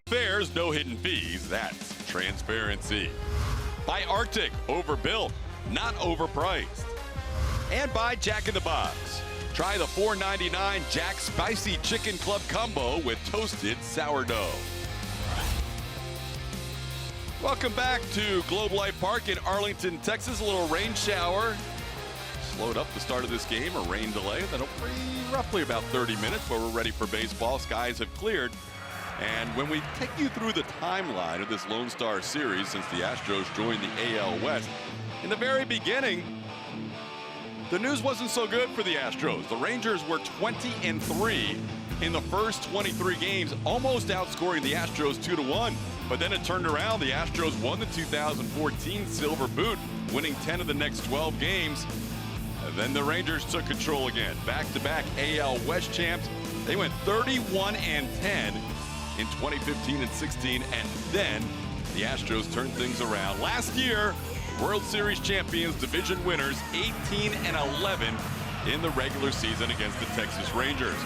fares, no hidden fees. That's transparency. By Arctic, overbuilt, not overpriced. And by Jack in the Box. Try the $4.99 Jack Spicy Chicken Club Combo with toasted sourdough. Welcome back to Globe Life Park in Arlington, Texas. A little rain shower slowed up the start of this game, a rain delay. That'll be roughly about 30 minutes, but we're ready for baseball. Skies have cleared. And when we take you through the timeline of this Lone Star Series since the Astros joined the AL West, in the very beginning, the news wasn't so good for the Astros. The Rangers were 20-3 in the first 23 games, almost outscoring the Astros 2-1. But then it turned around. The Astros won the 2014 Silver Boot, winning 10 of the next 12 games. And then the Rangers took control again. Back-to-back AL West champs. They went 31-10 in 2015 and 16, and then the Astros turned things around. Last year, World Series champions, division winners, 18-11 in the regular season against the Texas Rangers.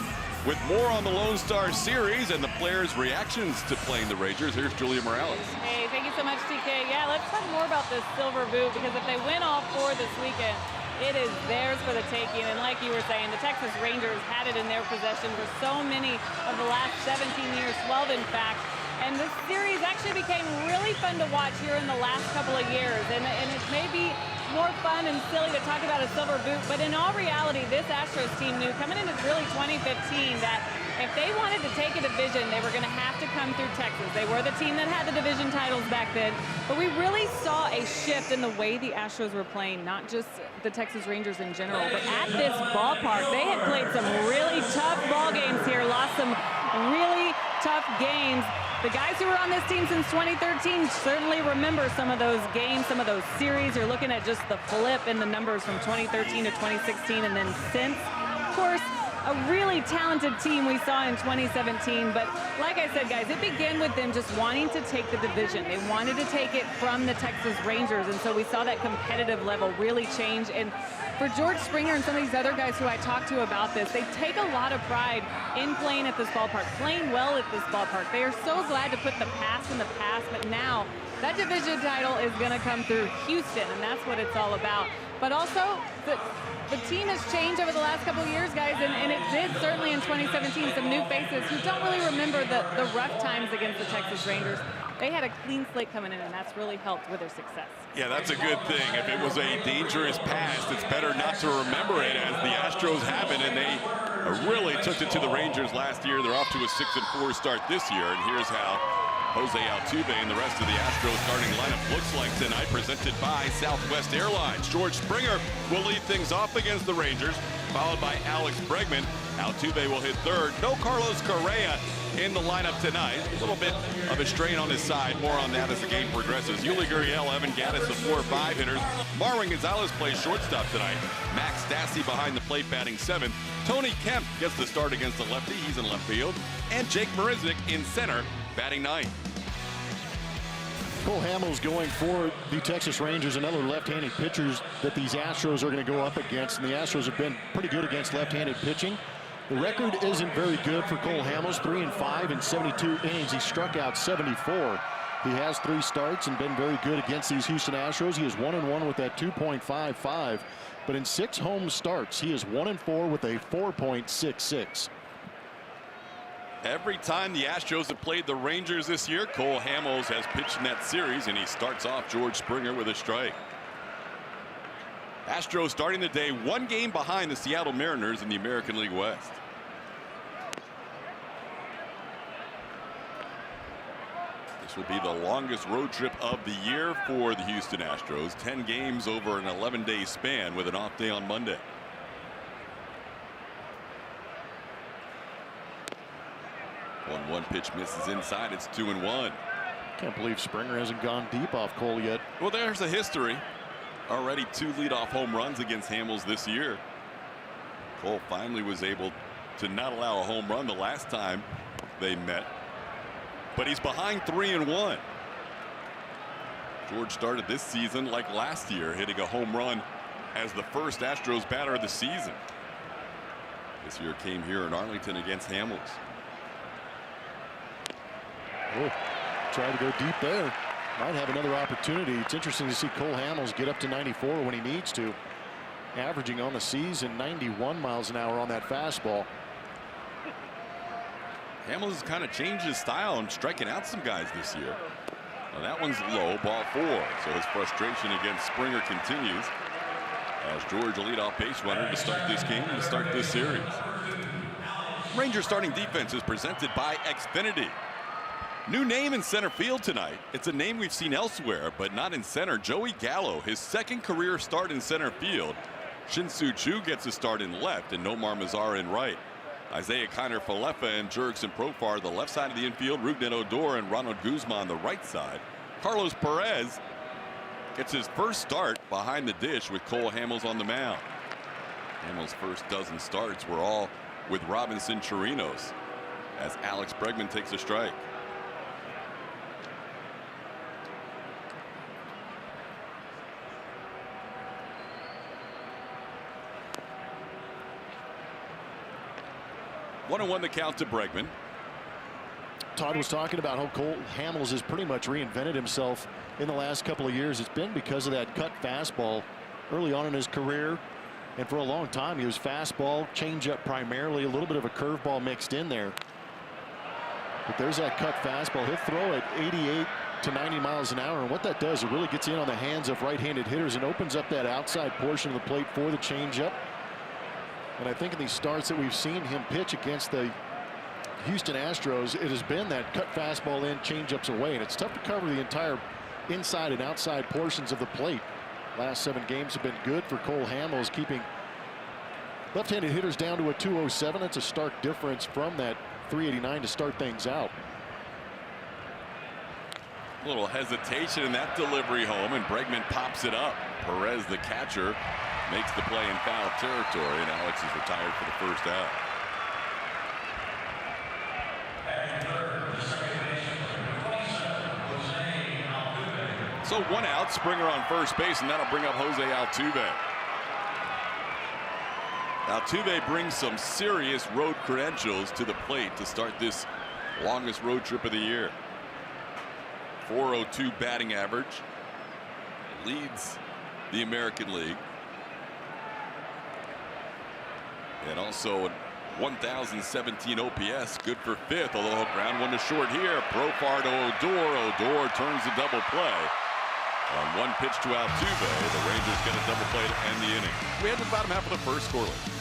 With more on the Lone Star Series and the players' reactions to playing the Rangers, here's Julia Morales. Hey, thank you so much, TK. Yeah, let's talk more about this Silver Boot, because if they win all four this weekend, it is theirs for the taking. And like you were saying, the Texas Rangers had it in their possession for so many of the last 17 years, 12 in fact. And this series actually became really fun to watch here in the last couple of years. And it may be more fun and silly to talk about a Silver Boot, but in all reality, this Astros team knew coming into really 2015 that if they wanted to take a division, they were going to have to come through Texas. They were the team that had the division titles back then, but we really saw a shift in the way the Astros were playing, not just the Texas Rangers in general, but at this ballpark. They had played some really tough ball games here, lost some really tough games. The guys who were on this team since 2013 certainly remember some of those games, some of those series. You're looking at just the flip in the numbers from 2013 to 2016, and then since, of course, a really talented team we saw in 2017. But like I said, guys, it began with them just wanting to take the division. They wanted to take it from the Texas Rangers, and so we saw that competitive level really change. And for George Springer and some of these other guys who I talked to about this, they take a lot of pride in playing at this ballpark, playing well at this ballpark. They are so glad to put the past in the past, but now that division title is going to come through Houston, and that's what it's all about. But also, the team has changed over the last couple of years, guys, and it did certainly in 2017, some new faces who don't really remember the rough times against the Texas Rangers. They had a clean slate coming in, and that's really helped with their success. Yeah, that's a good thing. If it was a dangerous past, it's better not to remember it, as the Astros have it, and they really took it to the Rangers last year. They're off to a 6-4 start this year, and here's how Jose Altuve and the rest of the Astros starting lineup looks like tonight, presented by Southwest Airlines. George Springer will lead things off against the Rangers, followed by Alex Bregman. Altuve will hit third. No Carlos Correa in the lineup tonight. A little bit of a strain on his side. More on that as the game progresses. Yuli Gurriel, Evan Gattis, the 4-5 hitters. Marwin Gonzalez plays shortstop tonight. Max Stassi behind the plate, batting seventh. Tony Kemp gets the start against the lefty. He's in left field. And Jake Marisnick in center, batting ninth. Cole Hamels going for the Texas Rangers, another left-handed pitchers that these Astros are going to go up against, and the Astros have been pretty good against left-handed pitching. The record isn't very good for Cole Hamels, 3-5 in 72 innings. He struck out 74. He has 3 starts and been very good against these Houston Astros. He is 1-1 with that 2.55, but in 6 home starts, he is 1-4 with a 4.66. Every time the Astros have played the Rangers this year, Cole Hamels has pitched in that series, and he starts off George Springer with a strike. Astros starting the day 1 game behind the Seattle Mariners in the American League West. This will be the longest road trip of the year for the Houston Astros. 10 games over an 11-day span with an off day on Monday. One pitch misses inside. It's 2-1. Can't believe Springer hasn't gone deep off Cole yet. Well, there's a history. Already 2 leadoff home runs against Hamels this year. Cole finally was able to not allow a home run the last time they met. But he's behind 3-1. George started this season like last year, hitting a home run as the first Astros batter of the season. This year came here in Arlington against Hamels. Oh, tried to go deep there. Might have another opportunity. It's interesting to see Cole Hamels get up to 94 when he needs to. Averaging on the season 91 miles an hour on that fastball. Hamels has kind of changed his style and striking out some guys this year. Now that one's low, ball 4. So his frustration against Springer continues as George will lead off base runner to start this game, to start this series. Rangers starting defense is presented by Xfinity. New name in center field tonight. It's a name we've seen elsewhere, but not in center. Joey Gallo, his second career start in center field. Shin-Soo Choo gets a start in left, and Nomar Mazara in right. Isaiah Kiner-Falefa and Jurickson Profar the left side of the infield. Rougned Odor and Ronald Guzman the right side. Carlos Perez gets his first start behind the dish with Cole Hamels on the mound. Hamels' first dozen starts were all with Robinson Chirinos as Alex Bregman takes a strike. One and one the count to Bregman. Todd was talking about how Cole Hamels has pretty much reinvented himself in the last couple of years. It's been because of that cut fastball early on in his career. And for a long time, he was fastball, changeup primarily, a little bit of a curveball mixed in there. But there's that cut fastball. He'll throw it 88 to 90 miles an hour. And what that does, it really gets in on the hands of right-handed hitters and opens up that outside portion of the plate for the changeup. And I think in these starts that we've seen him pitch against the Houston Astros, it has been that cut fastball in, changeups away. And it's tough to cover the entire inside and outside portions of the plate. Last 7 games have been good for Cole Hamels, keeping left-handed hitters down to a 207. That's a stark difference from that 389 to start things out. A little hesitation in that delivery home, and Bregman pops it up. Perez, the catcher, makes the play in foul territory, and Alex is retired for the first out. So 1 out, Springer on first base, and that'll bring up Jose Altuve. Altuve brings some serious road credentials to the plate to start this longest road trip of the year. .402 batting average, leads the American League. And also 1,017 OPS, good for 5th, although ground one to short here. Profar to Odor. Odor turns the double play. On 1 pitch to Altuve, the Rangers get a double play to end the inning. We had the bottom half of the first scoreless.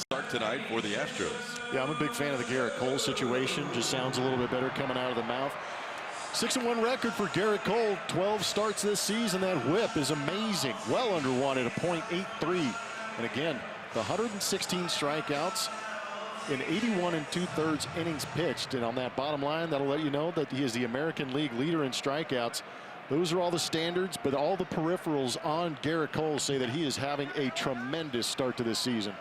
Start tonight for the Astros. Yeah, I'm a big fan of the Garrett Cole situation. Just sounds a little bit better coming out of the mouth. 6-1 record for Garrett Cole. 12 starts this season. That whip is amazing. Well under 1 at a .83. And again, the 116 strikeouts in 81 2/3 innings pitched. And on that bottom line, that'll let you know that he is the American League leader in strikeouts. Those are all the standards, but all the peripherals on Garrett Cole say that he is having a tremendous start to this season.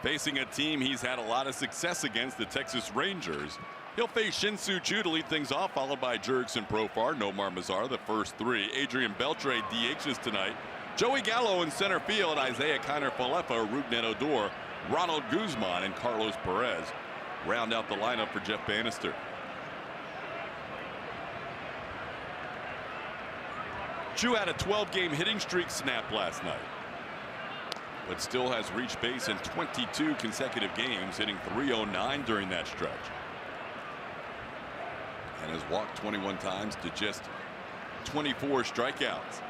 Facing a team he's had a lot of success against, the Texas Rangers. He'll face Shin-Soo Choo to lead things off, followed by Jurickson Profar, Nomar Mazar, the first three. Adrian Beltre DHs tonight. Joey Gallo in center field, Isaiah Kiner-Falefa, Rougned Odor, Ronald Guzman, and Carlos Perez round out the lineup for Jeff Bannister. Choo had a 12-game hitting streak snap last night, but still has reached base in 22 consecutive games, hitting .309 during that stretch, and has walked 21 times to just 24 strikeouts.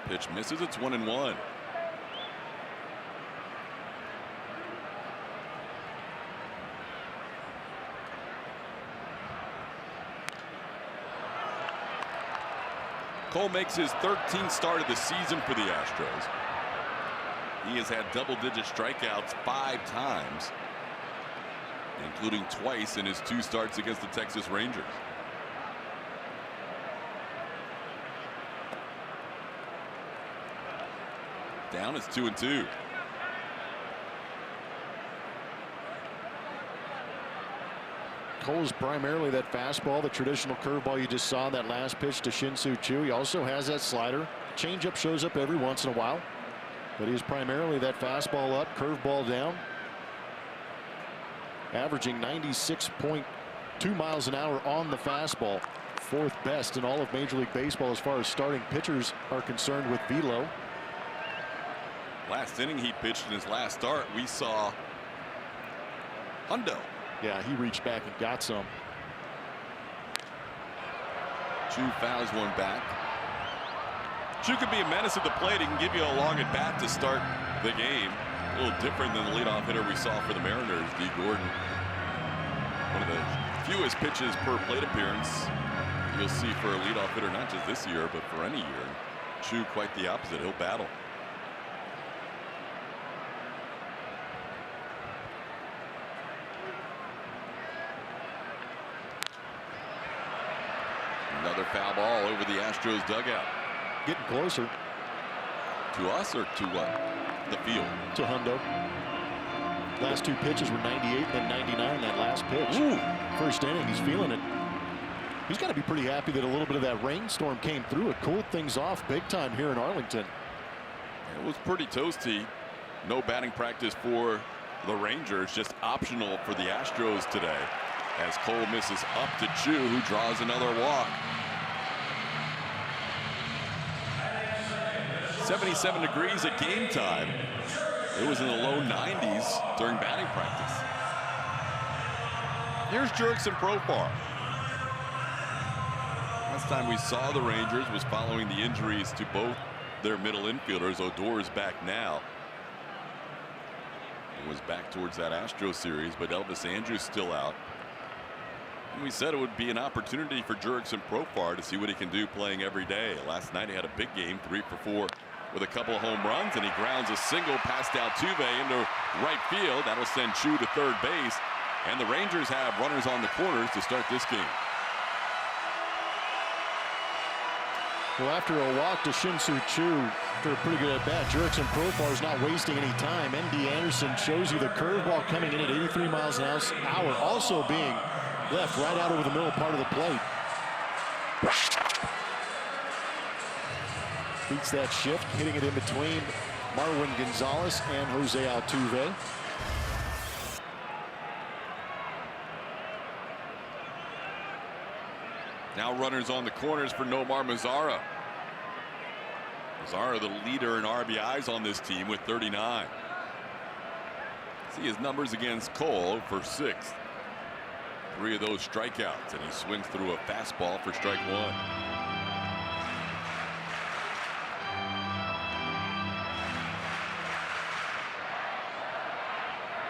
Pitch misses. It's 1-1. Cole makes his 13th start of the season for the Astros. He has had double-digit strikeouts 5 times, including twice in his 2 starts against the Texas Rangers. Down, it's 2-2. Cole's primarily that fastball, the traditional curveball you just saw, that last pitch to Shin-Soo Choo. He also has that slider. Changeup shows up every once in a while, but he's primarily that fastball up, curveball down. Averaging 96.2 miles an hour on the fastball. 4th best in all of Major League Baseball as far as starting pitchers are concerned with velo. Last inning he pitched in his last start, we saw Hundo. Yeah, he reached back and got some. Choo fouls one back. Choo could be a menace at the plate. He can give you a long at bat to start the game. A little different than the leadoff hitter we saw for the Mariners, D. Gordon. One of the fewest pitches per plate appearance you'll see for a leadoff hitter, not just this year, but for any year. Choo quite the opposite. He'll battle. Another foul ball over the Astros dugout. Getting closer. To us or to what? The field. To Hundo. Last 2 pitches were 98, then 99, that last pitch. Ooh. First inning, he's feeling it. He's got to be pretty happy that a little bit of that rainstorm came through. It cooled things off big time here in Arlington. It was pretty toasty. No batting practice for the Rangers, just optional for the Astros today, as Cole misses up to Choo, who draws another walk. 77 degrees at game time. It was in the low 90s during batting practice. Here's Jurickson Profar. Last time we saw the Rangers was following the injuries to both their middle infielders. Odor is back now. It was back towards that Astro series, but Elvis Andrus still out. And we said it would be an opportunity for Jurickson Profar to see what he can do playing every day. Last night he had a big game, 3 for 4 with a couple of home runs, and he grounds a single past Altuve into right field. That'll send Choo to third base, and the Rangers have runners on the corners to start this game. Well, after a walk to Shin-Soo Choo, after a pretty good at bat, Jurickson Profar is not wasting any time. M.D. Anderson shows you the curveball coming in at 83 miles an hour, also being left right out over the middle part of the plate. Beats that shift, hitting it in between Marwin Gonzalez and Jose Altuve. Now runners on the corners for Nomar Mazara. Mazara, the leader in RBIs on this team with 39. See his numbers against Cole for 6. 3 of those strikeouts, and he swings through a fastball for strike 1.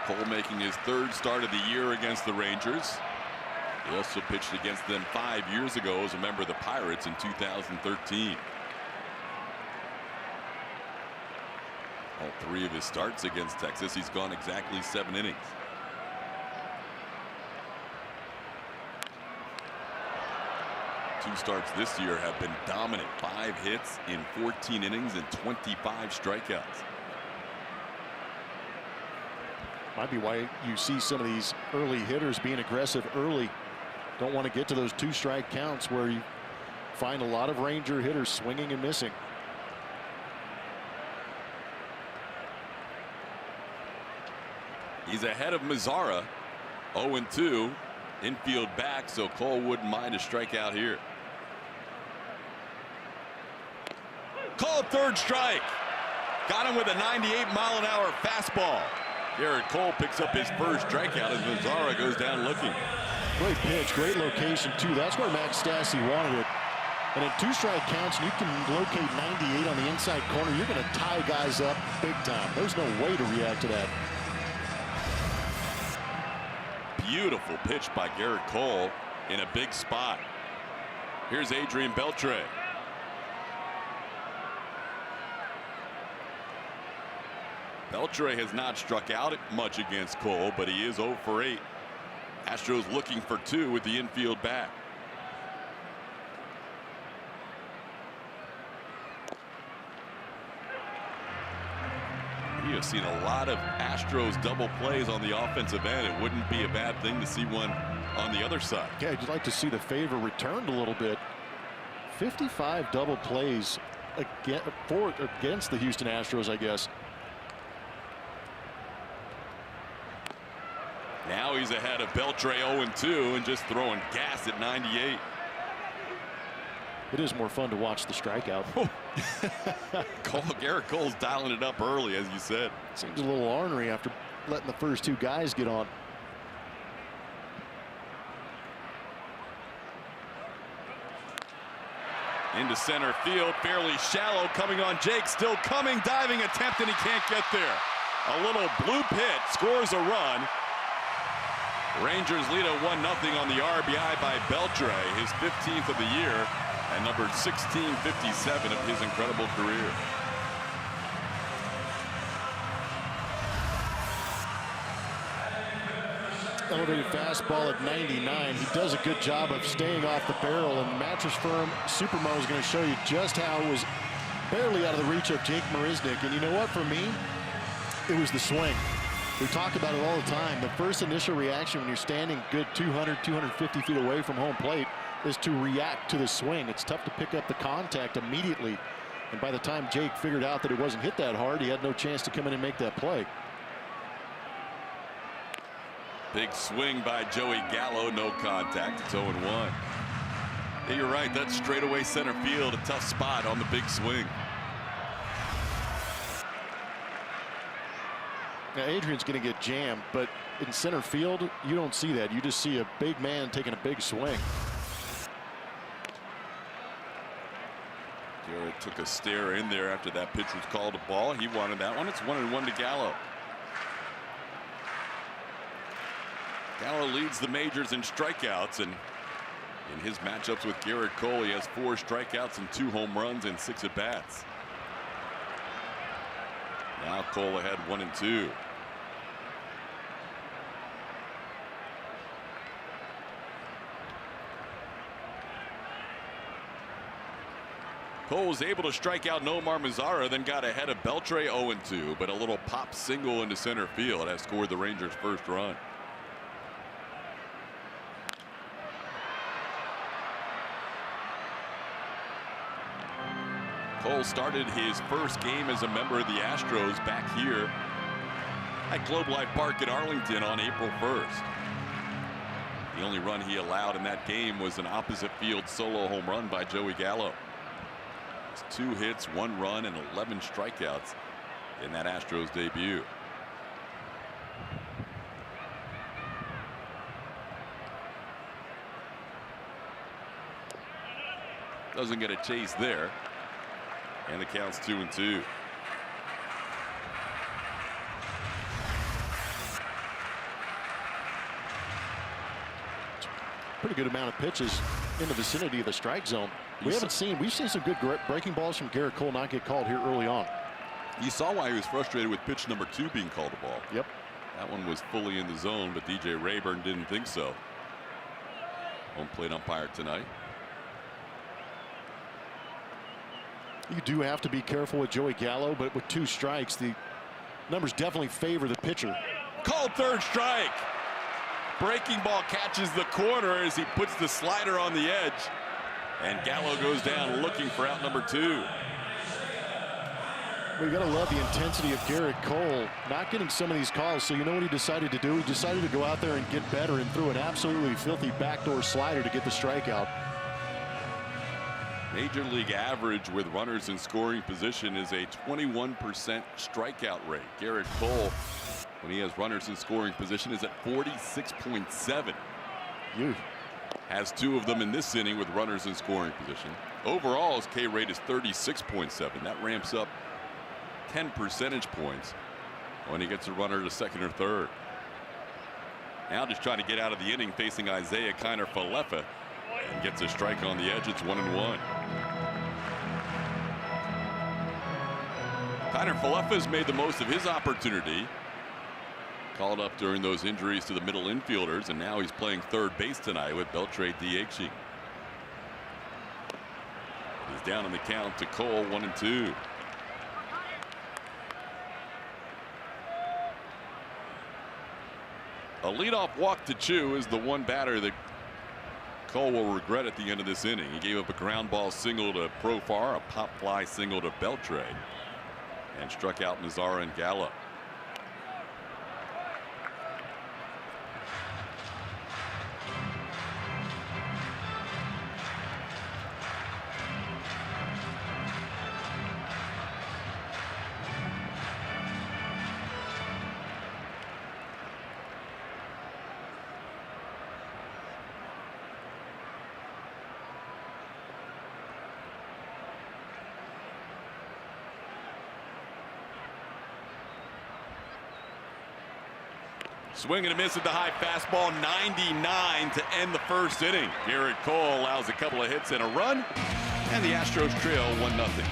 Cole making his 3rd start of the year against the Rangers. He also pitched against them 5 years ago as a member of the Pirates in 2013. All 3 of his starts against Texas, he's gone exactly 7 innings. 2 starts this year have been dominant. 5 hits in 14 innings and 25 strikeouts. Might be why you see some of these early hitters being aggressive early. Don't want to get to those 2-strike counts where you find a lot of Ranger hitters swinging and missing. He's ahead of Mazzara. 0-2. Infield back, so Cole wouldn't mind a strikeout here. Called 3rd strike. Got him with a 98-mile-an-hour fastball. Garrett Cole picks up his first strikeout as Mazzara goes down looking. Great pitch, great location too. That's where Max Stassi wanted it. And in 2-strike counts, and you can locate 98 on the inside corner. You're going to tie guys up big time. There's no way to react to that. Beautiful pitch by Garrett Cole in a big spot. Here's Adrian Beltre. Beltre has not struck out much against Cole, but he is 0 for 8. Astros looking for 2 with the infield back. We have seen a lot of Astros double plays on the offensive end. It wouldn't be a bad thing to see one on the other side. Yeah, you'd like to see the favor returned a little bit. 55 double plays against the Houston Astros, I guess. Now he's ahead of Beltre 0-2 and just throwing gas at 98. It is more fun to watch the strikeout. Garrett Cole's dialing it up early, as you said. Seems a little ornery after letting the first 2 guys get on. Into center field, fairly shallow, coming on Jake, still coming, diving attempt, and he can't get there. A little blue pit scores a run. Rangers lead at 1-0 on the RBI by Beltre, his 15th of the year, and number 1657 of his incredible career. Elevated fastball at 99. He does a good job of staying off the barrel, and Mattress Firm Supermo is going to show you just how it was barely out of the reach of Jake Marisnick. And you know what, for me, it was the swing. We talk about it all the time. The first initial reaction when you're standing good 200, 250 feet away from home plate is to react to the swing. It's tough to pick up the contact immediately. And by the time Jake figured out that it wasn't hit that hard, he had no chance to come in and make that play. Big swing by Joey Gallo, no contact. It's 0-1. Yeah, you're right. That's straightaway center field, a tough spot on the big swing. Now Adrian's going to get jammed, but in center field, you don't see that. You just see a big man taking a big swing. Garrett took a stare in there after that pitch was called a ball. He wanted that one. It's 1-1 to Gallo. Gallo leads the majors in strikeouts, and in his matchups with Garrett Cole, he has 4 strikeouts and 2 home runs and 6 at-bats. Now Cole ahead 1-2. Cole was able to strike out Nomar Mazzara, then got ahead of Beltre 0-2, but a little pop single into center field has scored the Rangers' first run. Cole started his first game as a member of the Astros back here at Globe Life Park in Arlington on April 1st. The only run he allowed in that game was an opposite field solo home run by Joey Gallo. It's 2 hits, 1 run, and 11 strikeouts in that Astros debut. Doesn't get a chase there. And the count's 2-2. Pretty good amount of pitches in the vicinity of the strike zone. We've seen some good breaking balls from Garrett Cole not get called here early on. You saw why he was frustrated with pitch number 2 being called a ball. Yep. That one was fully in the zone, but DJ Rayburn didn't think so. Home plate umpire tonight. You do have to be careful with Joey Gallo, but with 2 strikes, the numbers definitely favor the pitcher. Called third strike. Breaking ball catches the corner as he puts the slider on the edge. And Gallo goes down looking for out number 2. Well, you got to love the intensity of Garrett Cole not getting some of these calls. So you know what he decided to do? He decided to go out there and get better and threw an absolutely filthy backdoor slider to get the strikeout. Major league average with runners in scoring position is a 21% strikeout rate. Garrett Cole, when he has runners in scoring position, is at 46.7. Has 2 of them in this inning with runners in scoring position. Overall, his K rate is 36.7. That ramps up 10 percentage points when he gets a runner to second or third. Now just trying to get out of the inning, facing Isaiah Kiner-Falefa, and gets a strike on the edge. It's 1-1. Kiner-Falefa has made the most of his opportunity. Called up during those injuries to the middle infielders, and now he's playing third base tonight with Beltre DHing. He's down in the count to Cole, 1-2. A leadoff walk to Chu is the one batter that Cole will regret at the end of this inning. He gave up a ground ball single to Profar, a pop fly single to Beltre, and struck out Mazara and Gallo. Swing and a miss at the high fastball, 99 to end the first inning. Garrett Cole allows a couple of hits and a run, and the Astros trail 1-0.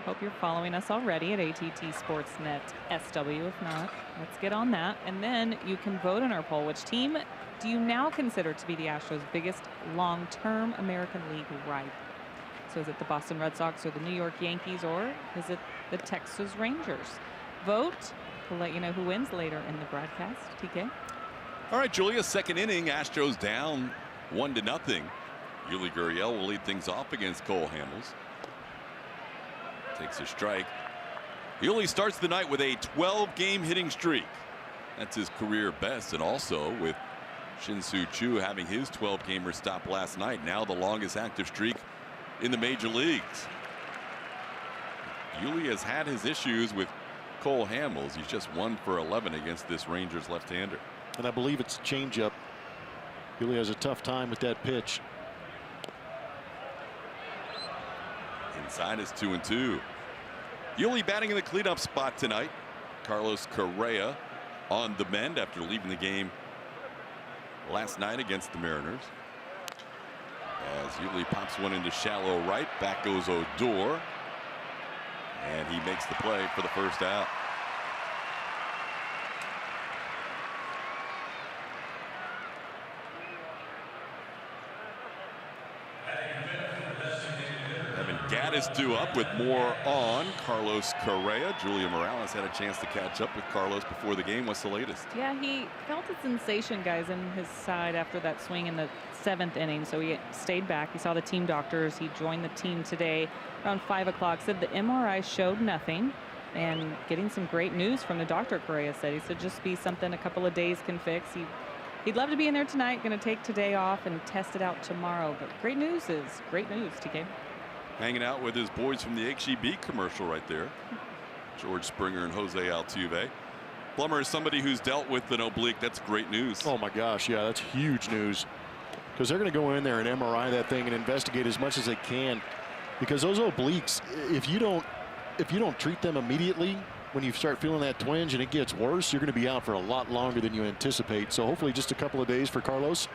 Hope you're following us already at ATT Sportsnet SW. If not, let's get on that. And then you can vote in our poll. Which team do you now consider to be the Astros' biggest long-term American League rival? So is it the Boston Red Sox or the New York Yankees, or is it the Texas Rangers? Vote. We'll let you know who wins later in the broadcast. TK? All right, Julia, second inning. Astros down 1-0. Yuli Gurriel will lead things off against Cole Hamels. Takes a strike. Yuli starts the night with a 12-game hitting streak. That's his career best, and also with Shin-Soo Choo having his 12-gamer stop last night, now the longest active streak in the major leagues. Yuli has had his issues with Cole Hamels. He's just 1 for 11 against this Rangers left-hander. And I believe it's a changeup. Yuli has a tough time with that pitch. Inside is 2-2. Yuli batting in the cleanup spot tonight. Carlos Correa on the mend after leaving the game last night against the Mariners. As Yuli pops one into shallow right, back goes Odor, and he makes the play for the first out. Gaddis due up with more on Carlos Correa. Julia Morales had a chance to catch up with Carlos before the game. What's the latest? Yeah, he felt a sensation, guys, in his side after that swing in the 7th inning. So he stayed back. He saw the team doctors. He joined the team today around 5 o'clock. Said the MRI showed nothing. And getting some great news from the doctor, Correa said. He said just be something a couple of days can fix. He'd love to be in there tonight. Going to take today off and test it out tomorrow. But great news is great news, TK. Hanging out with his boys from the HEB commercial right there. George Springer and Jose Altuve. Plummer is somebody who's dealt with an oblique. That's great news. Oh my gosh, yeah, that's huge news. Because they're going to go in there and MRI that thing and investigate as much as they can. Because those obliques, if you don't treat them immediately, when you start feeling that twinge and it gets worse, you're going to be out for a lot longer than you anticipate. So hopefully just a couple of days for Carlos.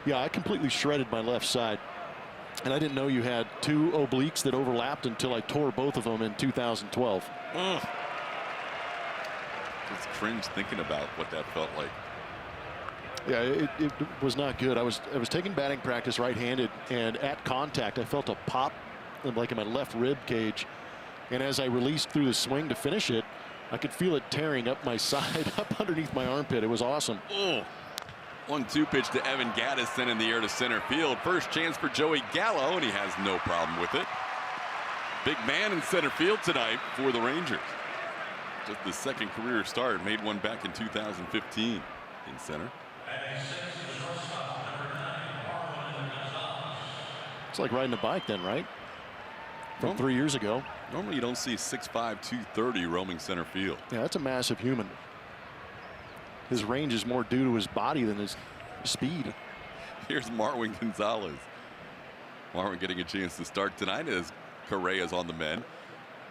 Yeah, I completely shredded my left side. And I didn't know you had 2 obliques that overlapped until I tore both of them in 2012. Just cringe thinking about what that felt like. Yeah, it was not good. I was taking batting practice right-handed, and at contact I felt a pop like in my left rib cage. And as I released through the swing to finish it, I could feel it tearing up my side, up underneath my armpit. It was awesome. 1-2 pitch to Evan Gaddis, sent in the air to center field. First chance for Joey Gallo, and he has no problem with it. Big man in center field tonight for the Rangers. Just the second career start. Made one back in 2015 in center. It's like riding a bike then, right? From 3 years ago. Normally you don't see 6'5", 230 roaming center field. Yeah, that's a massive human. His range is more due to his body than his speed. Here's Marwin Gonzalez. Marwin getting a chance to start tonight as Correa's on the mend.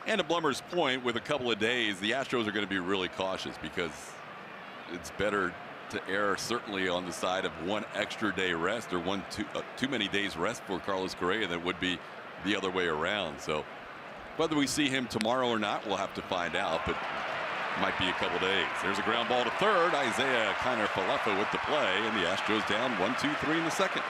And to Blummer's point, with a couple of days, the Astros are going to be really cautious because it's better to err certainly on the side of one extra day rest or too many days rest for Carlos Correa than it would be the other way around. So whether we see him tomorrow or not, we'll have to find out. But might be a couple days. There's a ground ball to third. Isaiah Kiner-Falefa with the play, and the Astros down 1-2-3 in the second.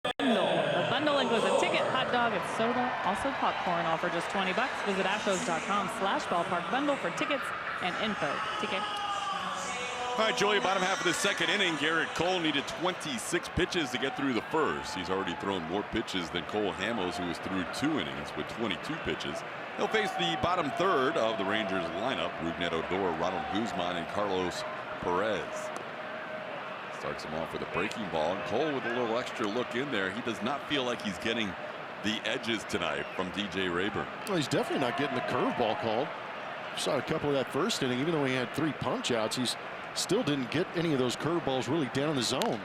The bundle includes a ticket, hot dog, and soda, also popcorn, all for just $20. Visit Astros.com/ballpark bundle for tickets and info. TK. All right, Julia, bottom half of the second inning, Garrett Cole needed 26 pitches to get through the first. He's already thrown more pitches than Cole Hamels, who was through 2 innings with 22 pitches. He'll face the bottom third of the Rangers lineup, Rougned Odor, Ronald Guzman, and Carlos Perez. Starts him off with a breaking ball, and Cole with a little extra look in there. He does not feel like he's getting the edges tonight from DJ Rayburn. Well, he's definitely not getting the curveball called. Saw a couple of that first inning, even though he had 3 punch outs, he's still didn't get any of those curveballs really down in the zone.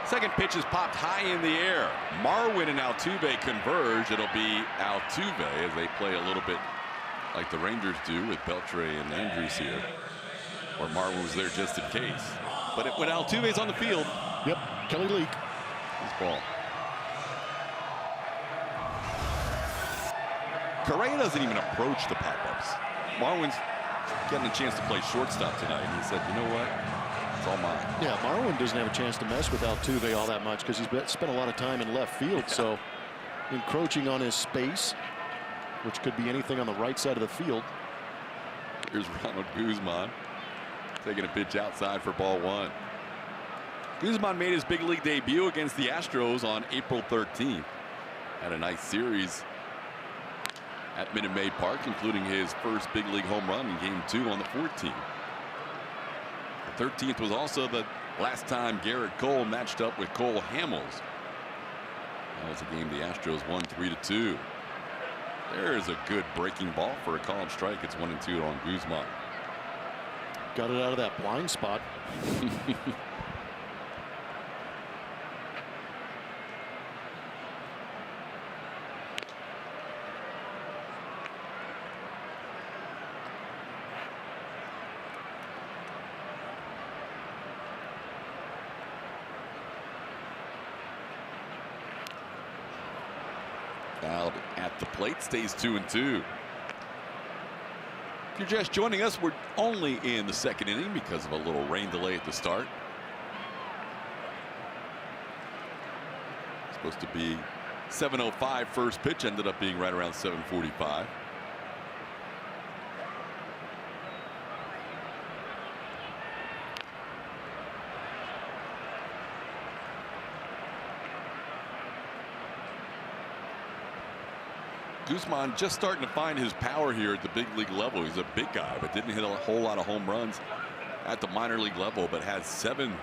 Second pitch is popped high in the air. Marwin and Altuve converge. It'll be Altuve as they play a little bit like the Rangers do with Beltre and Andrews here. Or Marwin was there just in case. But when Altuve's on the field. Yep, Kelly Leak. His ball. Correa doesn't even approach the pop-ups. Marwin's getting a chance to play shortstop tonight, and he said, you know what? It's all mine. Yeah, Marwin doesn't have a chance to mess with Altuve all that much because he's spent a lot of time in left field. Yeah. So encroaching on his space, which could be anything on the right side of the field. Here's Ronald Guzman taking a pitch outside for ball 1. Guzman made his big league debut against the Astros on April 13th. Had a nice series at Minute Maid Park, including his first big league home run in game 2 on the 14th. The 13th was also the last time Garrett Cole matched up with Cole Hamels. That was a game the Astros won 3-2. There's a good breaking ball for a called strike. It's 1-2 on Guzman. Got it out of that blind spot. Fouled at the plate, stays 2-2. If you're just joining us, we're only in the second inning because of a little rain delay at the start. Supposed to be 7:05 first pitch, ended up being right around 7:45. Guzman just starting to find his power here at the big league level. He's a big guy, but didn't hit a whole lot of home runs at the minor league level, but has 7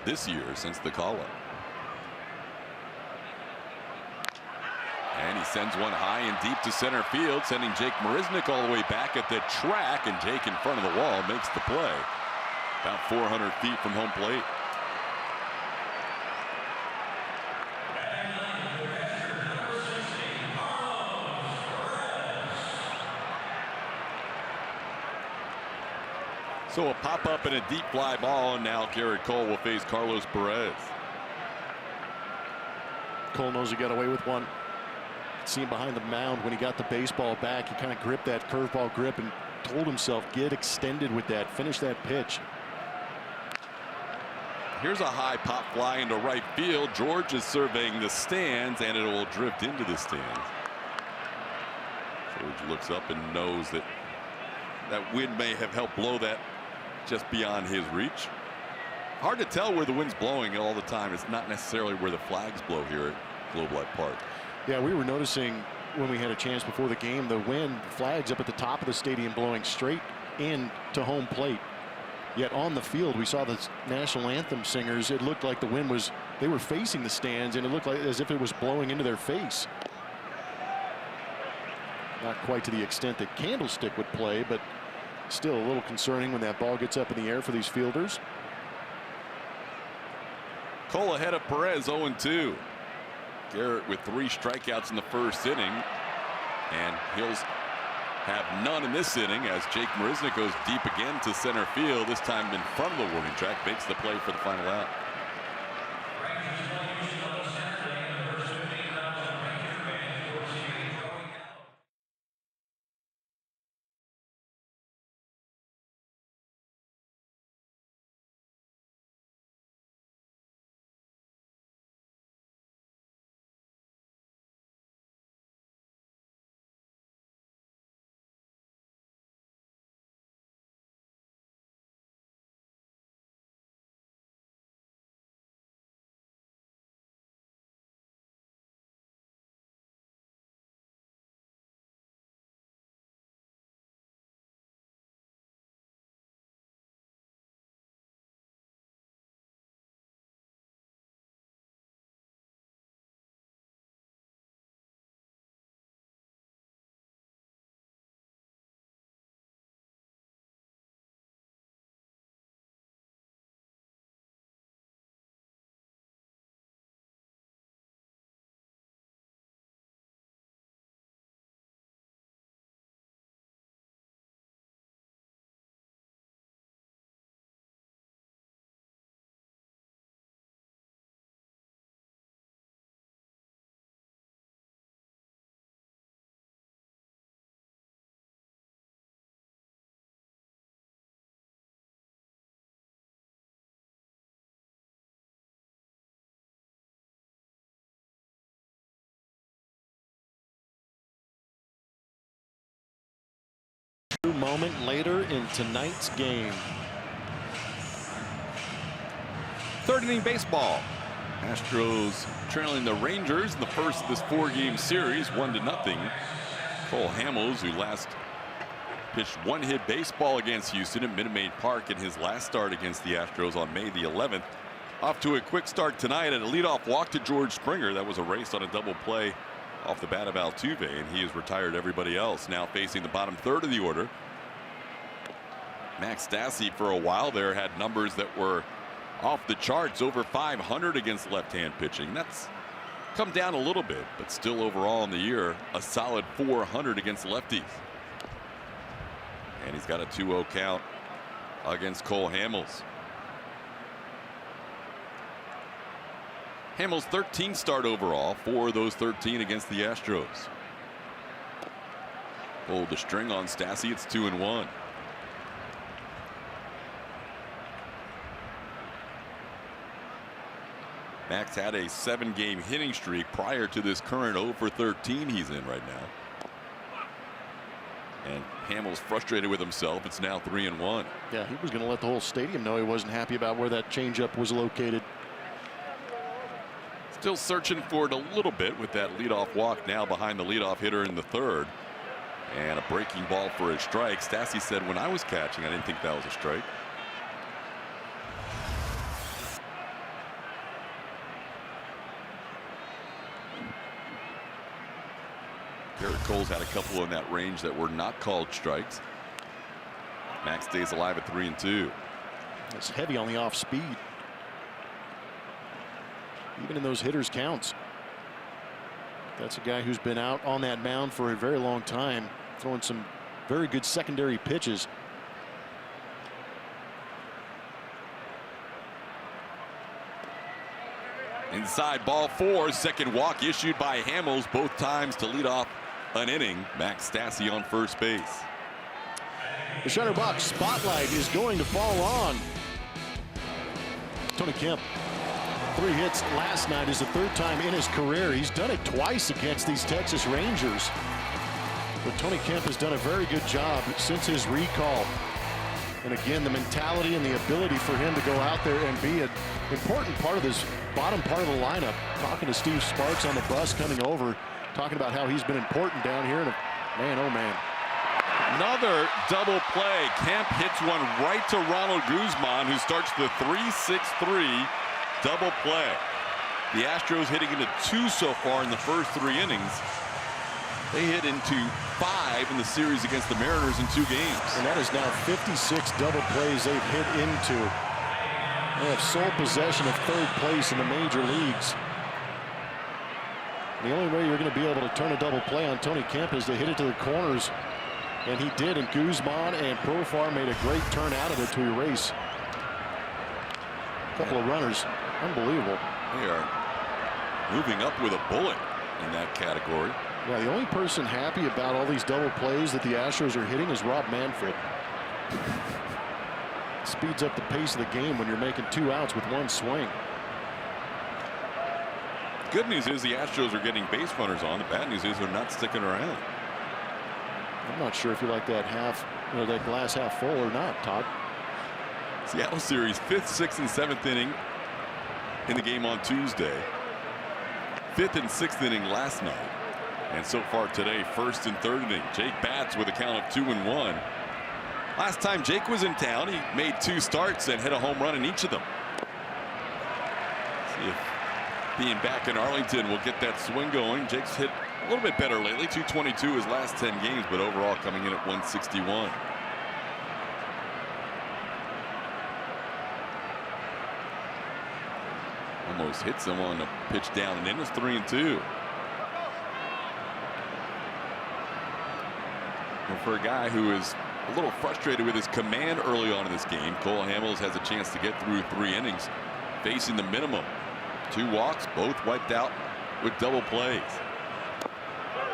this year since the call-up. And he sends one high and deep to center field, sending Jake Marisnick all the way back at the track, and Jake in front of the wall makes the play. About 400 feet from home plate. So a pop-up and a deep fly ball, and now Garrett Cole will face Carlos Perez. Cole knows he got away with one. See him behind the mound when he got the baseball back. He kind of gripped that curveball grip and told himself, get extended with that, finish that pitch. Here's a high pop fly into right field. George is surveying the stands, and it will drift into the stands. George looks up and knows that that wind may have helped blow that just beyond his reach. Hard to tell where the wind's blowing all the time. It's not necessarily where the flags blow here at Globe Life Park. Yeah, we were noticing when we had a chance before the game, the wind flags up at the top of the stadium blowing straight in to home plate. Yet on the field, we saw the national anthem singers. It looked like the wind was, they were facing the stands, and it looked like as if it was blowing into their face. Not quite to the extent that Candlestick would play, but still a little concerning when that ball gets up in the air for these fielders. Cole ahead of Perez, 0-2. Garrett with 3 strikeouts in the first inning, and he'll have none in this inning as Jake Marisnick goes deep again to center field, this time in front of the warning track, makes the play for the final out. moment later in tonight's game. Third inning baseball. Astros trailing the Rangers in the first of this 4-game series, 1-0. Cole Hamels, who last pitched one-hit baseball against Houston at Minute Maid Park in his last start against the Astros on May the 11th. Off to a quick start tonight at a leadoff walk to George Springer. That was erased on a double play off the bat of Altuve, and he has retired everybody else. Now facing the bottom third of the order. Max Stassi for a while there had numbers that were off the charts, over 500 against left-hand pitching. That's come down a little bit, but still overall in the year a solid 400 against lefties. And he's got a 2-0 count against Cole Hamels. Hamels 13 start overall, 4 of those 13 against the Astros. Pulled the string on Stassi. It's 2-1. Max had a 7-game hitting streak prior to this current 0 for 13 he's in right now. And Hamels frustrated with himself. It's now 3-1. Yeah, he was going to let the whole stadium know he wasn't happy about where that changeup was located. Still searching for it a little bit with that leadoff walk now behind the leadoff hitter in the third. And a breaking ball for a strike. Stassi said, when I was catching, I didn't think that was a strike. Garrett Cole's had a couple in that range that were not called strikes. Max stays alive at 3-2. It's heavy on the off speed. Even in those hitters counts. That's a guy who's been out on that mound for a very long time, throwing some very good secondary pitches. Inside, ball 4. Second walk issued by Hamels, both times to lead off an inning. Max Stassi on first base. The Shutterbox spotlight is going to fall on Tony Kemp. 3 hits last night is the 3rd time in his career. He's done it twice against these Texas Rangers. But Tony Kemp has done a very good job since his recall. And again, the mentality and the ability for him to go out there and be an important part of this bottom part of the lineup. Talking to Steve Sparks on the bus coming over, talking about how he's been important down here. And man, oh man. Another double play. Kemp hits one right to Ronald Guzman, who starts the 3-6-3 double play. The Astros hitting into 2 so far in the first 3 innings. They hit into 5 in the series against the Mariners in 2 games. And that is now 56 double plays they've hit into. They have sole possession of 3rd place in the major leagues. The only way you're going to be able to turn a double play on Tony Kemp is to hit it to the corners. And he did, and Guzman and Profar made a great turn out of it to erase a couple of runners. Unbelievable. They are moving up with a bullet in that category. Yeah, the only person happy about all these double plays that the Astros are hitting is Rob Manfred. Speeds up the pace of the game when you're making 2 outs with 1 swing. Good news is the Astros are getting base runners on. The bad news is they're not sticking around. I'm not sure if you like that that glass half full or not, Todd. Seattle series 5th, 6th, and 7th inning in the game on Tuesday. 5th and 6th inning last night. And so far today, 1st and 3rd inning. Jake bats with a count of 2-1. Last time Jake was in town, he made 2 starts and hit a home run in each of them. See if being back in Arlington will get that swing going. Jake's hit a little bit better lately. 222 his last 10 games, but overall coming in at 161. Almost hits him on the pitch down and in. It's 3-2. And for a guy who is a little frustrated with his command early on in this game, Cole Hamels has a chance to get through 3 innings, facing the minimum. 2 walks, both wiped out with double plays.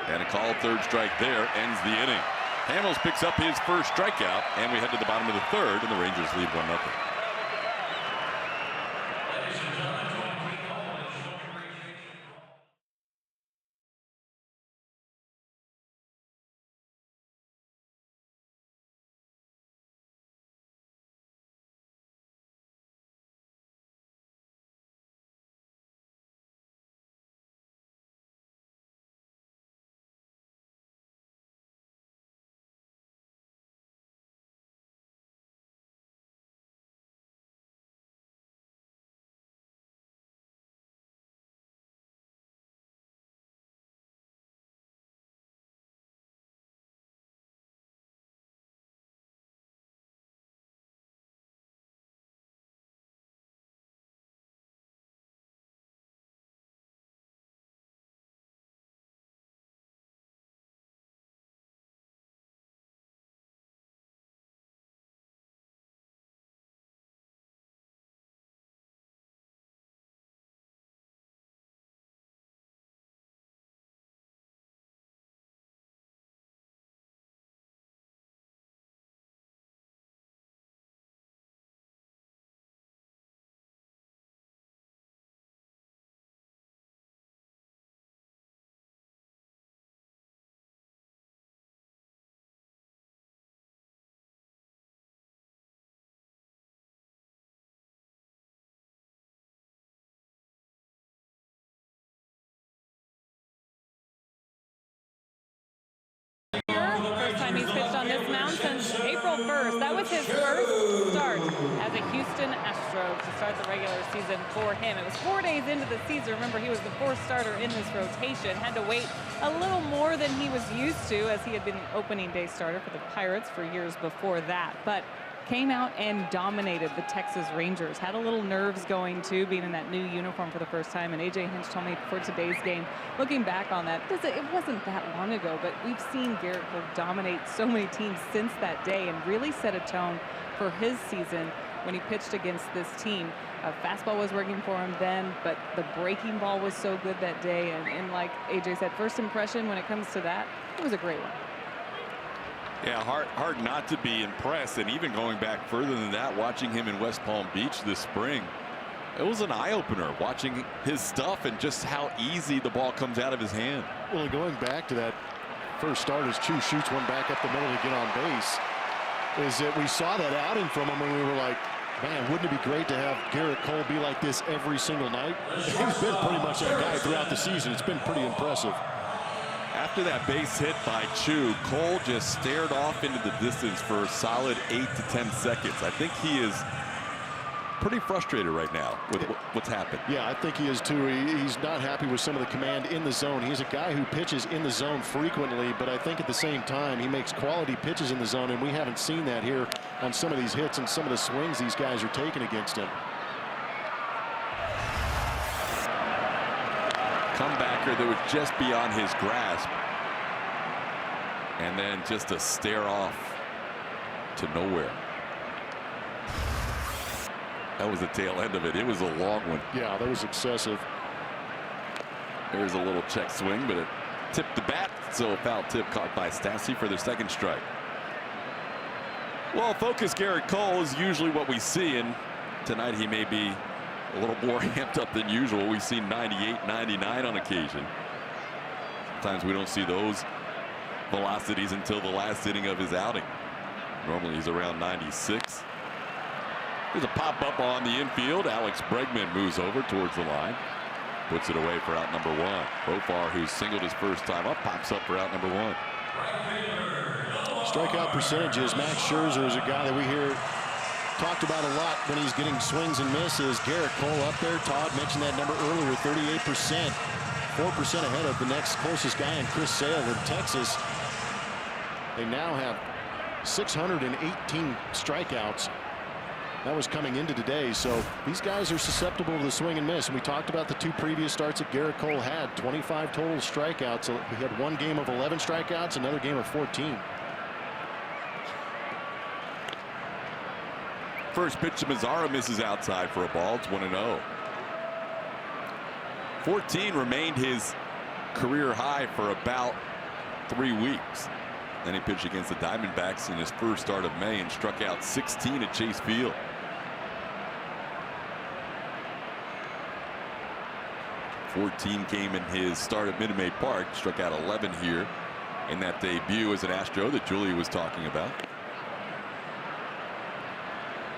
And a called 3rd strike there ends the inning. Hamels picks up his first strikeout, and we head to the bottom of the 3rd, and the Rangers lead 1-0. first time he's pitched on this mound since April 1st. That was his first start as a Houston Astro to start the regular season for him. It was 4 days into the season. Remember, he was the fourth starter in this rotation. Had to wait a little more than he was used to, as he had been opening day starter for the Pirates for years before that. But came out and dominated the Texas Rangers. Had a little nerves going too, being in that new uniform for the first time. And AJ Hinch told me before today's game, looking back on that, it wasn't that long ago, but we've seen Garrett Cole dominate so many teams since that day and really set a tone for his season when he pitched against this team. Fastball was working for him then, but the breaking ball was so good that day. And like AJ said, first impression when it comes to that, it was a great one. Yeah, hard not to be impressed. And even going back further than that, watching him in West Palm Beach this spring, it was an eye-opener watching his stuff and just how easy the ball comes out of his hand. Well, going back to that first start as Chu shoots one back up the middle to get on base, is that we saw that outing from him and we were like, man, wouldn't it be great to have Garrett Cole be like this every single night? He's been pretty much that guy throughout the season. It's been pretty impressive. After that base hit by Chu, Cole just stared off into the distance for a solid 8 to 10 seconds. I think he is pretty frustrated right now with what's happened. Yeah, I think he is too. He's not happy with some of the command in the zone. He's a guy who pitches in the zone frequently, but I think at the same time he makes quality pitches in the zone, and we haven't seen that here on some of these hits and some of the swings these guys are taking against him. Comebacker that was just beyond his grasp, and then just a stare off to nowhere. That was the tail end of it. It was a long one. Yeah, that was excessive. There's a little check swing, but it tipped the bat, so a foul tip caught by Stassi for their second strike. Well, focus Garrett Cole is usually what we see, and tonight he may be a little more amped up than usual. We've seen 98, 99 on occasion. Sometimes we don't see those velocities until the last inning of his outing. Normally he's around 96. There's a pop-up on the infield. Alex Bregman moves over towards the line. Puts it away for out number one. Profar, who singled his first time up, pops up for out number one. Strikeout percentages. Max Scherzer is a guy that we hear talked about a lot when he's getting swings and misses. Garrett Cole up there. Todd mentioned that number earlier, 38%. 4% ahead of the next closest guy in Chris Sale in Texas. They now have 618 strikeouts. That was coming into today, so these guys are susceptible to the swing and miss. And we talked about the two previous starts that Garrett Cole had, 25 total strikeouts. So he had one game of 11 strikeouts, another game of 14. First pitch to Mazzara misses outside for a ball. It's 1-0. 14 remained his career high for about 3 weeks. Then he pitched against the Diamondbacks in his first start of May and struck out 16 at Chase Field. .14 came in his start at Minute Maid Park. Struck out 11 here in that debut as an Astro that Julie was talking about.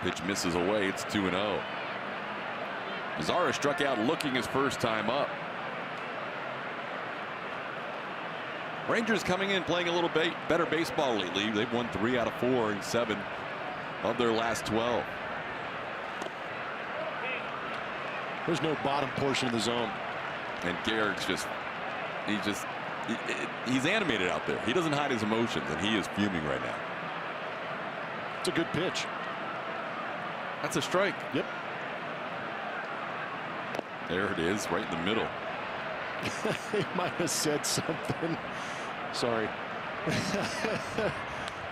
Pitch misses away. It's 2-0. Mazzara struck out looking his first time up. Rangers coming in playing a little better baseball lately. They've won 3 out of 4 and 7 of their last 12. There's no bottom portion of the zone. And Garrett's he's animated out there. He doesn't hide his emotions, and he is fuming right now. It's a good pitch. That's a strike. Yep. There it is, right in the middle. He might have said something. Sorry.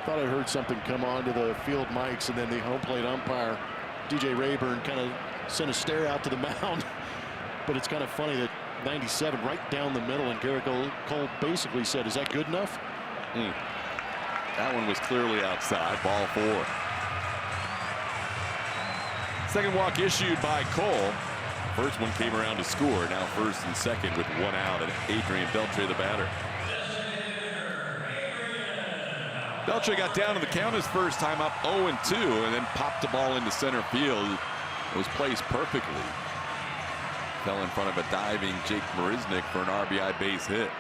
Thought I heard something come onto the field mics, and then the home plate umpire, DJ Rayburn, kind of sent a stare out to the mound. But it's kind of funny that 97 right down the middle, and Garrett Cole basically said, "Is that good enough?" That one was clearly outside. Ball 4. Second walk issued by Cole. First one came around to score. Now first and second with 1 out, and Adrian Beltre the batter. Beltre got down to the count his first time up 0-2, and then popped the ball into center field. It was placed perfectly. Fell in front of a diving Jake Marisnick for an RBI base hit.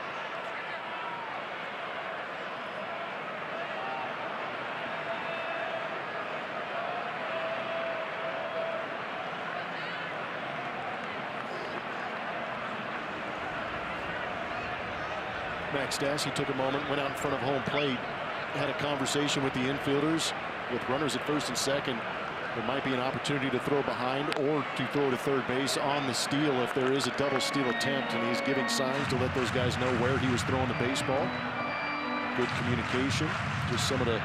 quarterback Stassi took a moment, went out in front of home plate, had a conversation with the infielders. With runners at first and second, there might be an opportunity to throw behind or to throw to third base on the steal if there is a double steal attempt, and he's giving signs to let those guys know where he was throwing the baseball. Good communication. Just some of the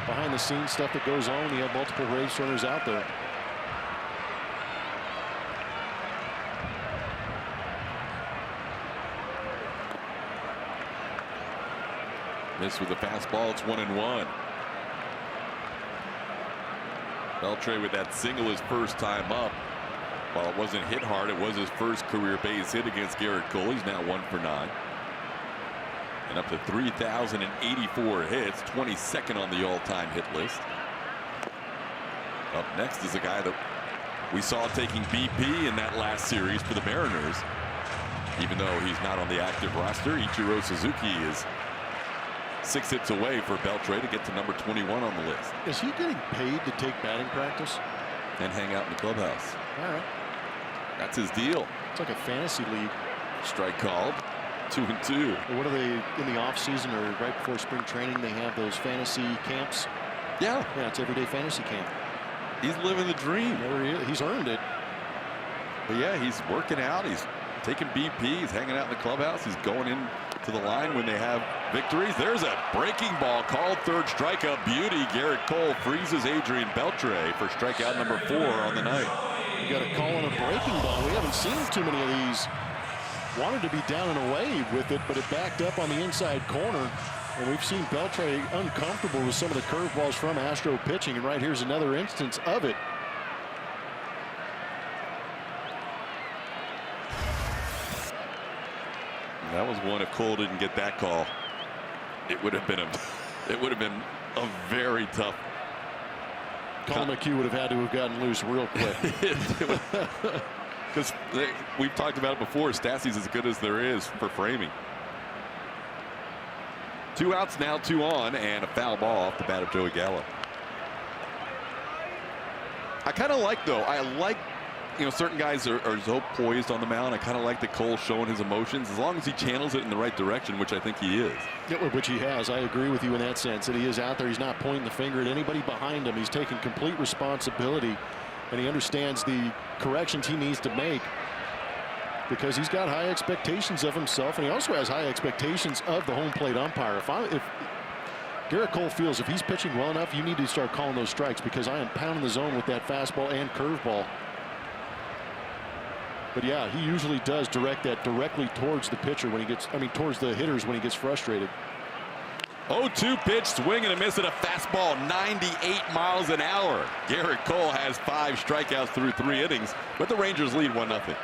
behind-the-scenes stuff that goes on when you have multiple race runners out there. Missed with the fastball. It's 1-1. Beltre with that single his first time up. While it wasn't hit hard, it was his first career base hit against Garrett Cole. He's now 1 for 9. And up to 3,084 hits, 22nd on the all-time hit list. Up next is a guy that we saw taking BP in that last series for the Mariners. Even though he's not on the active roster, Ichiro Suzuki is 6 hits away for Beltre to get to number 21 on the list. Is he getting paid to take batting practice? And hang out in the clubhouse. All right. That's his deal. It's like a fantasy league. Strike called. 2-2. What are they in the off season or right before spring training? They have those fantasy camps. Yeah. Yeah, it's everyday fantasy camp. He's living the dream. There he is. He's earned it. But yeah, he's working out. He's taking BP. He's hanging out in the clubhouse. He's going in to the line when they have victories. There's a breaking ball called. Third strikeout beauty. Garrett Cole freezes Adrian Beltre for strikeout number 4 on the night. You got a call on a breaking ball. We haven't seen too many of these. Wanted to be down and away with it, but it backed up on the inside corner. And we've seen Beltre uncomfortable with some of the curveballs from Astro pitching. And right here's another instance of it. That was one. If Cole didn't get that call, it would have been a very tough. Colin McHugh would have had to have gotten loose real quick. Because we've talked about it before. Stassi's as good as there is for framing. 2 outs now, 2 on, and a foul ball off the bat of Joey Gallo. I kind of like, though. I like, certain guys are so poised on the mound. I kind of like that Cole showing his emotions as long as he channels it in the right direction, which I think he is. Yeah, which he has. I agree with you in that sense that he is out there. He's not pointing the finger at anybody behind him. He's taking complete responsibility, and he understands the corrections he needs to make because he's got high expectations of himself, and he also has high expectations of the home plate umpire. If Garrett Cole feels if he's pitching well enough, you need to start calling those strikes because I am pounding the zone with that fastball and curveball. But yeah, he usually does direct that directly towards the pitcher when he gets, towards the hitters when he gets frustrated. 0-2 pitch, swing and a miss at a fastball, 98 miles an hour. Garrett Cole has 5 strikeouts through 3 innings, but the Rangers lead 1-0.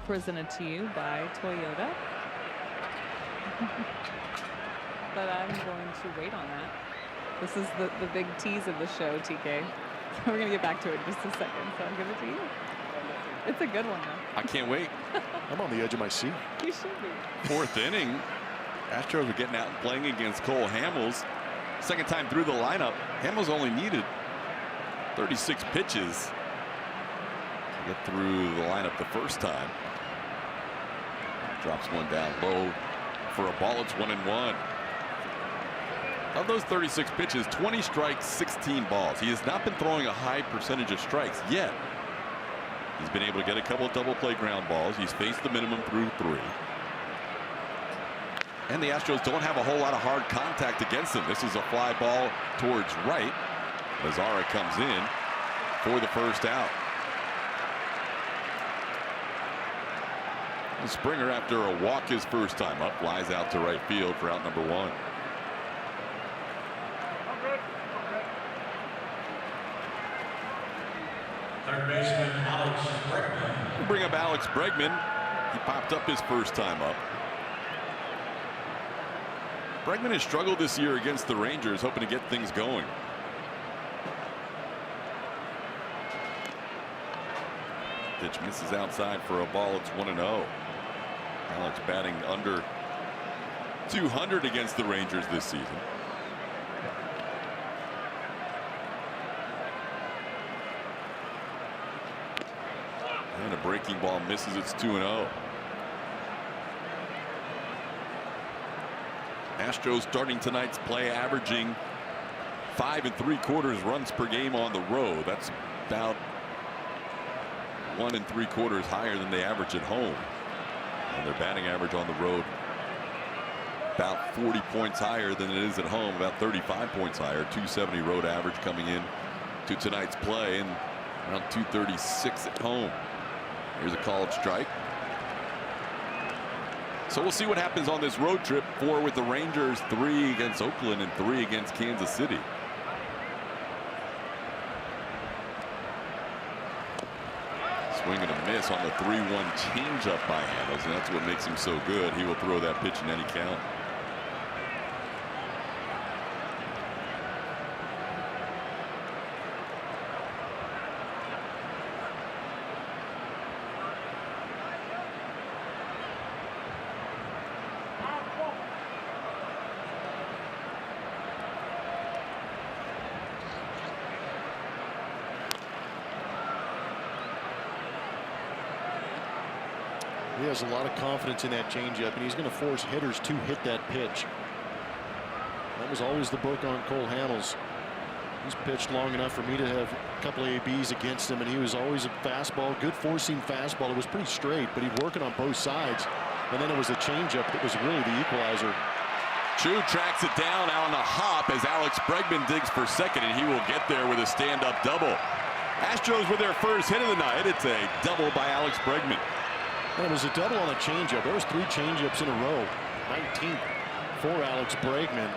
presented to you by Toyota. But I'm going to wait on that. This is the big tease of the show, TK. So we're going to get back to it in just a second. So I'll give it to you. It's a good one, though. I can't wait. I'm on the edge of my seat. You should be. Fourth inning. Astros are getting out and playing against Cole Hamels. Second time through the lineup. Hamels only needed 36 pitches to get through the lineup the first time. Drops one down low for a ball. It's 1-1. Of those 36 pitches, 20 strikes, 16 balls. He has not been throwing a high percentage of strikes yet. He's been able to get a couple of double play ground balls. He's faced the minimum through 3. And the Astros don't have a whole lot of hard contact against them. This is a fly ball towards right. Lazara comes in for the first out. And Springer, after a walk his first time up, flies out to right field for out number 1. Third baseman Alex Bregman. We'll bring up Alex Bregman. He popped up his first time up. Bregman has struggled this year against the Rangers, hoping to get things going. Pitch misses outside for a ball. It's 1-0. Alex batting under 200 against the Rangers this season. And a breaking ball misses. It's 2-0. Astros starting tonight's play averaging 5 3/4 runs per game on the road. That's about 1 3/4 higher than they average at home. And their batting average on the road about 40 points higher than it is at home, about 35 points higher. 270 road average coming in to tonight's play, and around 236 at home. Here's a called strike. So we'll see what happens on this road trip. 4 with the Rangers, 3 against Oakland, and 3 against Kansas City. Swing and a miss on the 3-1 changeup by Hamels, and that's what makes him so good. He will throw that pitch in any count. He has a lot of confidence in that changeup, and he's going to force hitters to hit that pitch. That was always the book on Cole Hamels. He's pitched long enough for me to have a couple of ABs against him, and he was always a fastball, good four-seam fastball. It was pretty straight, but he'd work it on both sides. And then it was a changeup that was really the equalizer. Chu tracks it down on a hop as Alex Bregman digs for second, and he will get there with a stand-up double. Astros with their first hit of the night. It's a double by Alex Bregman. It was a double on a changeup. There was 3 changeups in a row. 19th for Alex Bregman,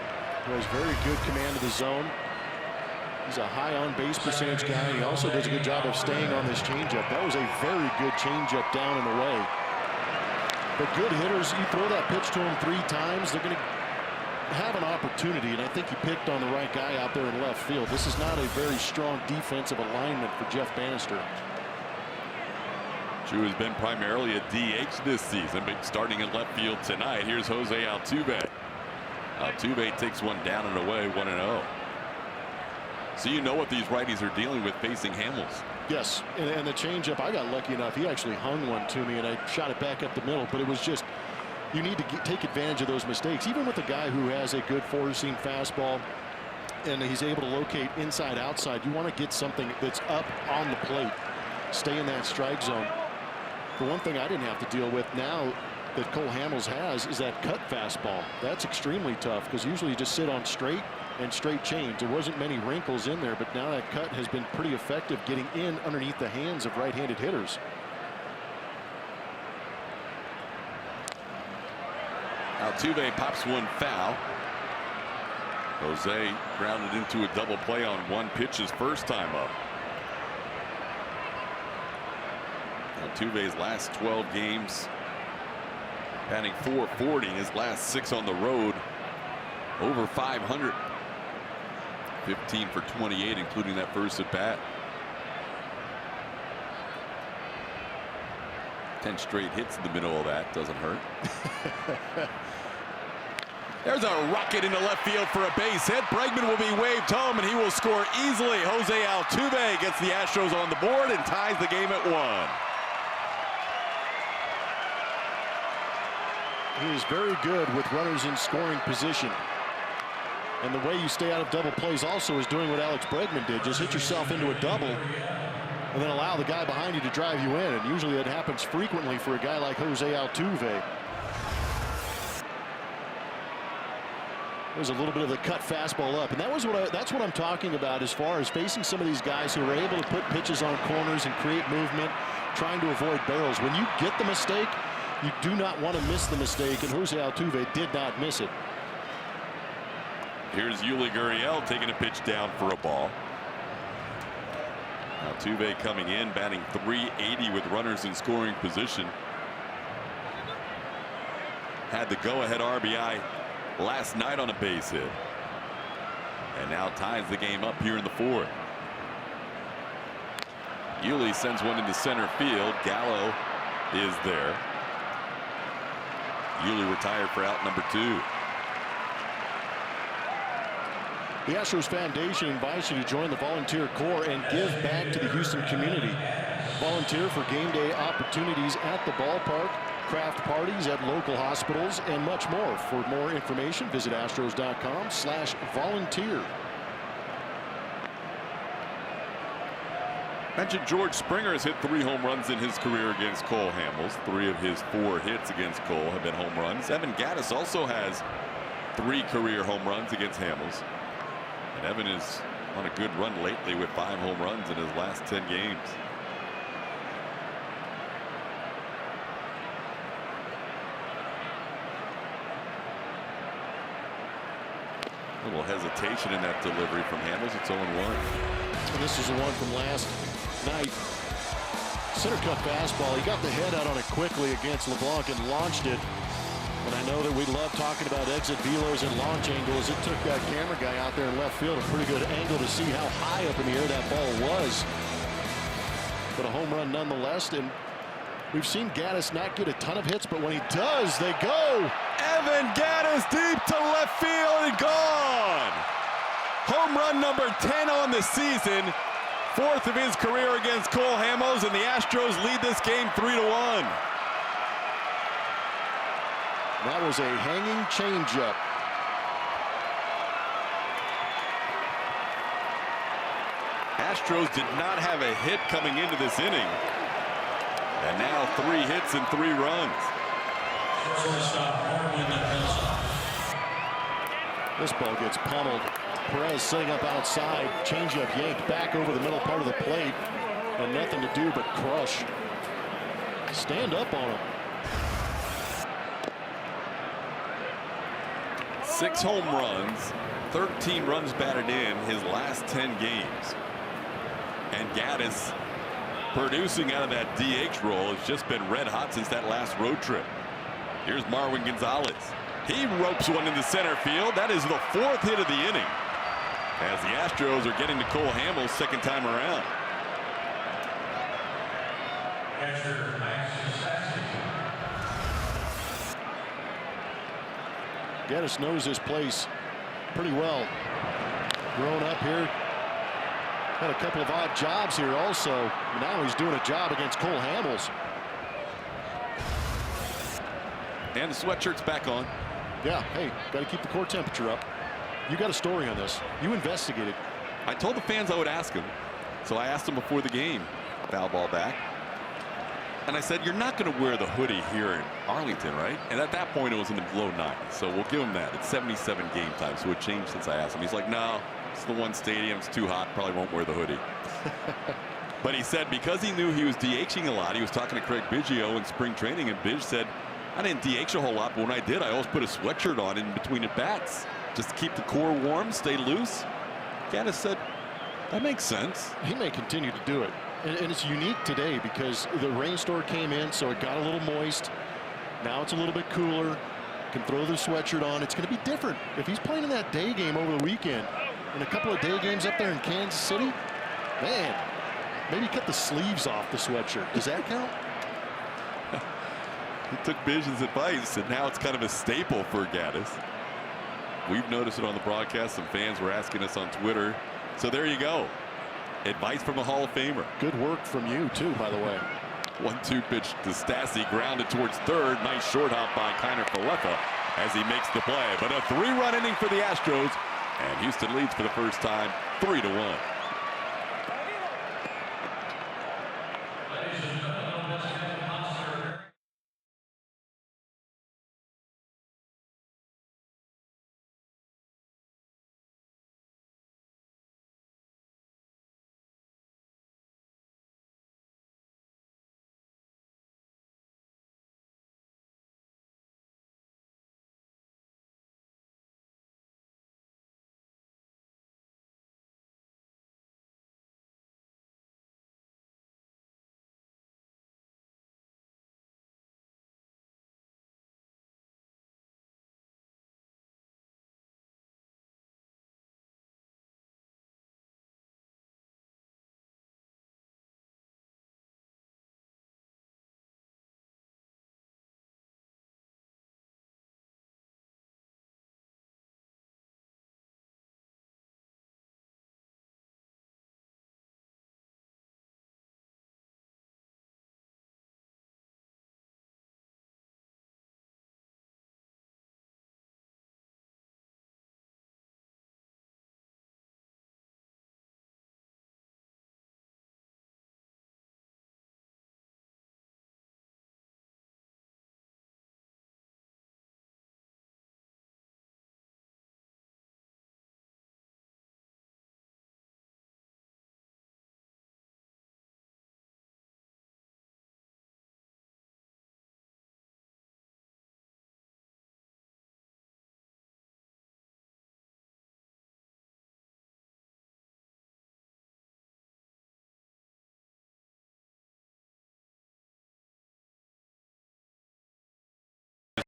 who has very good command of the zone. He's a high on-base percentage guy. He also does a good job of staying on this changeup. That was a very good changeup down and away. But good hitters, you throw that pitch to them 3 times, they're going to have an opportunity, and I think he picked on the right guy out there in left field. This is not a very strong defensive alignment for Jeff Bannister. Chu has been primarily a DH this season, but starting in left field tonight. Here's Jose Altuve. Altuve takes one down and away, 1-0. So you know what these righties are dealing with facing Hamels. Yes, and the changeup, I got lucky enough. He actually hung one to me, and I shot it back up the middle. But it was just, you need to take advantage of those mistakes. Even with a guy who has a good four-seam fastball, and he's able to locate inside, outside, you want to get something that's up on the plate. Stay in that strike zone. The one thing I didn't have to deal with now that Cole Hamels has is that cut fastball. That's extremely tough because usually you just sit on straight and straight change. There wasn't many wrinkles in there, but now that cut has been pretty effective getting in underneath the hands of right-handed hitters. Altuve pops one foul. Jose grounded into a double play on one pitch his first time up. Altuve's last 12 games, batting .440, his last 6 on the road, over 500. 15 for 28, including that first at bat. 10 straight hits in the middle of that. Doesn't hurt. There's a rocket into left field for a base hit. Bregman will be waved home, and he will score easily. Jose Altuve gets the Astros on the board and ties the game at 1. He is very good with runners in scoring position. And the way you stay out of double plays also is doing what Alex Bregman did. Just hit yourself into a double and then allow the guy behind you to drive you in. And usually that happens frequently for a guy like Jose Altuve. There's a little bit of the cut fastball up. And that's what I'm talking about as far as facing some of these guys who are able to put pitches on corners and create movement, trying to avoid barrels. When you get the mistake, you do not want to miss the mistake, and Jose Altuve did not miss it. Here's Yuli Gurriel taking a pitch down for a ball. Altuve coming in, batting .380 with runners in scoring position. Had the go-ahead RBI last night on a base hit. And now ties the game up here in the 4th. Yuli sends one into center field. Gallo is there. Yuli retired for out number 2. The Astros Foundation invites you to join the volunteer corps and give back to the Houston community. Volunteer for game day opportunities at the ballpark, craft parties at local hospitals, and much more. For more information, visit astros.com/volunteer. Mentioned George Springer has hit 3 home runs in his career against Cole Hamels. 3 of his 4 hits against Cole have been home runs. Evan Gattis also has 3 career home runs against Hamels. And Evan is on a good run lately with 5 home runs in his last 10 games. A little hesitation in that delivery from Hamels. It's 0-1. And this is the one from last night. Center cut fastball. He got the head out on it quickly against LeBlanc and launched it. And I know that we love talking about exit velos and launch angles. It took that camera guy out there in left field a pretty good angle to see how high up in the air that ball was. But a home run nonetheless. And we've seen Gattis not get a ton of hits, but when he does, they go. Evan Gattis deep to left field and gone. Home run number 10 on the season. 4th of his career against Cole Hamels, and the Astros lead this game 3-1. That was a hanging changeup. Astros did not have a hit coming into this inning. And now 3 hits and 3 runs. This ball gets pummeled. Perez sitting up outside. Changeup yanked back over the middle part of the plate. And nothing to do but crush. Stand up on him. 6 home runs, 13 runs batted in his last 10 games. And Gattis producing out of that DH role has just been red hot since that last road trip. Here's Marwin Gonzalez. He ropes one into center field. That is the 4th hit of the inning, as the Astros are getting to Cole Hamels 2nd time around. Gattis knows this place pretty well. Grown up here. Had a couple of odd jobs here also. Now he's doing a job against Cole Hamels. And the sweatshirt's back on. Yeah, hey, got to keep the core temperature up. You got a story on this. You investigated. I told the fans I would ask him. So I asked him before the game. Foul ball back. And I said, you're not going to wear the hoodie here in Arlington, right? And at that point, it was in the low 90s. So we'll give him that. It's 77 game time, so it changed since I asked him. He's like, no, it's the one stadium. It's too hot. Probably won't wear the hoodie. But he said because he knew he was DHing a lot, he was talking to Craig Biggio in spring training, and Bidge said, I didn't DH a whole lot, but when I did, I always put a sweatshirt on in between at bats just to keep the core warm, stay loose. Gattis said, that makes sense. He may continue to do it. And it's unique today because the rainstorm came in, so it got a little moist. Now it's a little bit cooler. Can throw the sweatshirt on. It's going to be different. If he's playing in that day game over the weekend, and a couple of day games up there in Kansas City, man, maybe cut the sleeves off the sweatshirt. Does that count? He took Bijan's advice, and now it's kind of a staple for Gaddis. We've noticed it on the broadcast. Some fans were asking us on Twitter. So there you go. Advice from a Hall of Famer. Good work from you, too, by the way. 1-2 pitch to Stassi, grounded towards third. Nice short hop by Kiner Falefa as he makes the play. But a 3-run inning for the Astros, and Houston leads for the first time 3-1.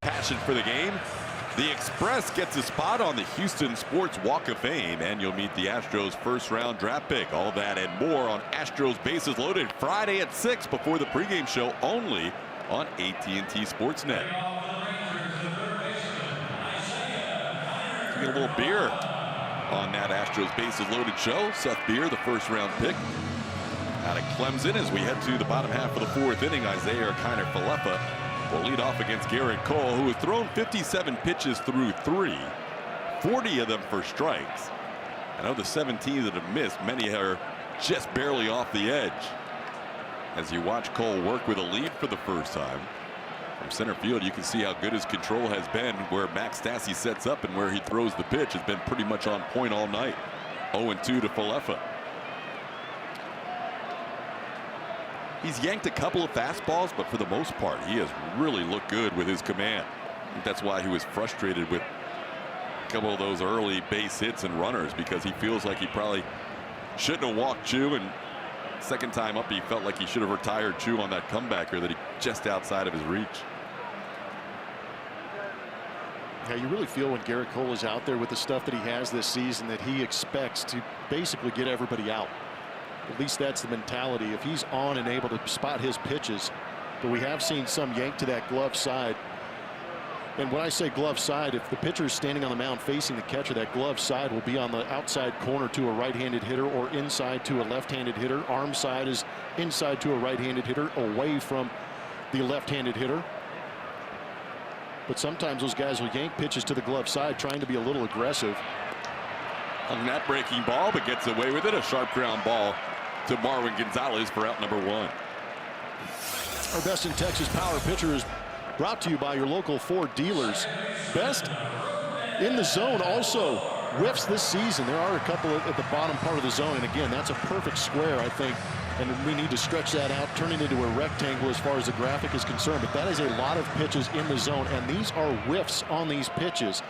Passion for the game. The Express gets a spot on the Houston Sports Walk of Fame, and you'll meet the Astros first-round draft pick. All that and more on Astros Bases Loaded Friday at 6 before the pregame show, only on AT&T Sportsnet. You get a little beer on that Astros Bases Loaded show. Seth Beer, the first-round pick out of Clemson. As we head to the bottom half of the fourth inning, Isaiah Kiner Falefa will lead off against Garrett Cole, who has thrown 57 pitches through 3, 40 of them for strikes. I know the 17 that have missed, many are just barely off the edge. As you watch Cole work with a lead for the first time from center field, you can see how good his control has been. Where Max Stassi sets up and where he throws the pitch has been pretty much on point all night. 0-2 to Falefa. He's yanked a couple of fastballs, but for the most part, he has really looked good with his command. I think that's why he was frustrated with a couple of those early base hits and runners, because he feels like he probably shouldn't have walked Chu, and second time up, he felt like he should have retired Chu on that comebacker that he just outside of his reach. Yeah, you really feel when Garrett Cole is out there with the stuff that he has this season that he expects to basically get everybody out. At least that's the mentality. If he's on and able to spot his pitches, but we have seen some yank to that glove side. And when I say glove side, if the pitcher is standing on the mound facing the catcher, that glove side will be on the outside corner to a right-handed hitter or inside to a left-handed hitter. Arm side is inside to a right-handed hitter, away from the left-handed hitter. But sometimes those guys will yank pitches to the glove side, trying to be a little aggressive. On that breaking ball, but gets away with it. A sharp ground ball to Marwin Gonzalez for out number 1. Our Best in Texas Power Pitcher is brought to you by your local Ford dealers. Best in the zone also whiffs this season. There are a couple at the bottom part of the zone, and again, that's a perfect square, I think, and we need to stretch that out, turn it into a rectangle as far as the graphic is concerned. But that is a lot of pitches in the zone, and these are whiffs on these pitches.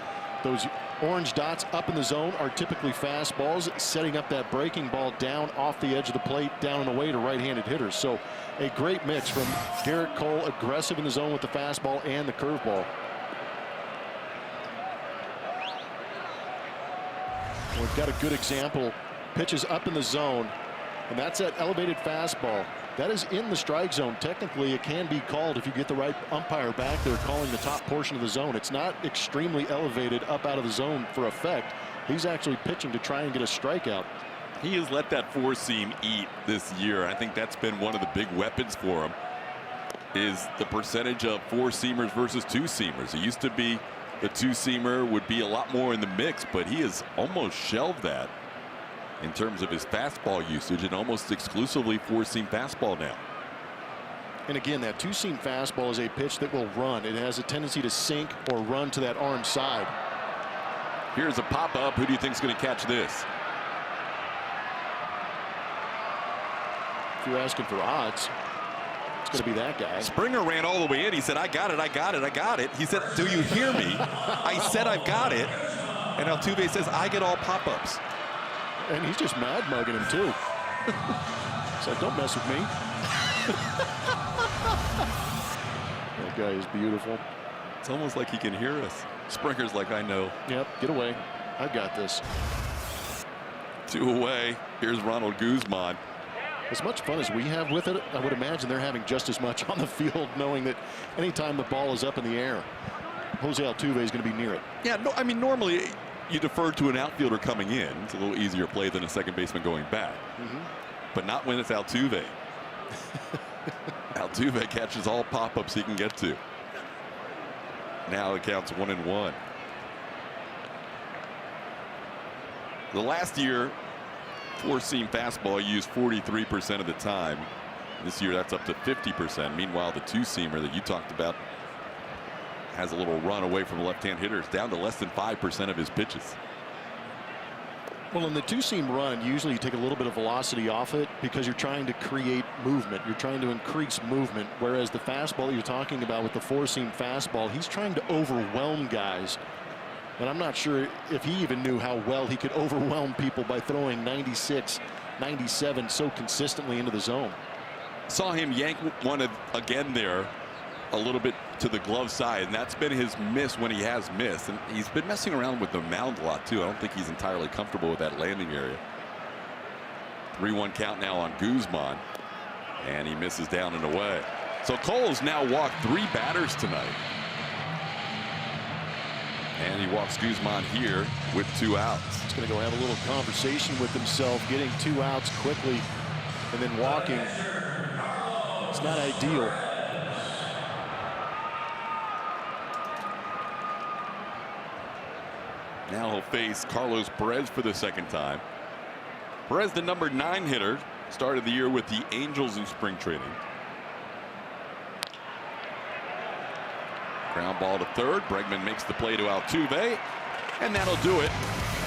Those orange dots up in the zone are typically fastballs, setting up that breaking ball down off the edge of the plate, down and away to right-handed hitters. So a great mix from Garrett Cole, aggressive in the zone with the fastball and the curveball. We've got a good example. Pitches up in the zone, and that's that elevated fastball. That is in the strike zone. Technically, it can be called if you get the right umpire back there calling the top portion of the zone. It's not extremely elevated up out of the zone for effect. He's actually pitching to try and get a strikeout. He has let that four-seam eat this year. I think that's been one of the big weapons for him, is the percentage of four-seamers versus two-seamers. It used to be the two-seamer would be a lot more in the mix, but he has almost shelved that in terms of his fastball usage, and almost exclusively four-seam fastball now. And again, that two-seam fastball is a pitch that will run. It has a tendency to sink or run to that arm side. Here's a pop-up. Who do you think is going to catch this? If you're asking for odds, it's going to be that guy. Springer ran all the way in. He said, I got it, I got it, I got it. He said, do you hear me? I said I've got it. And Altuve says, I get all pop-ups. And he's just mad mugging him too. So don't mess with me. That guy is beautiful. It's almost like he can hear us. Springer's like, I know. Yep, get away. I got this. 2 away. Here's Ronald Guzman. As much fun as we have with it, I would imagine they're having just as much on the field, knowing that anytime the ball is up in the air, Jose Altuve is going to be near it. Yeah, no, I mean, normally you defer to an outfielder coming in. It's a little easier play than a second baseman going back. But not when it's Altuve. Altuve catches all pop-ups he can get to. Now it counts 1-1. The last year, four-seam fastball used 43% of the time. This year that's up to 50%. Meanwhile, the two-seamer that you talked about has a little run away from left-hand hitters, down to less than 5% of his pitches. Well, in the two-seam run, usually you take a little bit of velocity off it because you're trying to create movement. You're trying to increase movement, whereas the fastball that you're talking about with the four-seam fastball, he's trying to overwhelm guys. And I'm not sure if he even knew how well he could overwhelm people by throwing 96, 97 so consistently into the zone. Saw him yank one again there a little bit to the glove side, and that's been his miss when he has missed. And he's been messing around with the mound a lot too. I don't think he's entirely comfortable with that landing area. 3-1 count now on Guzman, and he misses down and away. So Cole's now walked 3 batters tonight. And he walks Guzman here with 2 outs. He's going to go have a little conversation with himself, getting 2 outs quickly and then walking. It's not ideal. Now he'll face Carlos Perez for the second time. Perez, the number 9 hitter, started the year with the Angels in spring training. Ground ball to third. Bregman makes the play to Altuve, and that'll do it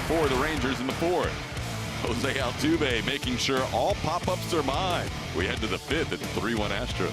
for the Rangers in the 4th. Jose Altuve making sure all pop-ups are mine. We head to the 5th at 3-1 Astros.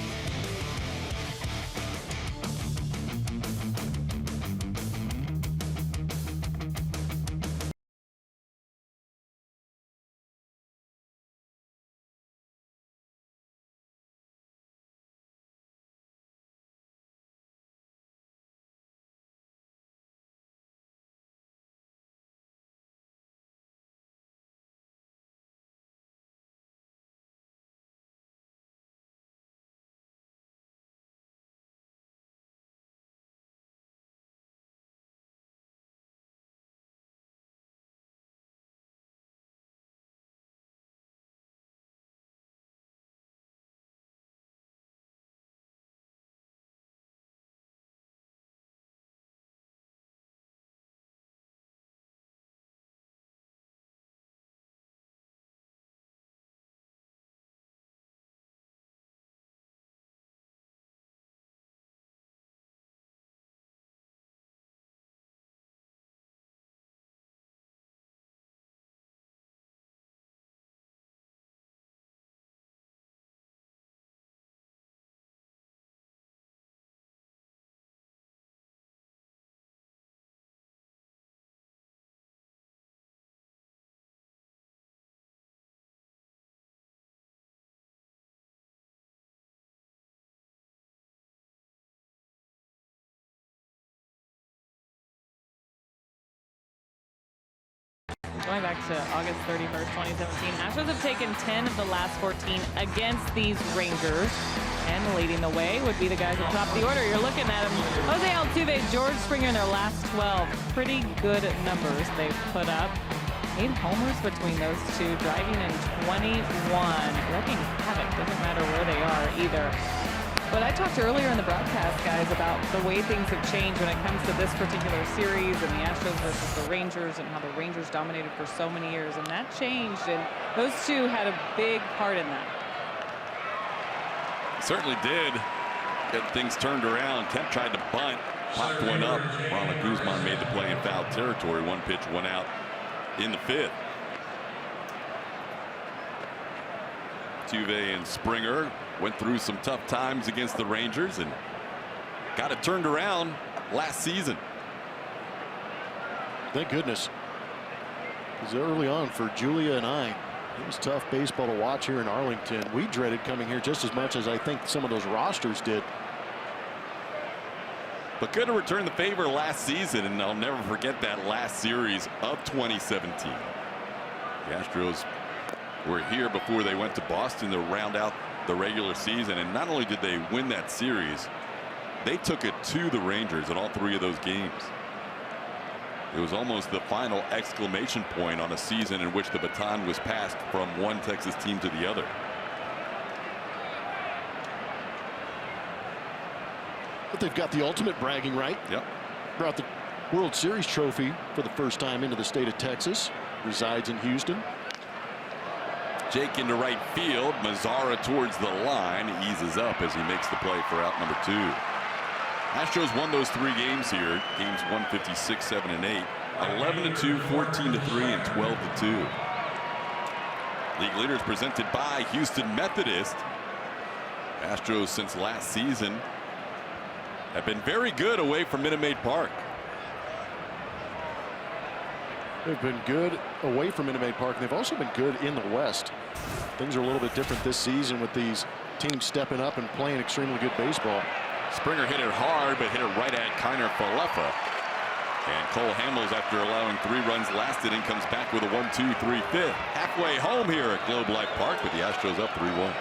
going back to August 31st, 2017. Astros have taken 10 of the last 14 against these Rangers. And leading the way would be the guys at the top of the order. You're looking at them. Jose Altuve, George Springer in their last 12. Pretty good numbers they've put up. 8 homers between those two, driving in 21. Wrecking havoc, doesn't matter where they are either. But I talked earlier in the broadcast, guys, about the way things have changed when it comes to this particular series and the Astros versus the Rangers and how the Rangers dominated for so many years. And that changed, and those two had a big part in that. Certainly did. Get things turned around. Kemp tried to bunt, popped one up. Ronald Guzman made the play in foul territory. 1 pitch, 1 out in the 5th. Altuve and Springer went through some tough times against the Rangers and got it turned around last season. Thank goodness. Because early on for Julia and I, it was tough baseball to watch here in Arlington. We dreaded coming here just as much as I think some of those rosters did. But good to return the favor last season, and I'll never forget that last series of 2017. The Astros were here before they went to Boston to round out the regular season, and not only did they win that series, they took it to the Rangers in all 3 of those games. It was almost the final exclamation point on a season in which the baton was passed from one Texas team to the other. But they've got the ultimate bragging right. Yep. Brought the World Series trophy for the first time into the state of Texas. Resides in Houston. Jake into right field. Mazzara towards the line. He eases up as he makes the play for out number 2. Astros won those 3 games here. Games 156, 7, and 8. 11-2, 14-3, and 12-2. League leaders presented by Houston Methodist. Astros since last season have been very good away from Minute Maid Park. They've been good away from Minute Maid Park, and they've also been good in the West. Things are a little bit different this season with these teams stepping up and playing extremely good baseball. Springer hit it hard, but hit it right at Kiner Falefa. And Cole Hamels, after allowing 3 runs last inning, comes back with a 1-2-3 5th. Halfway home here at Globe Life Park, but the Astros up 3-1.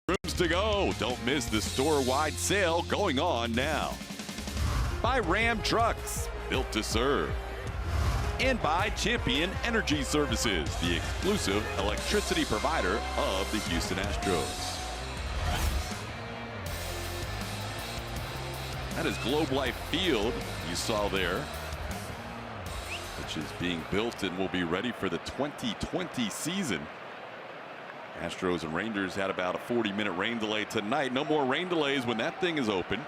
Rooms to go. Don't miss the store-wide sale going on now. By Ram Trucks, built to serve. And by Champion Energy Services, the exclusive electricity provider of the Houston Astros. That is Globe Life Field you saw there, which is being built and will be ready for the 2020 season. Astros and Rangers had about a 40-minute rain delay tonight. No more rain delays when that thing is open.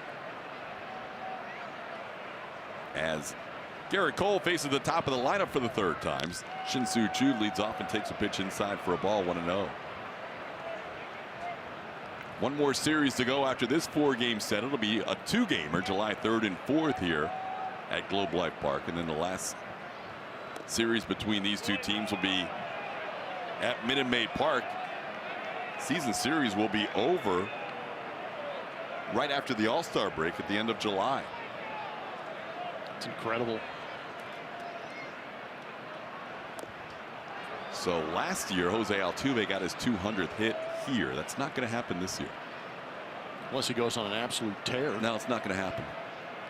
As Garrett Cole faces the top of the lineup for the third time. Shin-Soo Choo leads off and takes a pitch inside for a ball, 1-0. One more series to go after this 4-game set. It'll be a 2-gamer, July 3rd and 4th here at Globe Life Park. And then the last series between these two teams will be at Minute Maid Park. Season series will be over right after the All-Star break at the end of July. It's incredible. So last year, Jose Altuve got his 200th hit here. That's not going to happen this year. Unless he goes on an absolute tear. No, it's not going to happen.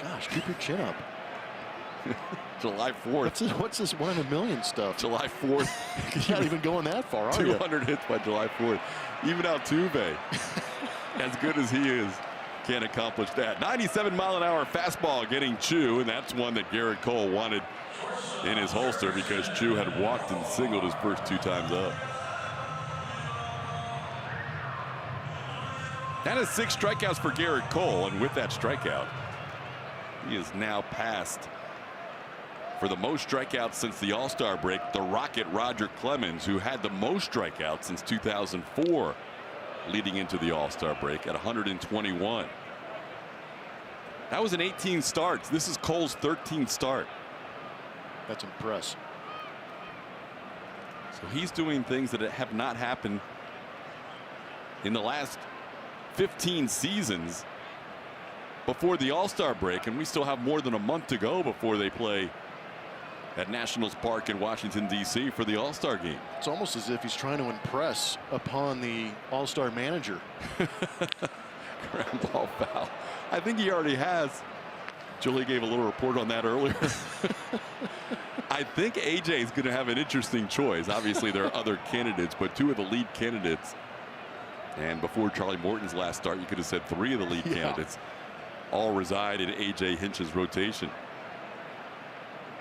Gosh, keep your chin up. July 4th. What's this 1 in a million stuff? July 4th. You're not even going that far, are you? 200 hits by July 4th. Even Altuve, as good as he is, can't accomplish that. 97-mile-an-hour fastball getting Choo, and that's one that Garrett Cole wanted in his holster because Choo had walked and singled his first 2 times up. That is 6 strikeouts for Garrett Cole, and with that strikeout, he is now passed for the most strikeouts since the All-Star break, the Rocket Roger Clemens, who had the most strikeouts since 2004 leading into the All-Star break at 121. That was in 18 starts. This is Cole's 13th start. That's impressive. So he's doing things that have not happened in the last 15 seasons before the All-Star break, and we still have more than a month to go before they play at Nationals Park in Washington, D.C. for the All-Star game. It's almost as if he's trying to impress upon the All-Star manager. Ground ball foul. I think he already has. Julie gave a little report on that earlier. I think AJ is going to have an interesting choice. Obviously, there are other candidates, but 2 of the lead candidates, and before Charlie Morton's last start, you could have said 3 of the lead candidates, all reside in AJ Hinch's rotation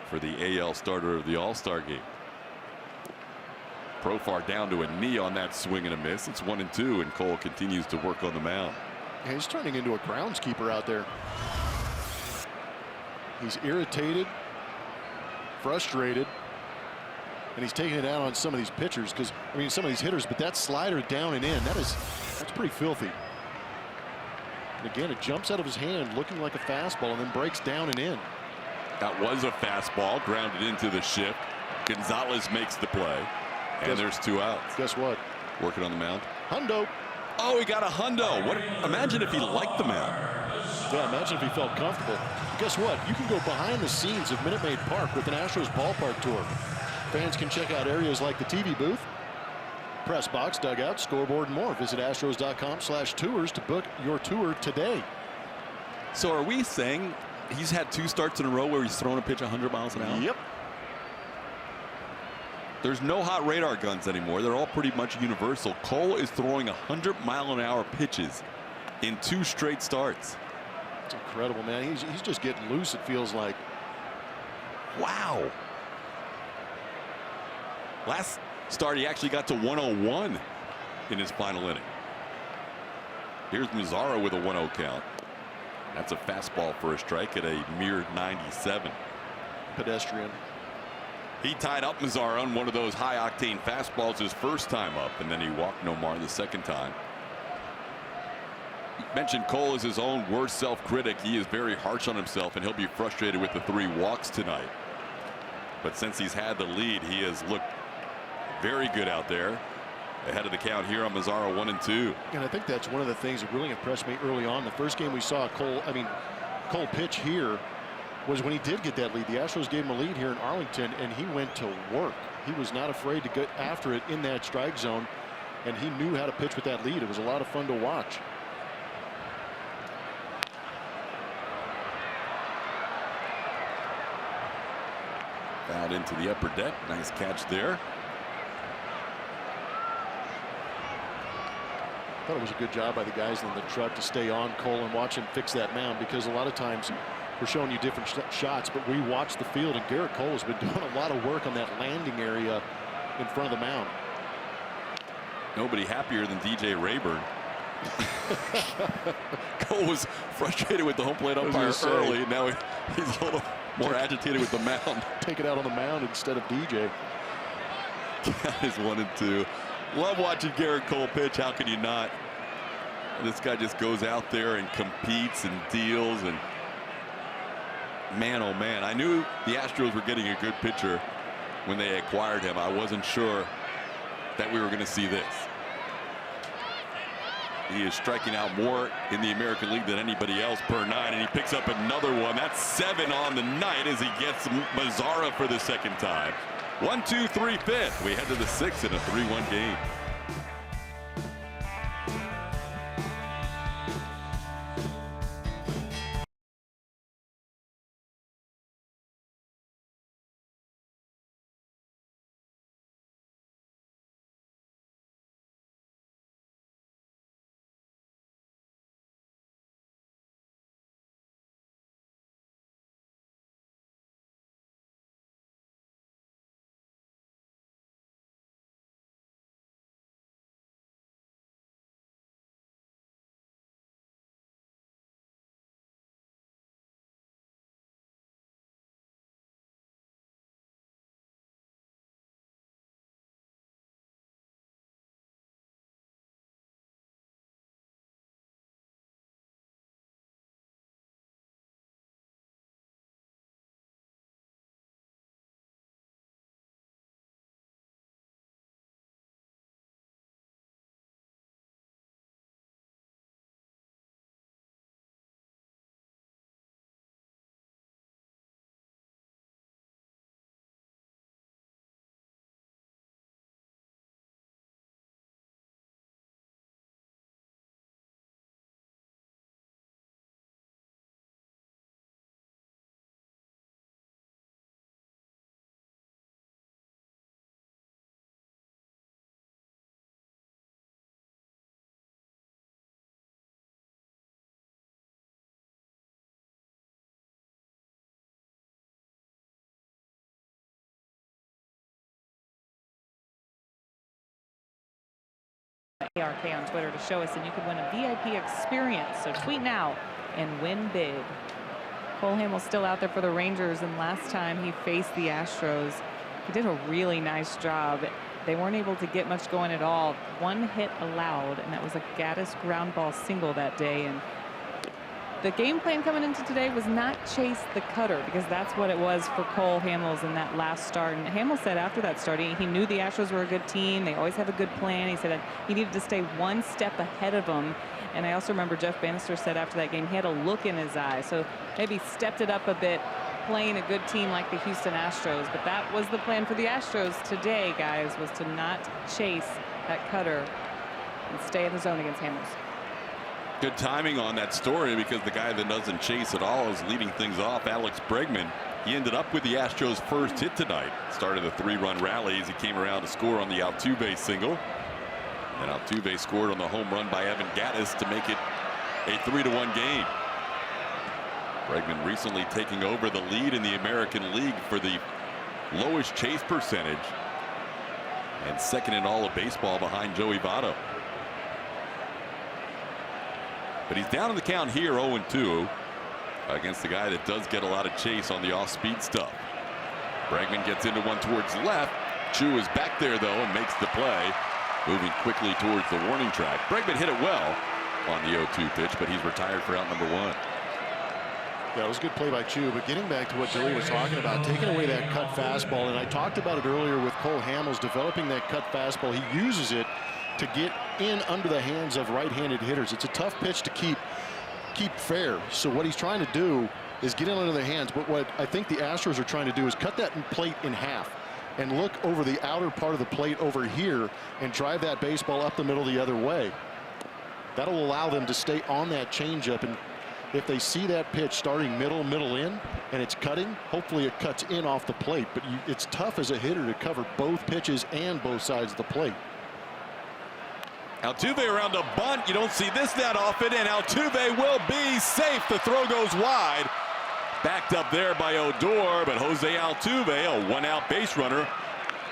for the AL starter of the All-Star game. Profar down to a knee on that swing and a miss. It's 1-2, and Cole continues to work on the mound. Yeah, he's turning into a groundskeeper out there. He's irritated, frustrated, and he's taking it out on some of these pitchers, because I mean some of these hitters, but that slider down and in, that's pretty filthy. And again, it jumps out of his hand looking like a fastball and then breaks down and in. That was a fastball, grounded into the shift. Gonzalez makes the play, and there's 2 outs. Guess what? Working on the mound. Hundo. Oh, he got a hundo. What? Imagine if he liked the mound. Yeah, imagine if he felt comfortable. Guess what? You can go behind the scenes of Minute Maid Park with an Astros ballpark tour. Fans can check out areas like the TV booth, press box, dugout, scoreboard, and more. Visit astros.com/tours to book your tour today. So are we saying he's had 2 starts in a row where he's thrown a pitch 100 miles an hour? Yep. There's no hot radar guns anymore. They're all pretty much universal. Cole is throwing 100-mile-an-hour pitches in 2 straight starts. It's incredible, man. He's just getting loose, it feels like. Wow. Last start, he actually got to 101 in his final inning. Here's Mazzara with a 1-0 count. That's a fastball for a strike at a mere 97. Pedestrian. He tied up Mazzara on one of those high-octane fastballs his first time up, and then he walked Nomar the second time. Mentioned Cole is his own worst self-critic. He is very harsh on himself, and he'll be frustrated with the 3 walks tonight. But since he's had the lead, he has looked very good out there. Ahead of the count here on Mazzara, 1-2. And I think that's one of the things that really impressed me early on. The first game we saw Cole pitch here was when he did get that lead. The Astros gave him a lead here in Arlington, and he went to work. He was not afraid to get after it in that strike zone, and he knew how to pitch with that lead. It was a lot of fun to watch. Out into the upper deck. Nice catch there. I thought it was a good job by the guys in the truck to stay on Cole and watch him fix that mound, because a lot of times we're showing you different shots, but we watch the field, and Garrett Cole has been doing a lot of work on that landing area in front of the mound. Nobody happier than DJ Rayburn. Cole was frustrated with the home plate umpire early, and now he's a little more agitated with the mound. Take it out on the mound instead of DJ. That is 1-2. Love watching Garrett Cole pitch. How can you not? This guy just goes out there and competes and deals. And man, oh man, I knew the Astros were getting a good pitcher when they acquired him. I wasn't sure that we were going to see this. He is striking out more in the American League than anybody else per 9, and he picks up another one. That's 7 on the night as he gets Mazzara for the second time. 1, 2, 3, 5th. We head to the 6th in a 3-1 game. ARK on Twitter to show us, and you could win a VIP experience. So tweet now and win big. Cole Hamels still out there for the Rangers, and last time he faced the Astros, he did a really nice job. They weren't able to get much going at all. 1 hit allowed, and that was a Gaddis ground ball single that day. And the game plan coming into today was not chase the cutter, because that's what it was for Cole Hamels in that last start. And Hamels said after that start, he knew the Astros were a good team. They always have a good plan. He said that he needed to stay 1 step ahead of them. And I also remember Jeff Bannister said after that game he had a look in his eye. So maybe stepped it up a bit, playing a good team like the Houston Astros. But that was the plan for the Astros today, guys, was to not chase that cutter and stay in the zone against Hamels. Good timing on that story, because the guy that doesn't chase at all is leading things off, Alex Bregman. He ended up with the Astros' first hit tonight. Started a 3-run rally as he came around to score on the Altuve single. And Altuve scored on the home run by Evan Gattis to make it a 3-1 game. Bregman recently taking over the lead in the American League for the lowest chase percentage, and second in all of baseball behind Joey Votto. But he's down in the count here, 0-2, against the guy that does get a lot of chase on the off-speed stuff. Bregman gets into one towards left. Chu is back there, though, and makes the play, moving quickly towards the warning track. Bregman hit it well on the 0-2 pitch, but he's retired for out number 1. Yeah, it was a good play by Chu, but getting back to what Joey was talking about, taking away that cut fastball, and I talked about it earlier with Cole Hamels developing that cut fastball. He uses it to get in under the hands of right-handed hitters. It's a tough pitch to keep fair. So what he's trying to do is get in under their hands. But what I think the Astros are trying to do is cut that plate in half and look over the outer part of the plate over here and drive that baseball up the middle the other way. That'll allow them to stay on that changeup. And if they see that pitch starting middle in, and it's cutting, hopefully it cuts in off the plate. But it's tough as a hitter to cover both pitches and both sides of the plate. Altuve around a bunt. You don't see this that often, and Altuve will be safe. The throw goes wide. Backed up there by Odor, but Jose Altuve, a 1-out base runner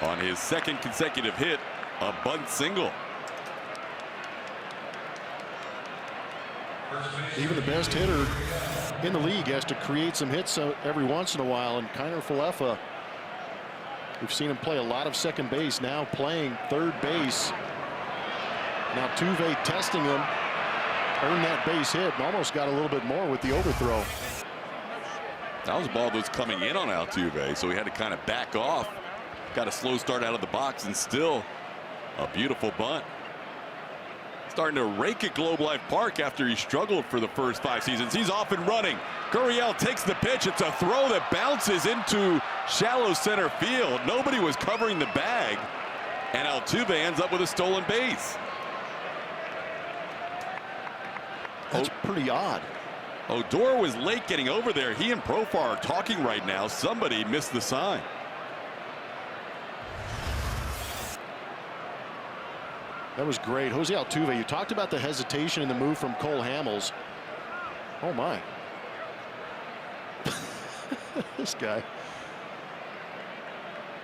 on his second consecutive hit, a bunt single. Even the best hitter in the league has to create some hits every once in a while. And Kiner Falefa, we've seen him play a lot of second base, now playing third base. Now Altuve testing him, earned that base hit and almost got a little bit more with the overthrow. That was a ball that was coming in on Altuve, so he had to kind of back off. Got a slow start out of the box and still a beautiful bunt. Starting to rake at Globe Life Park after he struggled for the first 5 seasons. He's off and running. Gurriel takes the pitch. It's a throw that bounces into shallow center field. Nobody was covering the bag, and Altuve ends up with a stolen base. That's pretty odd. Odor was late getting over there. He and Profar are talking right now. Somebody missed the sign. That was great. Jose Altuve, you talked about the hesitation in the move from Cole Hamels. Oh, my. This guy.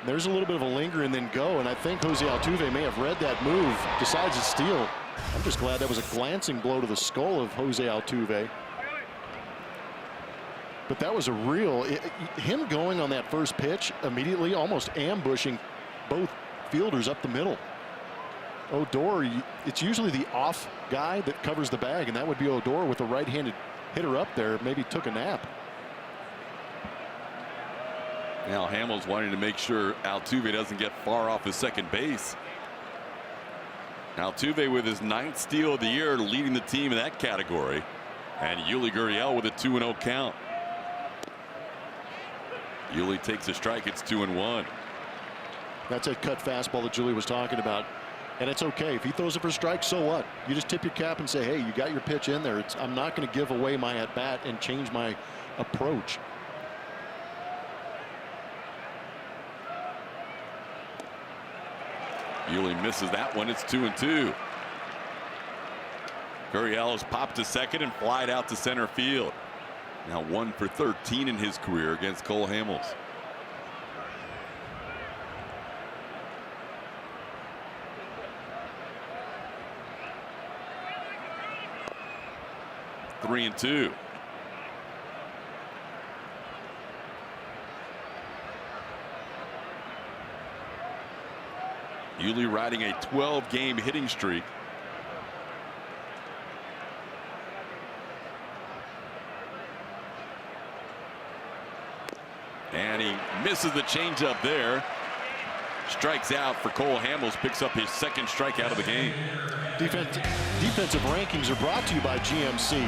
There's a little bit of a linger and then go, and I think Jose Altuve may have read that move, decides to steal. I'm just glad that was a glancing blow to the skull of Jose Altuve. But that was a real, him going on that first pitch immediately, almost ambushing both fielders up the middle. Odor, it's usually the off guy that covers the bag, and that would be Odor with the right-handed hitter up there. Maybe took a nap. Now Hamels wanting to make sure Altuve doesn't get far off his second base. Altuve with his 9th steal of the year, leading the team in that category. And Yuli Gurriel with a 2-0 count. Yuli takes a strike. It's 2-1. That's a cut fastball that Julie was talking about. And it's okay. If he throws it for a strike, so what? You just tip your cap and say, hey, you got your pitch in there. I'm not going to give away my at-bat and change my approach. Yuli misses that one. It's 2-2. Gurriel has popped to second and flied out to center field. Now 1 for 13 in his career against Cole Hamels. Three and 2. Yuli riding a 12-game hitting streak. And he misses the changeup there. Strikes out for Cole Hamels. Picks up his 2nd strikeout of the game. Defensive rankings are brought to you by GMC.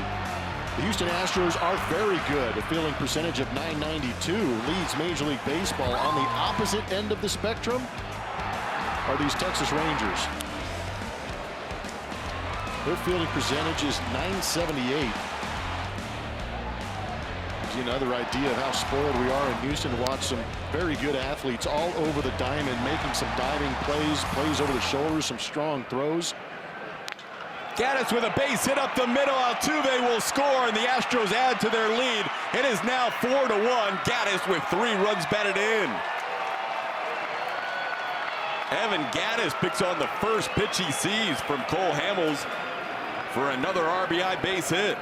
The Houston Astros are very good. A fielding percentage of .992 leads Major League Baseball. On the opposite end of the spectrum are these Texas Rangers. Their fielding percentage is .978. Gives you another idea of how spoiled we are in Houston to watch some very good athletes all over the diamond, making some diving plays over the shoulders, some strong throws. Gaddis with a base hit up the middle. Altuve will score, and the Astros add to their lead. It is now 4-1. Gaddis with 3 runs batted in. Evan Gaddis picks on the first pitch he sees from Cole Hamels for another RBI base hit.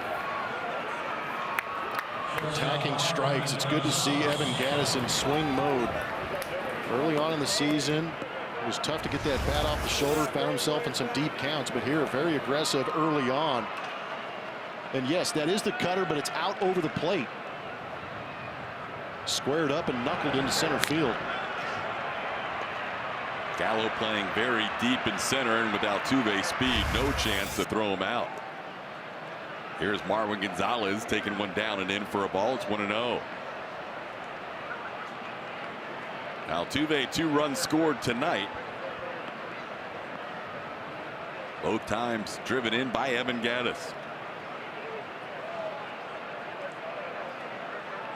Attacking strikes. It's good to see Evan Gaddis in swing mode. Early on in the season, it was tough to get that bat off the shoulder, found himself in some deep counts, but here very aggressive early on. And yes, that is the cutter, but it's out over the plate. Squared up and knuckled into center field. Gallo playing very deep in center, and with Altuve's speed, no chance to throw him out. Here's Marwin Gonzalez taking one down and in for a ball. It's 1-0. Altuve 2 runs scored tonight. Both times driven in by Evan Gaddis.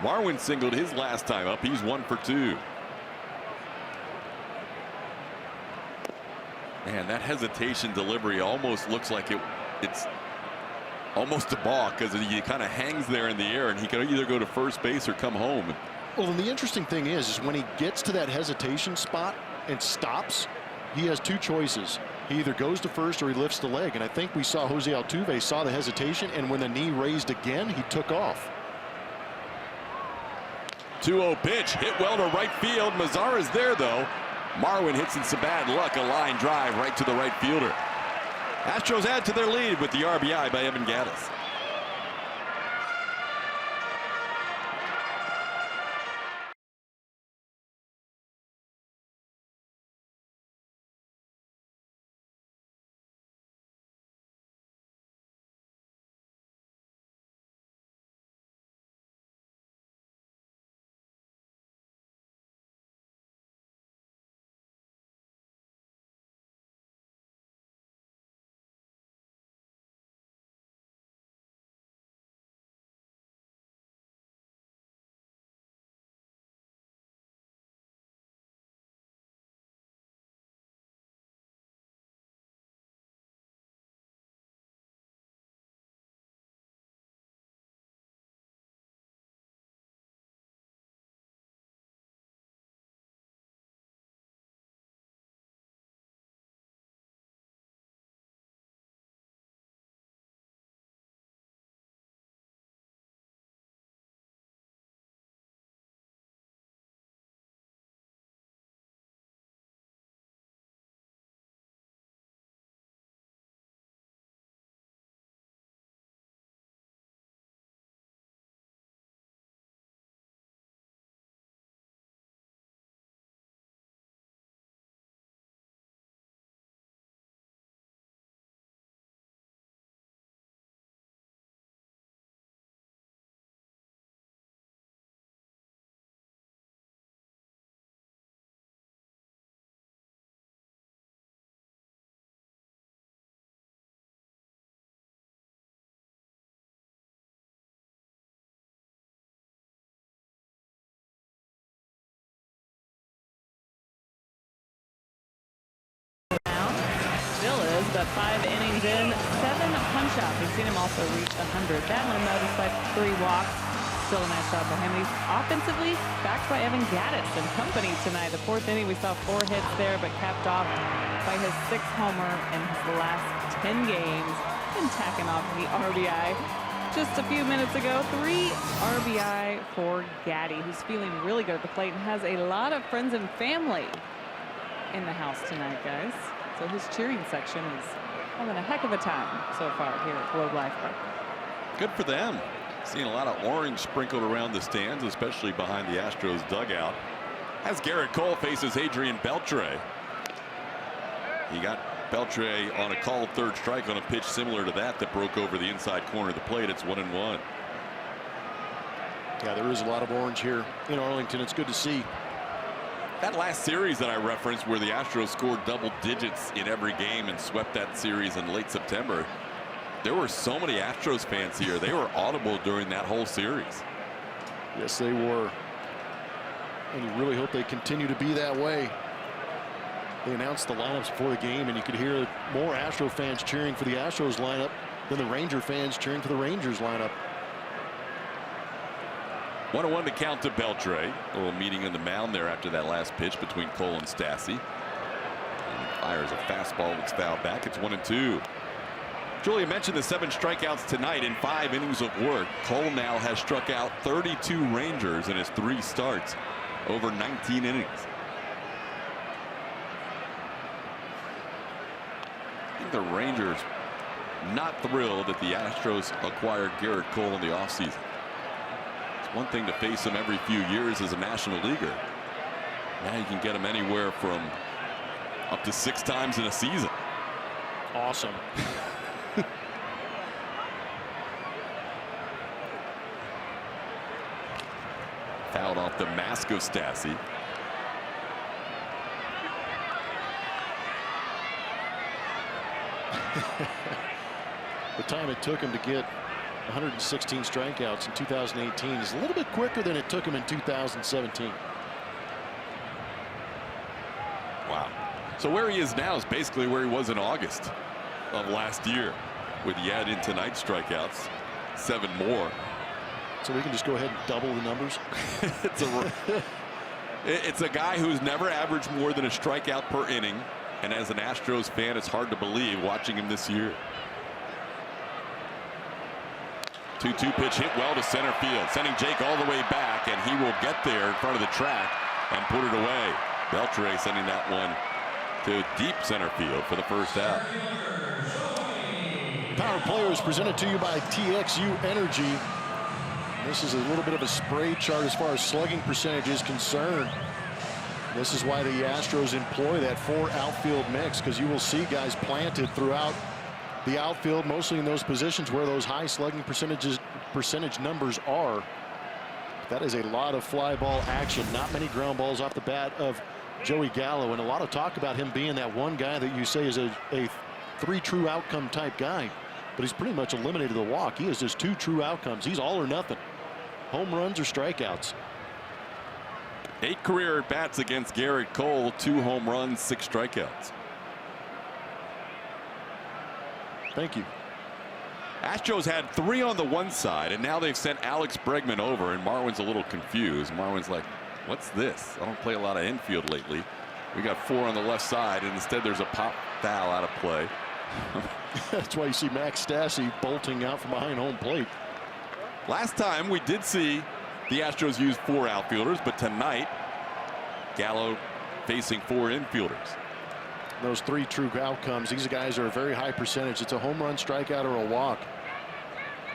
Marwin singled his last time up. He's 1 for 2. Man, that hesitation delivery almost looks like it's almost a balk, because he kind of hangs there in the air, and he can either go to first base or come home. Well, and the interesting thing is when he gets to that hesitation spot and stops, he has 2 choices. he either goes to first or he lifts the leg. And I think we saw Jose Altuve saw the hesitation, and when the knee raised again, he took off. 2-0 pitch, hit well to right field. Mazara's there, though. Marwin hits in some bad luck, a line drive right to the right fielder. Astros add to their lead with the RBI by Evan Gattis. But 5 innings in, 7 punch-outs. We've seen him also reach 100. That one, though, despite 3 walks, still a nice job by him. He's offensively backed by Evan Gattis and company tonight. The 4th inning, we saw 4 hits there, but capped off by his 6th homer in his last 10 games and tacking off the RBI. Just a few minutes ago, 3 RBI for Gaddy, who's feeling really good at the plate and has a lot of friends and family in the house tonight, guys. So his cheering section is having a heck of a time so far here at Globe Life Park. Good for them. Seeing a lot of orange sprinkled around the stands, especially behind the Astros dugout. As Garrett Cole faces Adrian Beltre. He got Beltre on a called 3rd strike on a pitch similar to that broke over the inside corner of the plate. It's 1-1. Yeah, there is a lot of orange here in Arlington. It's good to see. That last series that I referenced where the Astros scored double digits in every game and swept that series in late September, there were so many Astros fans here. They were audible during that whole series. Yes, they were. And you really hope they continue to be that way. They announced the lineups before the game, and you could hear more Astro fans cheering for the Astros lineup than the Ranger fans cheering for the Rangers lineup. 1-1 to count to Beltre. A little meeting in the mound there after that last pitch between Cole and Stassi. And fires a fastball that's fouled back. It's 1-2. Julia mentioned the 7 strikeouts tonight in 5 innings of work. Cole now has struck out 32 Rangers in his 3 starts over 19 innings. I think the Rangers not thrilled that the Astros acquired Garrett Cole in the offseason. One thing to face him every few years as a National Leaguer. Now you can get him anywhere from up to 6 times in a season. Awesome. Fouled off the mask of Stassi. The time it took him to get 116 strikeouts in 2018 is a little bit quicker than it took him in 2017. Wow. So where he is now is basically where he was in August of last year, with the add in tonight's strikeouts, 7 more. So we can just go ahead and double the numbers. It's a guy who's never averaged more than a strikeout per inning And as an Astros fan, it's hard to believe watching him this year. 2-2 pitch hit well to center field, sending Jake all the way back, and he will get there in front of the track and put it away. Beltre sending that one to deep center field for the first out. Power Players presented to you by TXU Energy. This is a little bit of a spray chart as far as slugging percentage is concerned. This is why the Astros employ that 4 outfield mix, because you will see guys planted throughout the outfield, mostly in those positions where those high slugging percentage numbers are. That is a lot of fly ball action. Not many ground balls off the bat of Joey Gallo, and a lot of talk about him being that one guy that you say is a 3 true outcome type guy, but he's pretty much eliminated the walk. He has just 2 true outcomes. He's all or nothing. Home runs or strikeouts. 8 career at bats against Garrett Cole, 2 home runs, 6 strikeouts. Thank you. Astros had 3 on the one side, and now they've sent Alex Bregman over, and Marwin's a little confused. Marwin's like, what's this? I don't play a lot of infield lately. We got 4 on the left side, and instead there's a pop foul out of play. That's why you see Max Stassi bolting out from behind home plate. Last time we did see the Astros use 4 outfielders, but tonight Gallo facing 4 infielders. Those 3 true outcomes, these guys are a very high percentage. It's a home run, strikeout, or a walk.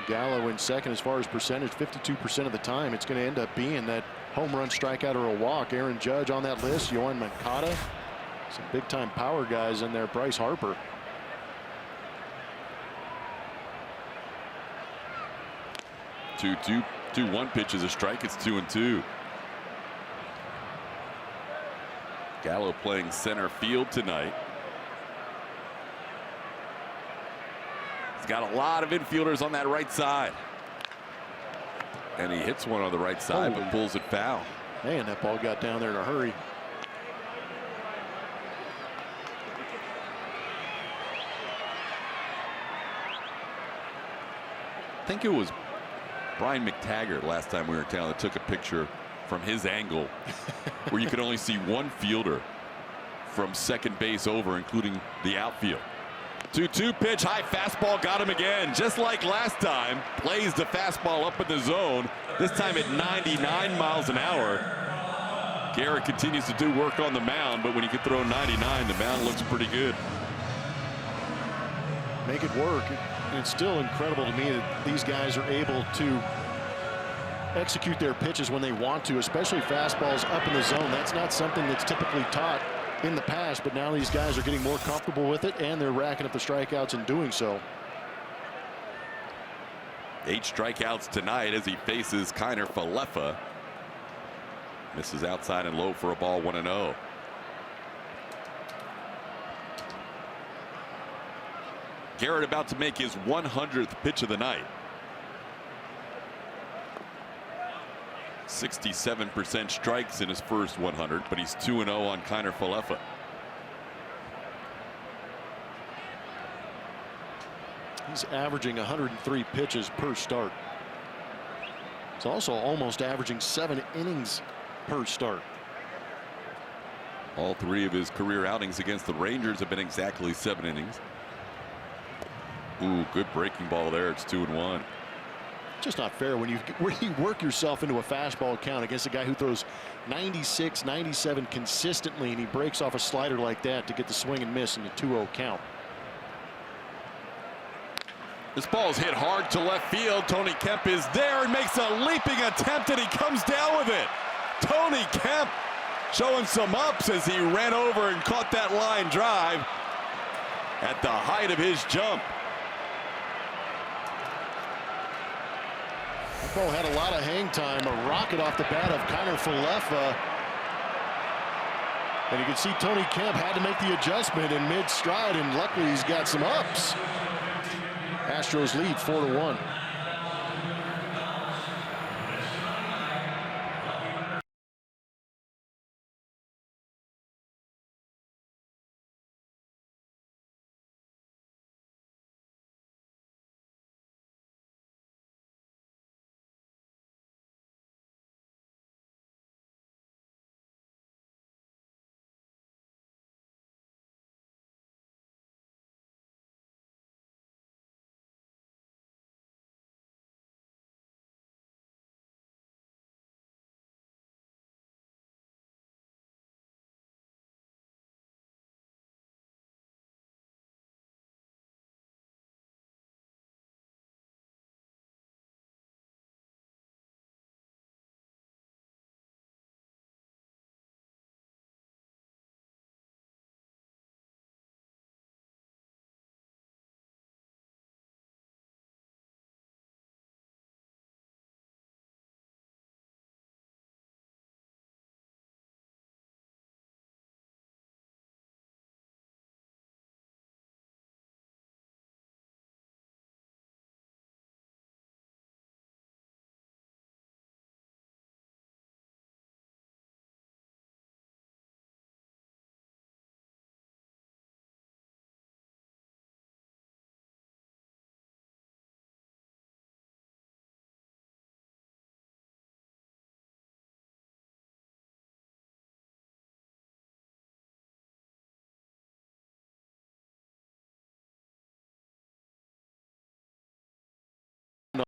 Gallo in second as far as percentage, 52% of the time. It's going to end up being that home run, strikeout, or a walk. Aaron Judge on that list, Yohan Moncada, some big time power guys in there. Bryce Harper. One pitch is a strike. It's 2-2. Gallo playing center field tonight. He's got a lot of infielders on that right side. And he hits one on the right side, but pulls it foul. Man, that ball got down there in a hurry. I think it was Brian McTaggart last time we were in town that took a picture from his angle where you could only see 1 fielder from second base over, including the outfield. 2-2 pitch, high fastball, got him again. Just like last time, plays the fastball up in the zone, this time at 99 miles an hour. Garrett continues to do work on the mound, but when he can throw 99, the mound looks pretty good. Make it work. And it's still incredible to me that these guys are able to execute their pitches when they want to, especially fastballs up in the zone. That's not something that's typically taught in the past, but now these guys are getting more comfortable with it, and they're racking up the strikeouts in doing so. 8 strikeouts tonight as he faces Kiner Falefa. Misses outside and low for a ball, 1-0. Garrett about to make his 100th pitch of the night. 67% strikes in his first 100, but he's 2-0 on Kiner Falefa. He's averaging 103 pitches per start. He's also almost averaging 7 innings per start. All 3 of his career outings against the Rangers have been exactly 7 innings. Ooh, good breaking ball there. It's 2-1. Just not fair when you work yourself into a fastball count against a guy who throws 96, 97 consistently, and he breaks off a slider like that to get the swing and miss in the 2-0 count. This ball's hit hard to left field. Tony Kemp is there and makes a leaping attempt, and he comes down with it. Tony Kemp showing some ups as he ran over and caught that line drive at the height of his jump. That ball had a lot of hang time. A rocket off the bat of Kiner Falefa. And you can see Tony Kemp had to make the adjustment in mid-stride, and luckily he's got some ups. Astros lead 4-1.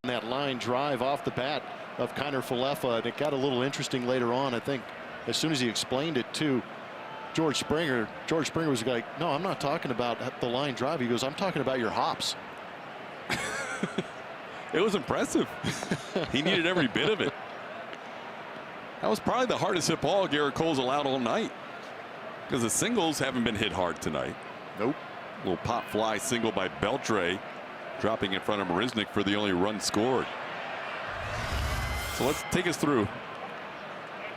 that line drive off the bat of Kiner Falefa, and it got a little interesting later on. I think as soon as he explained it to George Springer was like, no, I'm not talking about the line drive. He goes, I'm talking about your hops. It was impressive. He needed every bit of it. That was probably the hardest hit ball Garrett Cole's allowed all night, because the singles haven't been hit hard tonight. Nope. Little pop fly single by Beltre, dropping in front of Marisnik for the only run scored. So let's take us through.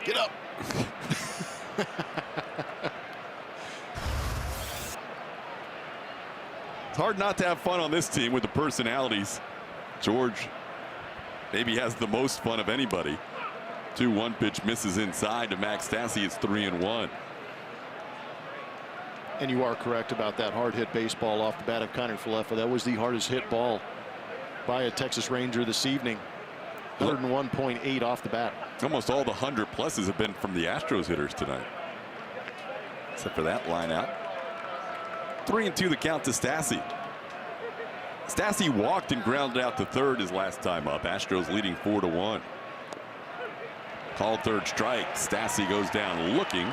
Get up. It's hard not to have fun on this team with the personalities. George maybe has the most fun of anybody. 2-1 pitch misses inside to Max Stassi. It's 3-1. And you are correct about that hard hit baseball off the bat of Kiner Falefa. That was the hardest hit ball by a Texas Ranger this evening. 101.8 off the bat. Almost all the 100 pluses have been from the Astros hitters tonight, except for that line out. 3-2 the count to Stassi. Stassi walked and grounded out to third his last time up. Astros leading 4-1. Called third strike. Stassi goes down looking.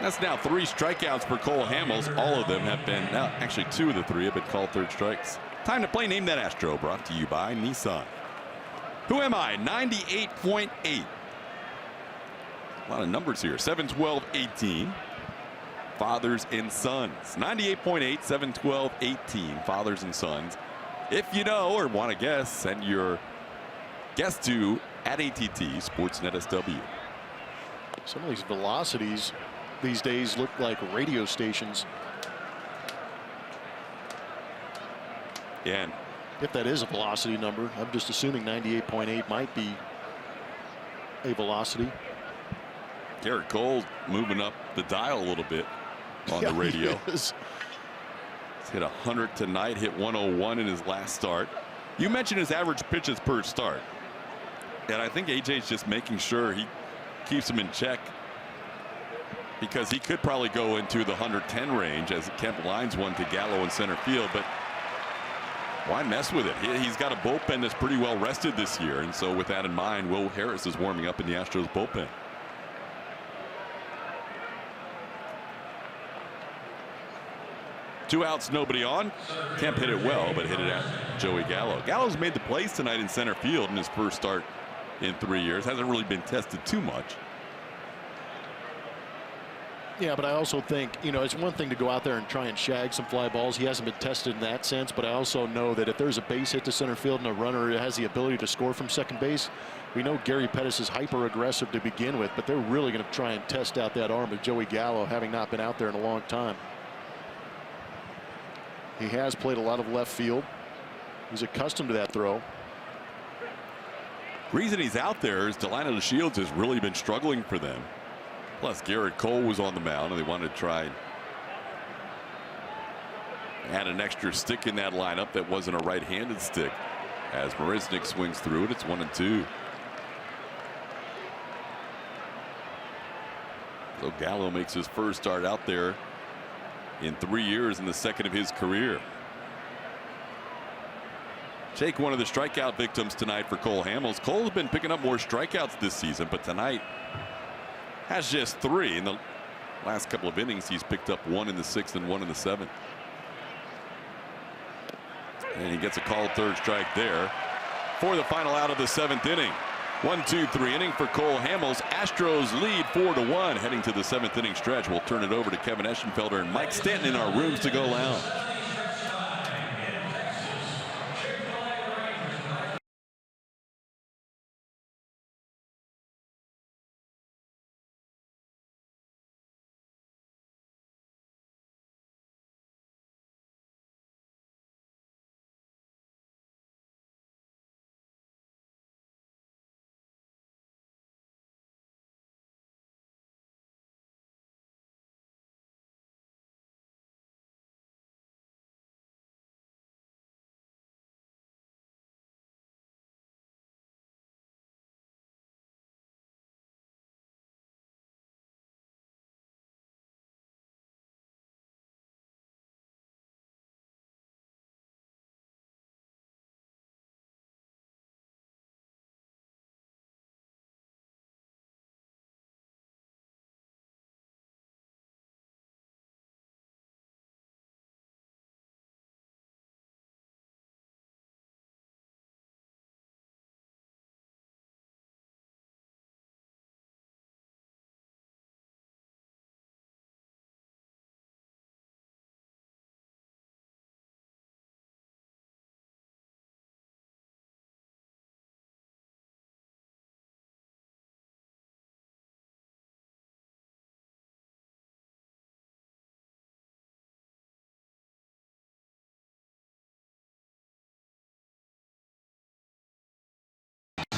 That's now 3 strikeouts for Cole Hamels. All of them have been, actually 2 of the 3 have been called third strikes. Time to play Name That Astro, brought to you by Nissan. Who am I? 98.8. A lot of numbers here. 7, 12, 18. Fathers and sons. 98.8, 7, 12, 18. Fathers and sons. If you know or want to guess, send your guess to @ATT Sportsnet SW. Some of these velocities these days look like radio stations. And if that is a velocity number, I'm just assuming 98.8 might be a velocity. Garrett Cole moving up the dial a little bit on the radio. He's hit 100 tonight, hit 101 in his last start. You mentioned his average pitches per start, and I think AJ's just making sure he keeps him in check, because he could probably go into the 110 range as Kemp lines one to Gallo in center field, but why mess with it? He's got a bullpen that's pretty well rested this year, and so with that in mind, Will Harris is warming up in the Astros bullpen. Two outs, nobody on. Kemp hit it well, but hit it at Joey Gallo. Gallo's made the plays tonight in center field in his first start in 3 years. Hasn't really been tested too much. Yeah, but I also think, you know, it's one thing to go out there and try and shag some fly balls. He hasn't been tested in that sense, but I also know that if there's a base hit to center field and a runner has the ability to score from second base, we know Gary Pettis is hyper aggressive to begin with, but they're really going to try and test out that arm of Joey Gallo, having not been out there in a long time. He has played a lot of left field. He's accustomed to that throw. Reason he's out there is Delino DeShields has really been struggling for them. Plus Garrett Cole was on the mound, and they wanted to try and add an extra stick in that lineup that wasn't a right-handed stick. As Marisnik swings through it, it's 1-2. So Gallo makes his first start out there in 3 years, in the second of his career. Jake, one of the strikeout victims tonight for Cole Hamels. Cole's been picking up more strikeouts this season, but tonight has just 3. In the last couple of innings, he's picked up 1 in the 6th and 1 in the 7th. And he gets a called third strike there for the final out of the 7th inning. 1-2-3 inning for Cole Hamels. Astros lead 4-1 heading to the 7th inning stretch. We'll turn it over to Kevin Eschenfelder and Mike Stanton in our Rooms to Go lounge.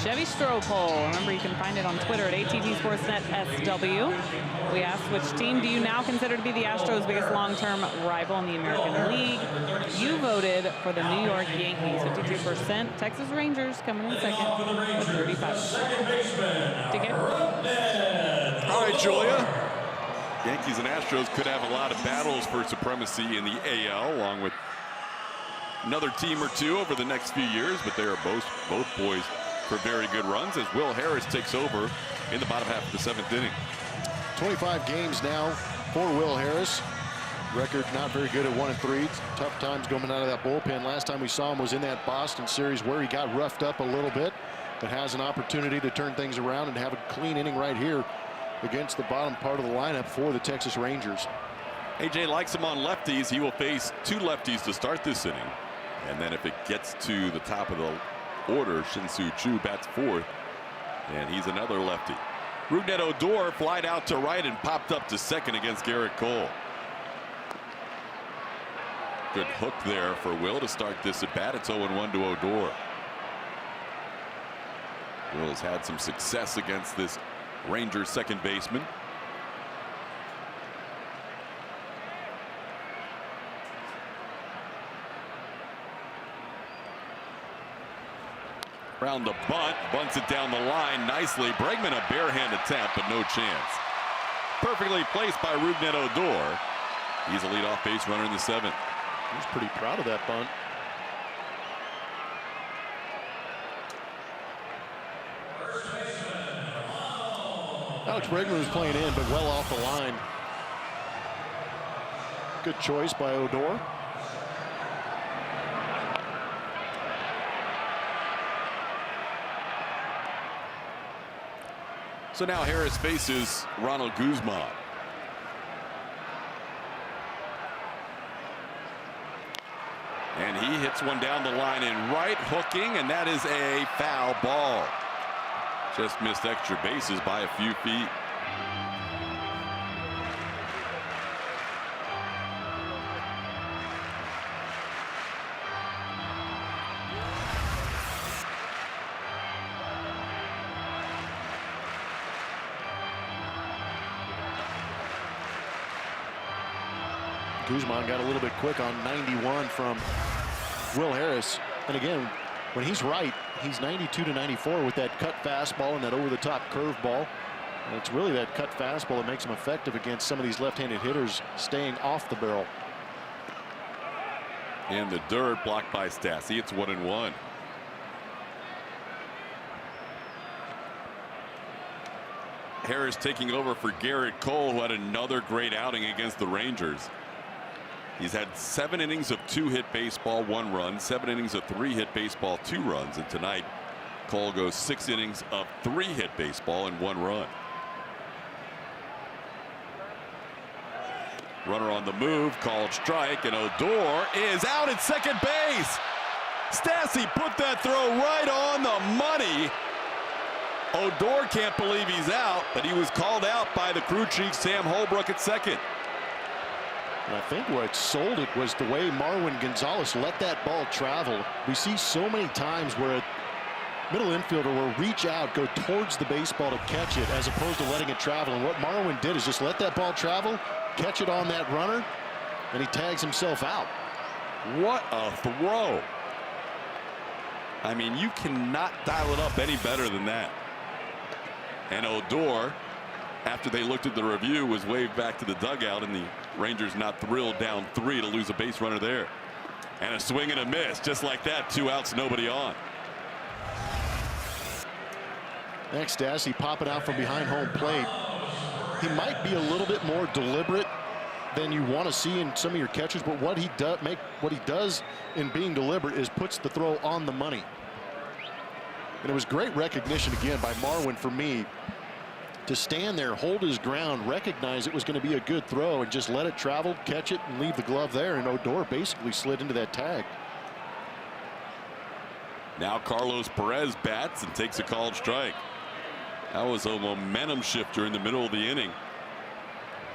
Chevy Stroh poll. Remember, you can find it on Twitter at ATT Sportsnet SW. We asked, which team do you now consider to be the Astros' biggest long-term rival in the American League? You voted for the New York Yankees, 52%. Texas Rangers coming in second with 35%. TK? All right, Julia. Yankees and Astros could have a lot of battles for supremacy in the AL, along with another team or two over the next few years, but they are both poised for very good runs as Will Harris takes over in the bottom half of the 7th inning. 25 games now for Will Harris. Record not very good at 1-3. Tough times coming out of that bullpen. Last time we saw him was in that Boston series where he got roughed up a little bit, but has an opportunity to turn things around and have a clean inning right here against the bottom part of the lineup for the Texas Rangers. AJ likes him on lefties. He will face 2 lefties to start this inning. And then if it gets to the top of the order, Shin-Soo Choo bats 4th, and he's another lefty. Rougned Odor flied out to right and popped up to 2nd against Garrett Cole. Good hook there for Will to start this at bat. It's 0-1 to Odor. Will's had some success against this Rangers second baseman. Around the bunt, bunts it down the line nicely. Bregman a barehand attempt, but no chance. Perfectly placed by Rougned Odor. He's a leadoff base runner in the 7th. He's pretty proud of that bunt. Alex Bregman was playing in, but well off the line. Good choice by Odor. So now Harris faces Ronald Guzman. And he hits one down the line and right, hooking, and that is a foul ball. Just missed extra bases by a few feet. Guzman got a little bit quick on 91 from Will Harris. And again, when he's right, he's 92 to 94 with that cut fastball and that over-the-top curveball. And it's really that cut fastball that makes him effective against some of these left-handed hitters staying off the barrel. In the dirt, blocked by Stassi. It's 1-1. Harris taking over for Garrett Cole, who had another great outing against the Rangers. He's had 7 innings of 2-hit baseball, 1 run, 7 innings of 3-hit baseball, 2 runs, and tonight Cole goes 6 innings of 3-hit baseball and 1 run. Runner on the move, called strike, and Odor is out at second base. Stassi put that throw right on the money. Odor can't believe he's out, but he was called out by the crew chief Sam Holbrook at second. And I think what sold it was the way Marwin Gonzalez let that ball travel. We see so many times where a middle infielder will reach out, go towards the baseball to catch it, as opposed to letting it travel. And what Marwin did is just let that ball travel, catch it on that runner, and he tags himself out. What a throw. I mean, you cannot dial it up any better than that. And Odor, after they looked at the review, was waved back to the dugout, and the Rangers not thrilled, down 3 to lose a base runner there. And a swing and a miss, just like that, 2 outs, nobody on. Next, Stassi popping out from behind home plate. He might be a little bit more deliberate than you want to see in some of your catchers, but what he does in being deliberate is puts the throw on the money. And it was great recognition again by Marwin for me to stand there, hold his ground, recognize it was going to be a good throw, and just let it travel, catch it, and leave the glove there. And Odor basically slid into that tag. Now Carlos Perez bats and takes a called strike. That was a momentum shifter in the middle of the inning.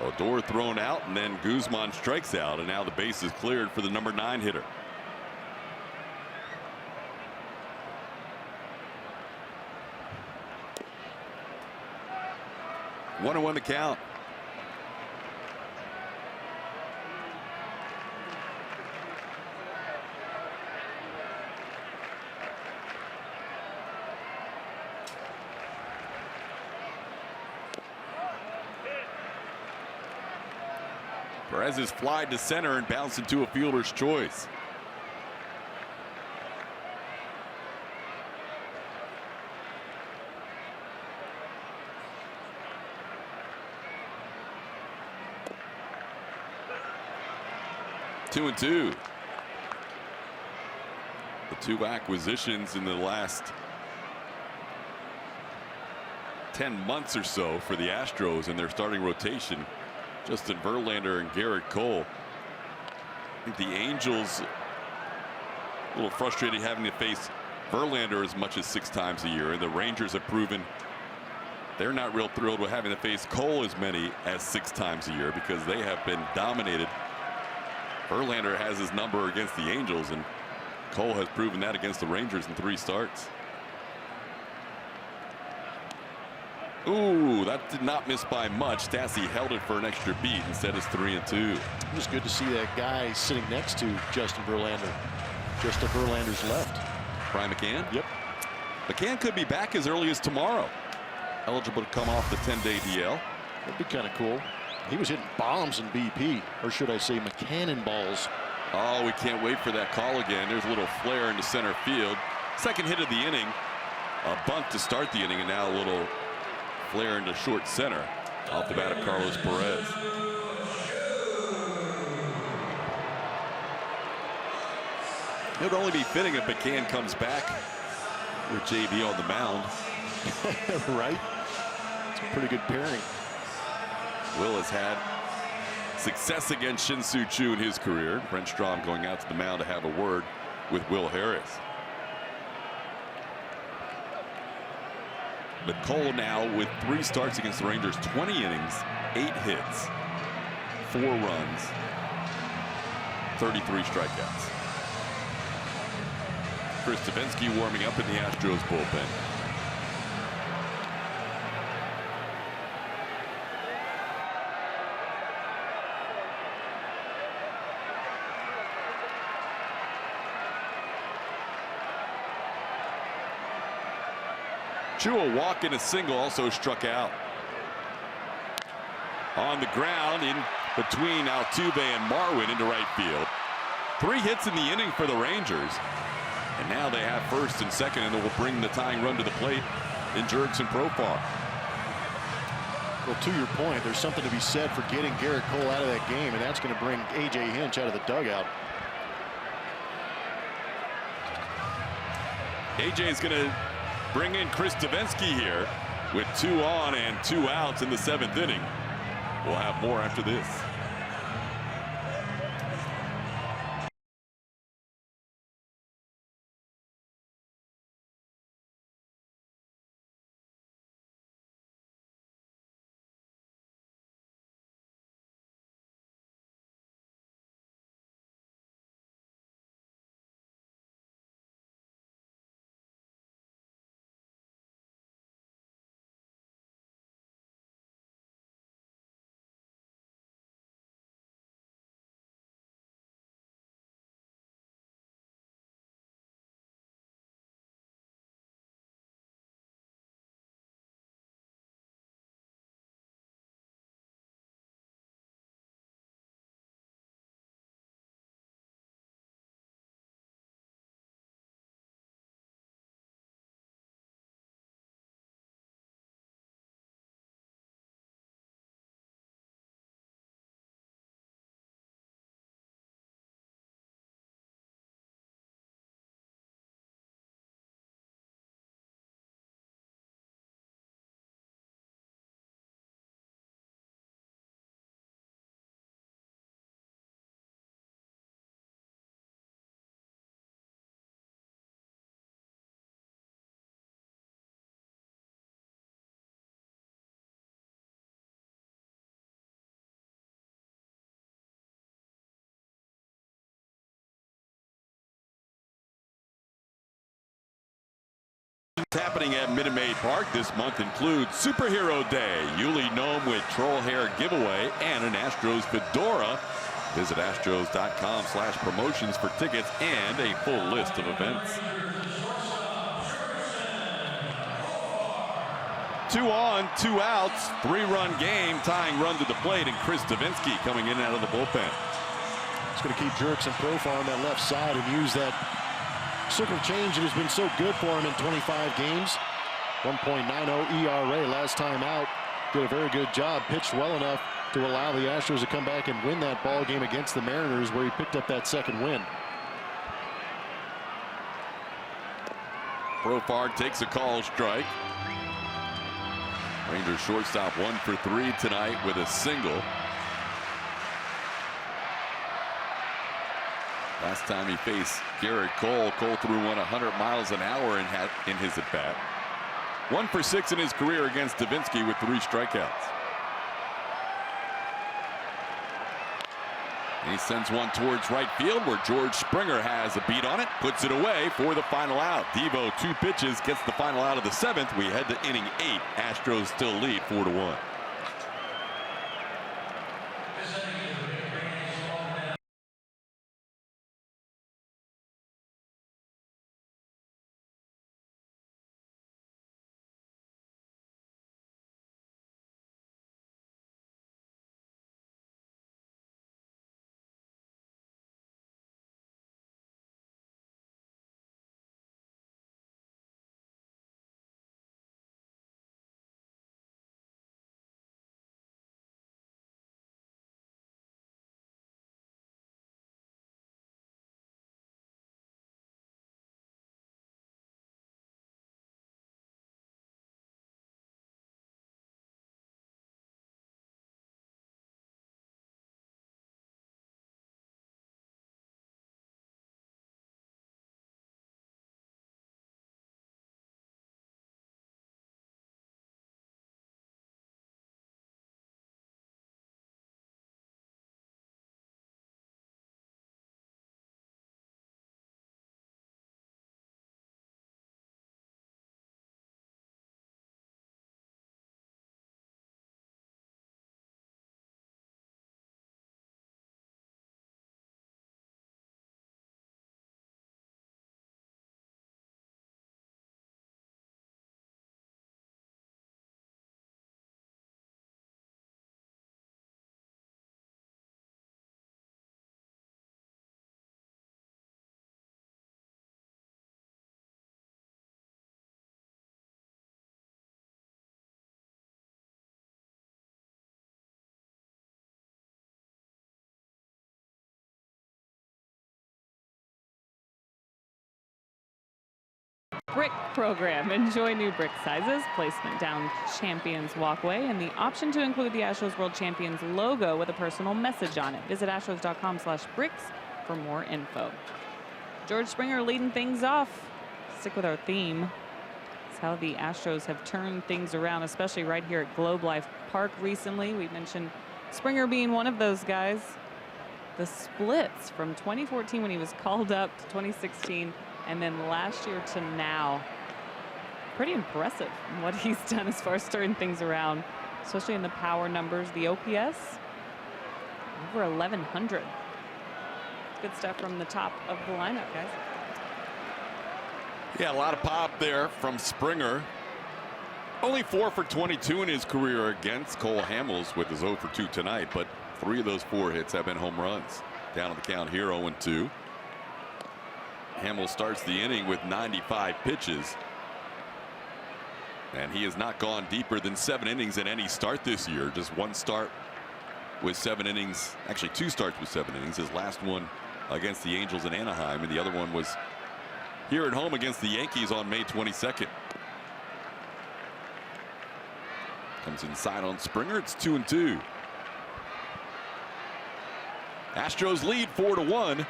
Odor thrown out, and then Guzman strikes out, and now the base is cleared for the number 9 hitter. 1-1 the count. Perez is flied to center and bounced into a fielder's choice. Two and two. The two acquisitions in the last 10 months or so for the Astros in their starting rotation. Justin Verlander and Garrett Cole. I think the Angels a little frustrated having to face Verlander as much as 6 times a year, and the Rangers have proven they're not real thrilled with having to face Cole as many as 6 times a year because they have been dominated. Verlander has his number against the Angels, and Cole has proven that against the Rangers in 3 starts. Ooh, that did not miss by much. Stassi held it for an extra beat. Instead, it's 3 and 2. It was good to see that guy sitting next to Justin Verlander. Just to Verlander's left. Brian McCann? Yep. McCann could be back as early as tomorrow. Eligible to come off the 10-day DL. That'd be kind of cool. He was hitting bombs in BP, or should I say McCannon balls. Oh, we can't wait for that call again. There's a little flare into center field. Second hit of the inning. A bunt to start the inning, and now a little flare into short center off the bat of Carlos Perez. It would only be fitting if McCann comes back with JV on the mound. Right? It's a pretty good pairing. Will has had success against Shin-Soo Choo in his career. Brent Strom going out to the mound to have a word with Will Harris. But Cole now with 3 starts against the Rangers, 20 innings, 8 hits, 4 runs, 33 strikeouts. Chris Davinsky warming up in the Astros bullpen. Choo, a walk and a single, also struck out. On the ground in between Altuve and Marwin into right field. 3 hits in the inning for the Rangers. And now they have first and second, and it will bring the tying run to the plate in Jurickson Profar. Well, to your point, there's something to be said for getting Garrett Cole out of that game, and that's going to bring A.J. Hinch out of the dugout. A.J. is going to bring in Chris Davinsky here with 2 on and 2 outs in the 7th inning. We'll have more after this. Happening at Minute Maid Park this month includes Superhero Day, Yuli Gnome with Troll Hair giveaway, and an Astros fedora. Visit astros.com/promotions for tickets and a full list of events. 2 on, 2 outs, 3-run game, tying run to the plate, and Chris Davinsky coming in and out of the bullpen. He's going to keep Jerks and Profar on that left side and use that circle change that has been so good for him in 25 games. 1.90 ERA last time out. Did a very good job. Pitched well enough to allow the Astros to come back and win that ball game against the Mariners, where he picked up that second win. Profar takes a call strike. Rangers shortstop 1 for 3 tonight with a single. Last time he faced Garrett Cole, Cole threw one 100 miles an hour in his at bat. 1 for 6 in his career against Davinsky with 3 strikeouts. He sends one towards right field where George Springer has a beat on it, puts it away for the final out. Devo 2 pitches, gets the final out of the 7th. We head to inning 8. Astros still lead 4-1. Brick program. Enjoy new brick sizes, placement down Champions Walkway, and the option to include the Astros World Champions logo with a personal message on it. Visit astros.com/bricks for more info. George Springer leading things off. Stick with our theme. It's how the Astros have turned things around, especially right here at Globe Life Park recently. We mentioned Springer being one of those guys. The splits from 2014 when he was called up to 2016. And then last year to now, pretty impressive what he's done as far as turning things around, especially in the power numbers. The OPS, over 1,100. Good stuff from the top of the lineup, guys. Yeah, a lot of pop there from Springer. Only 4 for 22 in his career against Cole Hamels with his 0 for 2 tonight, but 3 of those 4 hits have been home runs. Down at the count here, 0-2. Hamels starts the inning with 95 pitches. And he has not gone deeper than 7 innings in any start this year. Just 1 start with 7 innings. Actually, 2 starts with 7 innings. His last one against the Angels in Anaheim, and the other one was here at home against the Yankees on May 22nd. Comes inside on Springer. It's 2-2. Astros lead 4-1.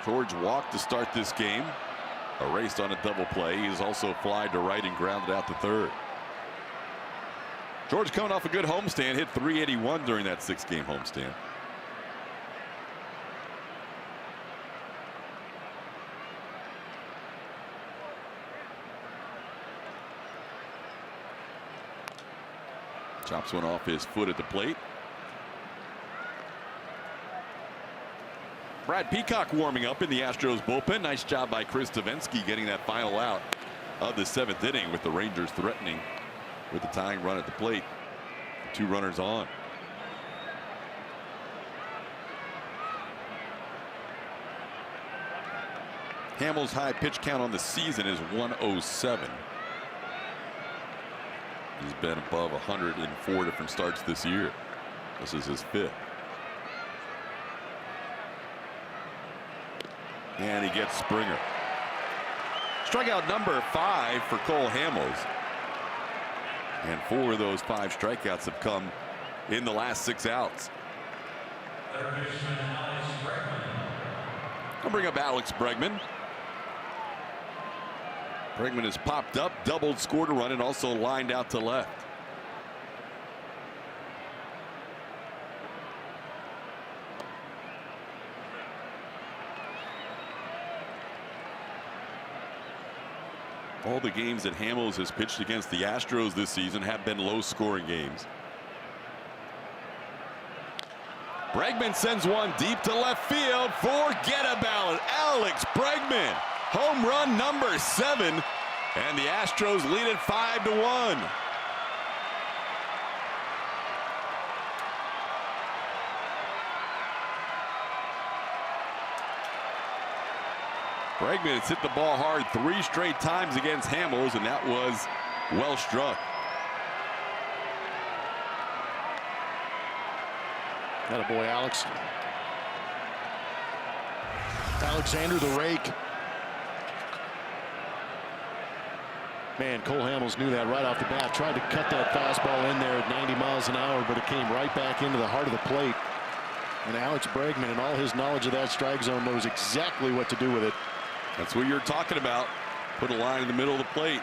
George walked to start this game. Erased on a double play. He's also flied to right and grounded out to third. George coming off a good homestand. Hit .381 during that 6-game homestand. Chops one off his foot at the plate. Brad Peacock warming up in the Astros bullpen. Nice job by Chris Tavensky getting that final out of the 7th inning, with the Rangers threatening with the tying run at the plate. 2 runners on. Hamels' high pitch count on the season is 107. He's been above 100 in 4 different starts this year. This is his 5th. And he gets Springer. Strikeout number 5 for Cole Hamels. And 4 of those 5 strikeouts have come in the last 6 outs. I'll bring up Alex Bregman. Bregman has popped up, doubled, scored a run, and also lined out to left. All the games that Hamels has pitched against the Astros this season have been low-scoring games. Bregman sends one deep to left field. Forget about it. Alex Bregman, home run number 7, and the Astros lead it 5-1. Bregman has hit the ball hard 3 straight times against Hamels, and that was well struck. Attaboy, Alex. Alexander the rake. Man, Cole Hamels knew that right off the bat. Tried to cut that fastball in there at 90 miles an hour, but it came right back into the heart of the plate. And Alex Bregman, and all his knowledge of that strike zone, knows exactly what to do with it. That's what you're talking about. Put a line in the middle of the plate.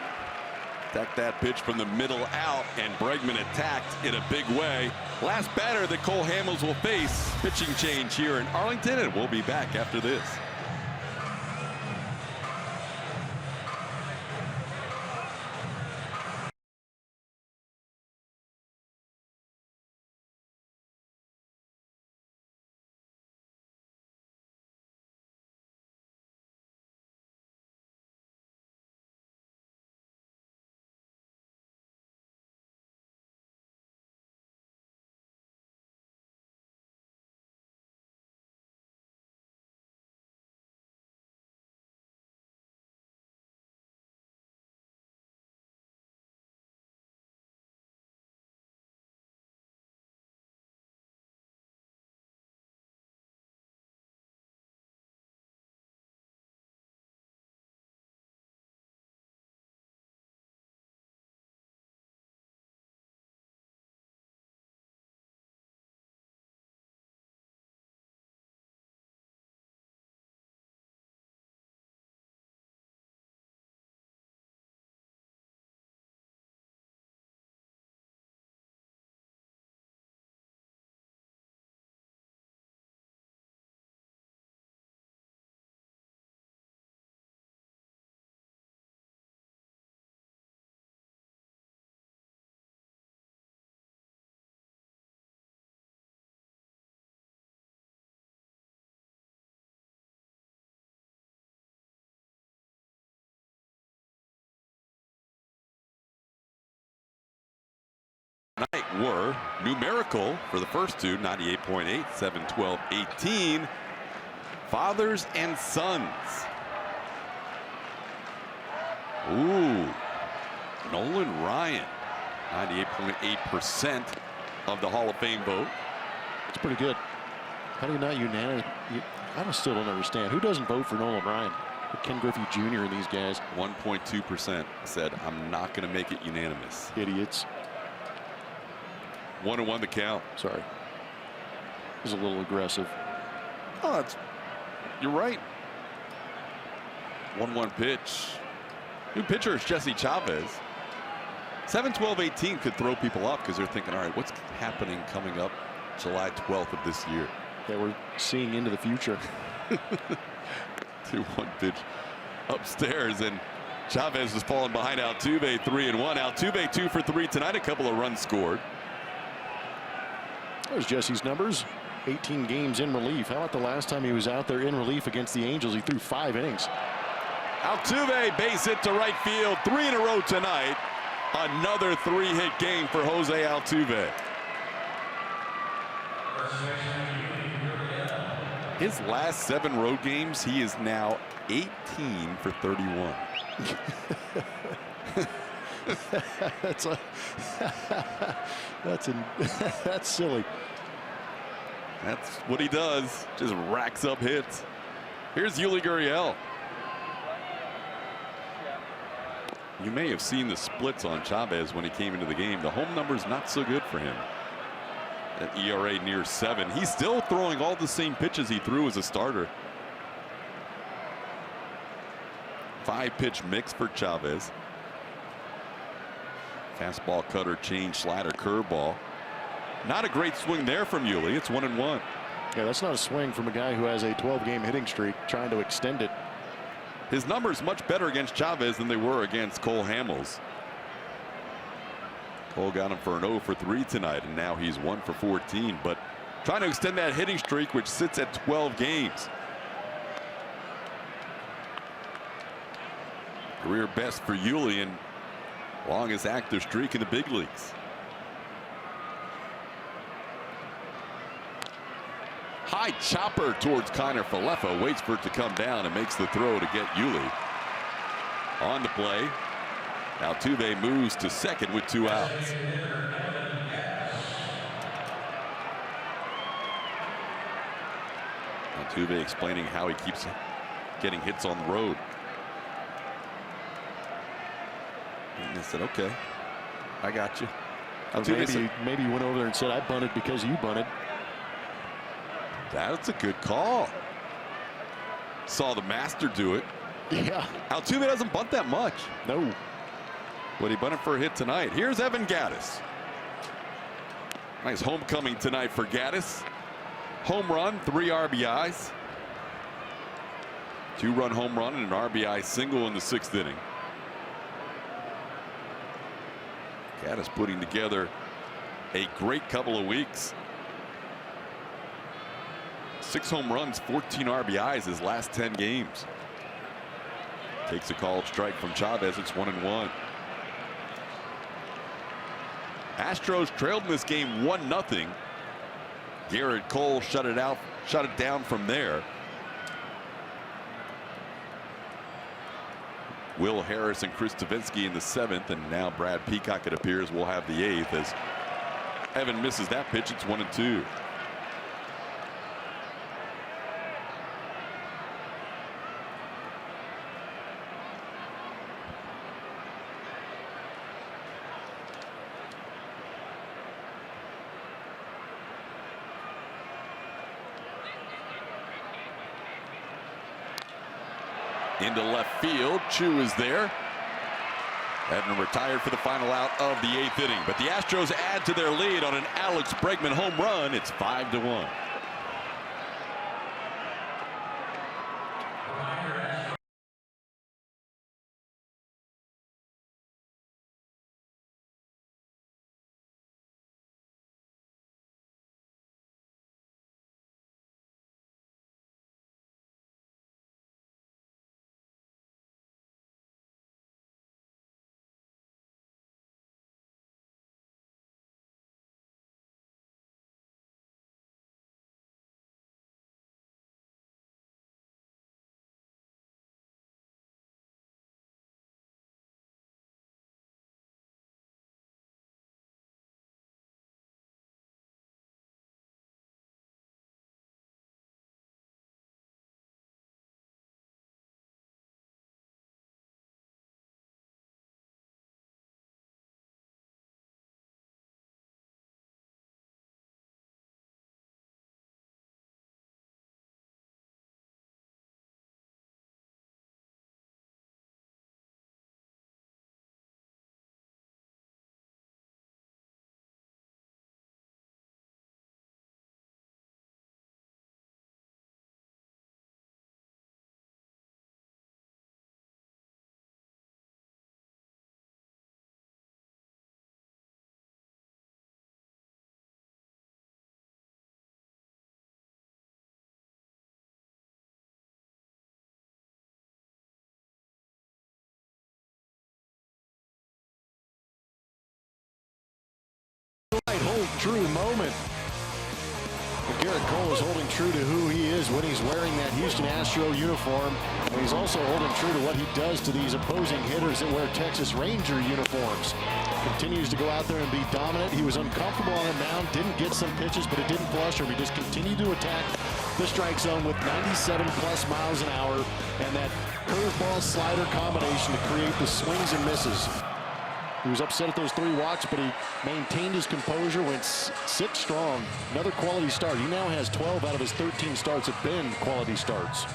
Attack that pitch from the middle out, and Bregman attacked in a big way. Last batter that Cole Hamels will face. Pitching change here in Arlington, and we'll be back after this. Tonight were numerical for the first 2, 98.8, 712, 18. Fathers and sons. Ooh, Nolan Ryan, 98.8% of the Hall of Fame vote. It's pretty good. How do you not unanimous? I still don't understand. Who doesn't vote for Nolan Ryan? Ken Griffey Jr. and these guys. 1.2% said, I'm not going to make it unanimous. Idiots. 1-1 the count. Sorry. It was a little aggressive. Oh, you're right. 1-1 pitch. New pitcher is Jesse Chavez. 7-12-18 could throw people off because they're thinking, all right, what's happening coming up July 12th of this year? Yeah, we're seeing into the future. 2-1 pitch upstairs, and Chavez is falling behind Altuve. 3-1. Altuve 2 for 3 tonight. A couple of runs scored. There's Jesse's numbers. 18 games in relief. How about the last time he was out there in relief against the Angels? He threw 5 innings. Altuve base hit to right field. 3 in a row tonight. Another 3-hit game for Jose Altuve. His last 7 road games, he is now 18 for 31. That's silly. That's what he does. Just racks up hits. Here's Yuli Gurriel. You may have seen the splits on Chavez when he came into the game. The home number's not so good for him. That ERA near 7. He's still throwing all the same pitches he threw as a starter. 5-pitch mix for Chavez. Fastball, cutter, change, slider, curveball. Not a great swing there from Yuli. It's 1-1. Yeah, that's not a swing from a guy who has a 12-game hitting streak trying to extend it. His numbers much better against Chavez than they were against Cole Hamels. Cole got him for an 0 for 3 tonight, and now he's 1 for 14. But trying to extend that hitting streak, which sits at 12 games. Career best for Yuli and longest active streak in the big leagues. High chopper towards Kiner Falefa, waits for it to come down and makes the throw to get Yuli on the play. Altuve moves to second with 2 outs. Altuve explaining how he keeps getting hits on the road. And they said, okay, I got you. Maybe you went over there and said, I bunted because you bunted. That's a good call. Saw the master do it. Yeah. Altuve doesn't bunt that much. No. But he bunted for a hit tonight. Here's Evan Gattis. Nice homecoming tonight for Gattis. Home run, 3 RBIs. 2-run home run and an RBI single in the 6th inning. Gattis putting together a great couple of weeks. 6 home runs, 14 RBIs his last 10 games. Takes a called strike from Chavez. It's 1-1. Astros trailed in this game 1-0. Garrett Cole shut it down from there. Will Harris and Chris Stavinsky in the 7th, and now Brad Peacock, it appears, will have the 8th as Evan misses that pitch. It's 1-2. Into left field. Chu is there. Evan retired for the final out of the 8th inning. But the Astros add to their lead on an Alex Bregman home run. It's 5-1. true moment. And Garrett Cole is holding true to who he is when he's wearing that Houston Astro uniform. And he's also holding true to what he does to these opposing hitters that wear Texas Ranger uniforms. Continues to go out there and be dominant. He was uncomfortable on the mound, didn't get some pitches, but it didn't flush him. He just continued to attack the strike zone with 97 plus miles an hour and that curveball slider combination to create the swings and misses. He was upset at those 3 walks, but he maintained his composure, went 6 strong. Another quality start. He now has 12 out of his 13 starts have been quality starts.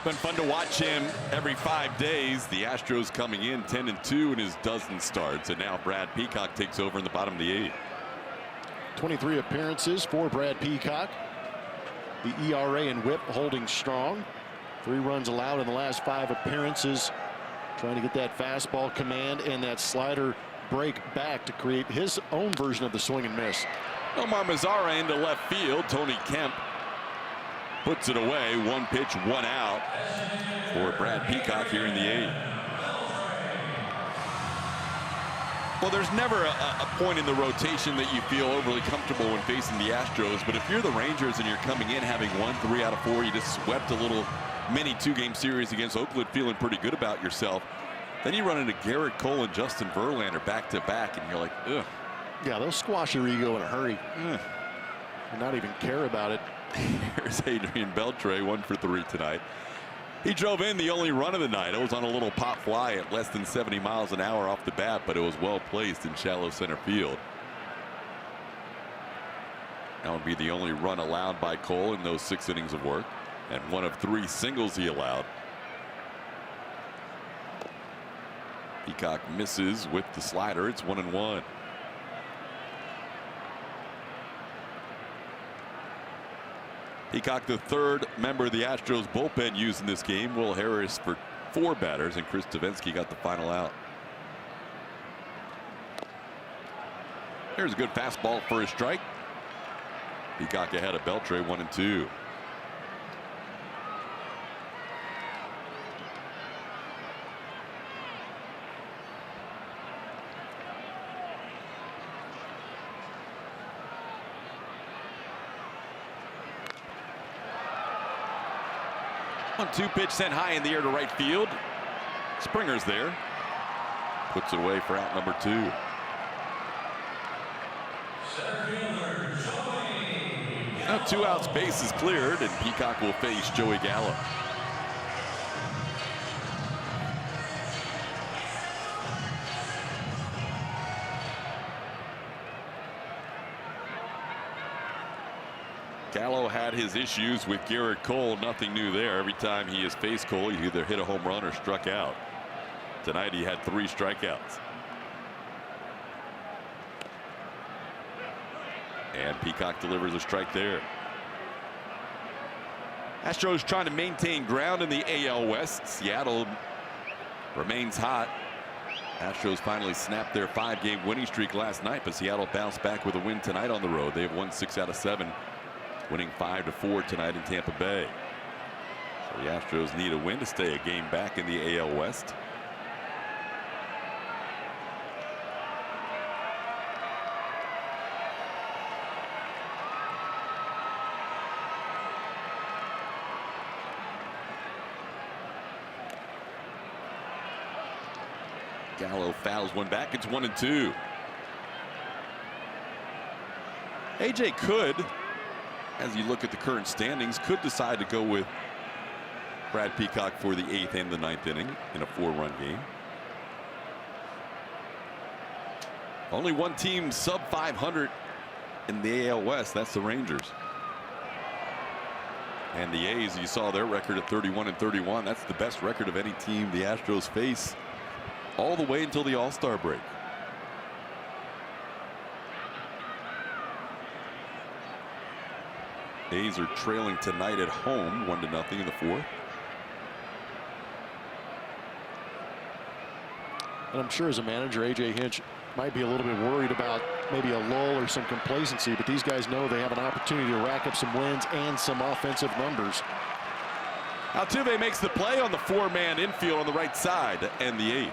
Been fun to watch him every 5 days. The Astros coming in 10-2 in his dozen starts, and now Brad Peacock takes over in the bottom of the 8th. 23 appearances for Brad Peacock. The ERA and WHIP holding strong. 3 runs allowed in the last 5 appearances. Trying to get that fastball command and that slider break back to create his own version of the swing and miss. Omar Mazzara into left field. Tony Kemp puts it away. 1 pitch, 1 out for Brad Peacock here in the 8th. Well, there's never a point in the rotation that you feel overly comfortable when facing the Astros. But if you're the Rangers and you're coming in having won 3 out of 4, you just swept a little mini 2-game series against Oakland, feeling pretty good about yourself. Then you run into Garrett Cole and Justin Verlander back-to-back, and you're like, ugh. Yeah, they'll squash your ego in a hurry. And not even care about it. Here's Adrian Beltre, 1 for 3 tonight. He drove in the only run of the night. It was on a little pop fly at less than 70 miles an hour off the bat, but it was well placed in shallow center field. That would be the only run allowed by Cole in those 6 innings of work, and 1 of 3 singles he allowed. Peacock misses with the slider. It's 1-1. Peacock, the 3rd member of the Astros bullpen used in this game. Will Harris for 4 batters, and Chris Davinsky got the final out. Here's a good fastball for a strike. Peacock ahead of Beltre, 1-2. One-two pitch sent high in the air to right field. Springer's there. Puts it away for out number 2. Now 2 outs, base is cleared, and Peacock will face Joey Gallo. Gallo had his issues with Garrett Cole. Nothing new there. Every time he has faced Cole, he either hit a home run or struck out. Tonight he had 3 strikeouts. And Peacock delivers a strike there. Astros trying to maintain ground in the AL West. Seattle remains hot. Astros finally snapped their 5-game winning streak last night, but Seattle bounced back with a win tonight on the road. They've won 6 out of 7. Winning 5-4 tonight in Tampa Bay. So the Astros need a win to stay a game back in the AL West. Gallo fouls one back. It's 1-2. AJ could, as you look at the current standings, could decide to go with Brad Peacock for the 8th and the 9th inning in a 4-run game. Only one team sub 500 in the AL West. That's the Rangers. And the A's, you saw their record at 31-31. That's the best record of any team the Astros face all the way until the All-Star break. A's are trailing tonight at home 1-0 in the 4th. And I'm sure as a manager, A.J. Hinch might be a little bit worried about maybe a lull or some complacency, but these guys know they have an opportunity to rack up some wins and some offensive numbers. Altuve makes the play on the 4-man infield on the right side to end the 8th.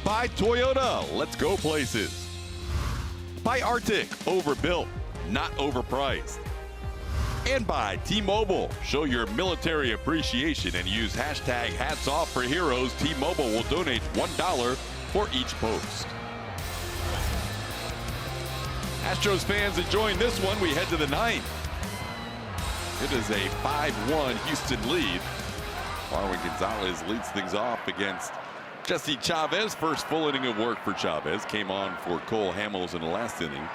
by Toyota. Let's go places. By Arctic, overbuilt, not overpriced. And by T-Mobile, show your military appreciation and use hashtag hats off for heroes. T-Mobile will donate $1 for each post. Astros fans enjoying this one. We head to the ninth. It is a 5-1 Houston lead. Marwin Gonzalez leads things off against Jesse Chavez. First full inning of work for Chavez. Came on for Cole Hamels in the last inning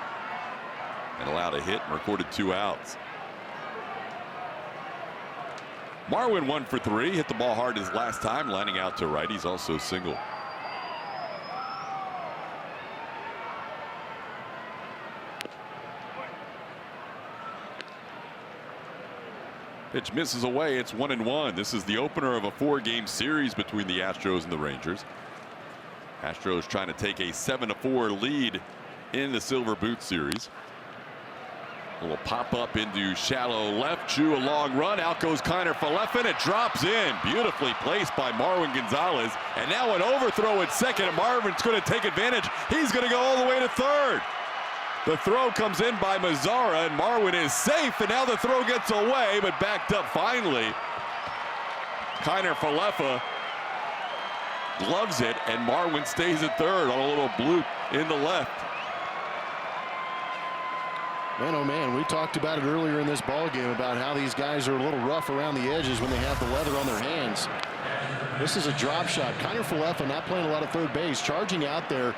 and allowed a hit and recorded 2 outs. Marwin 1 for 3. Hit the ball hard his last time, lining out to right. He's also single. Pitch misses away. It's 1-1. This is the opener of a 4-game series between the Astros and the Rangers. Astros trying to take a 7-4 lead in the Silver Boot Series. A little pop up into shallow left. Chew a long run. Out goes Kiner Falefa. It drops in. Beautifully placed by Marwin Gonzalez. And now an overthrow at second. And Marvin's going to take advantage. He's going to go all the way to third. The throw comes in by Mazzara, and Marwin is safe. And now the throw gets away, but backed up finally. Kiner Falefa gloves it, and Marwin stays at third on a little bloop in the left. Man, oh man, we talked about it earlier in this ball game about how these guys are a little rough around the edges when they have the leather on their hands. This is a drop shot. Kiner Falefa not playing a lot of third base, charging out there.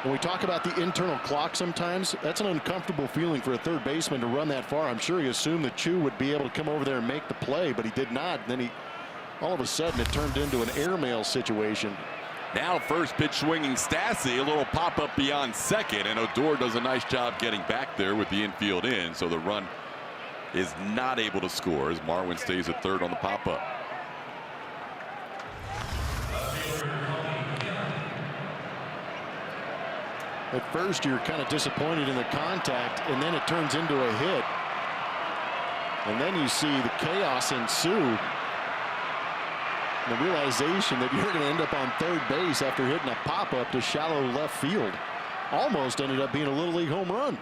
When we talk about the internal clock sometimes, that's an uncomfortable feeling for a third baseman to run that far. I'm sure he assumed that Chew would be able to come over there and make the play, but he did not. And then all of a sudden, it turned into an airmail situation. Now first pitch swinging Stassi, a little pop up beyond second, and Odor does a nice job getting back there with the infield in, so the run is not able to score as Marwin stays at third on the pop up. At first you're kind of disappointed in the contact, and then it turns into a hit, and then you see the chaos ensue. The realization that you're going to end up on third base after hitting a pop-up to shallow left field. Almost ended up being a Little League home run.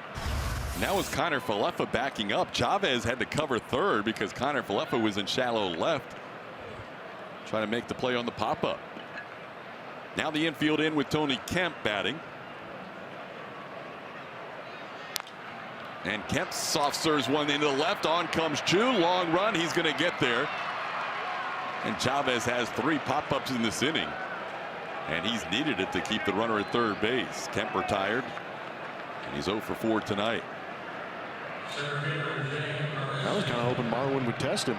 Now is Kiner Falefa backing up. Chavez had to cover third because Kiner Falefa was in shallow left, trying to make the play on the pop-up. Now the infield in with Tony Kemp batting. And Kemp soft serves one into the left. On comes Chew. Long run. He's going to get there. And Chavez has 3 pop-ups in this inning, and he's needed it to keep the runner at third base. Kemp retired, and he's 0 for 4 tonight. I was kind of hoping Marwin would test him.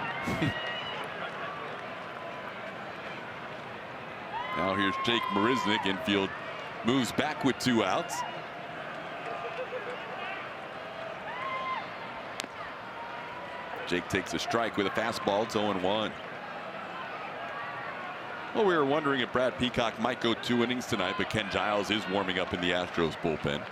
Now here's Jake Marisnick. Infield moves back with 2 outs. Jake takes a strike with a fastball. It's 0-1. Well, we were wondering if Brad Peacock might go 2 innings tonight, but Ken Giles is warming up in the Astros bullpen.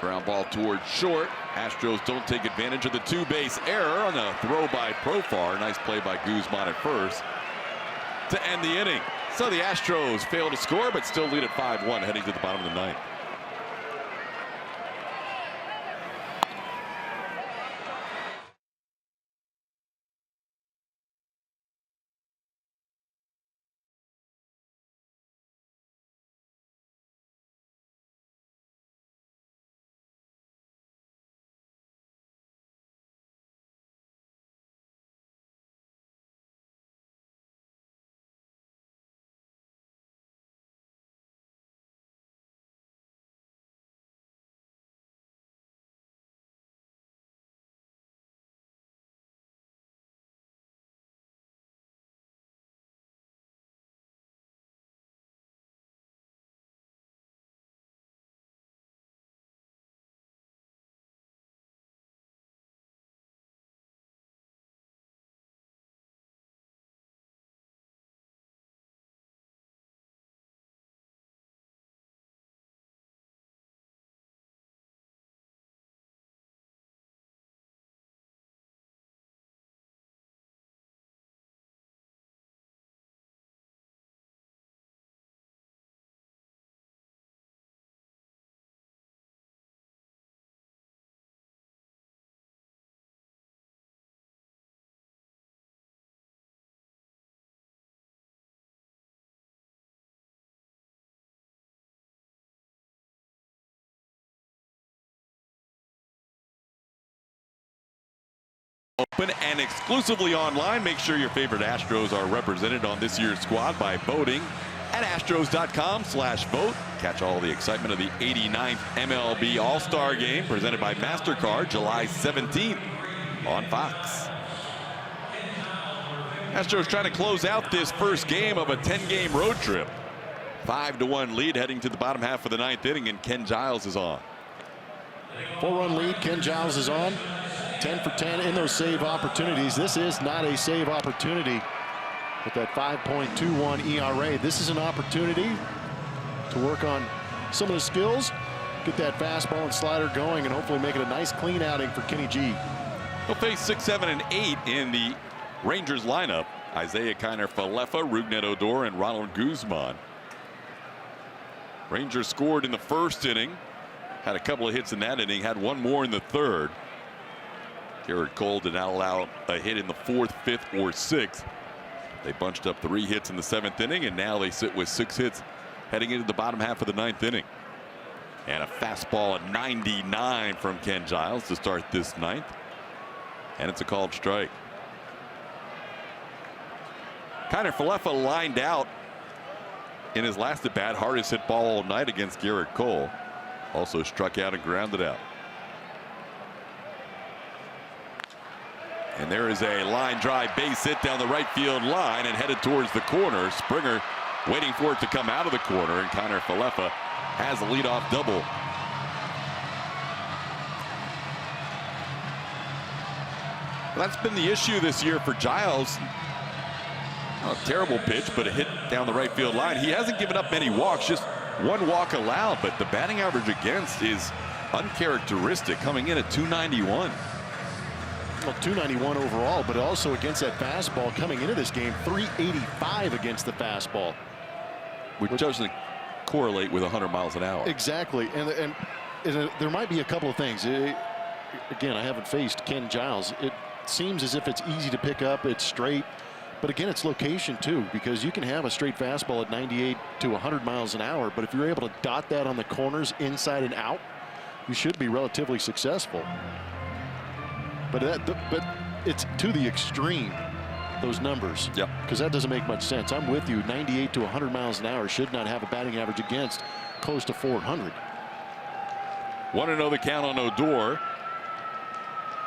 Ground ball towards short. Astros don't take advantage of the 2-base error on a throw by Profar. Nice play by Guzman at first to end the inning. So the Astros fail to score, but still lead at 5-1 heading to the bottom of the ninth. Open and exclusively online. Make sure your favorite Astros are represented on this year's squad by voting at astros.com/vote. Catch all the excitement of the 89th MLB All-Star Game presented by MasterCard July 17th on Fox. Astros trying to close out this first game of a 10-game road trip. 5-1 lead heading to the bottom half of the 9th inning, and Ken Giles is on. 4-run lead. Ken Giles is on. 10 for 10 in those save opportunities. This is not a save opportunity with that 5.21 ERA. This is an opportunity to work on some of the skills, get that fastball and slider going, and hopefully make it a nice clean outing for Kenny G. He'll face 6, 7, and 8 in the Rangers lineup. Isaiah Kiner-Falefa, Rougned Odor, and Ronald Guzman. Rangers scored in the first inning, had a couple of hits in that inning, had one more in the third. Garrett Cole did not allow a hit in the 4th, 5th, or 6th. They bunched up 3 hits in the 7th inning, and now they sit with 6 hits heading into the bottom half of the 9th inning. And a fastball at 99 from Ken Giles to start this 9th. And it's a called strike. Kiner-Falefa lined out in his last at bat, hardest hit ball all night against Garrett Cole. Also struck out and grounded out. And there is a line drive base hit down the right field line and headed towards the corner. Springer waiting for it to come out of the corner, and Kiner-Falefa has a leadoff double. Well, that's been the issue this year for Giles. Not a terrible pitch, but a hit down the right field line. He hasn't given up many walks, just 1 walk allowed, but the batting average against is uncharacteristic, coming in at .291. Well, .291 overall, but also against that fastball coming into this game, .385 against the fastball. Which doesn't correlate with 100 miles an hour. Exactly, and there might be a couple of things. Again, I haven't faced Ken Giles. It seems as if it's easy to pick up, it's straight, but again, it's location too, because you can have a straight fastball at 98 to 100 miles an hour, but if you're able to dot that on the corners inside and out, you should be relatively successful. But it's to the extreme, those numbers. Yep. Because that doesn't make much sense. I'm with you. 98 to 100 miles an hour should not have a batting average against close to 400. 1-0 the count on Odor.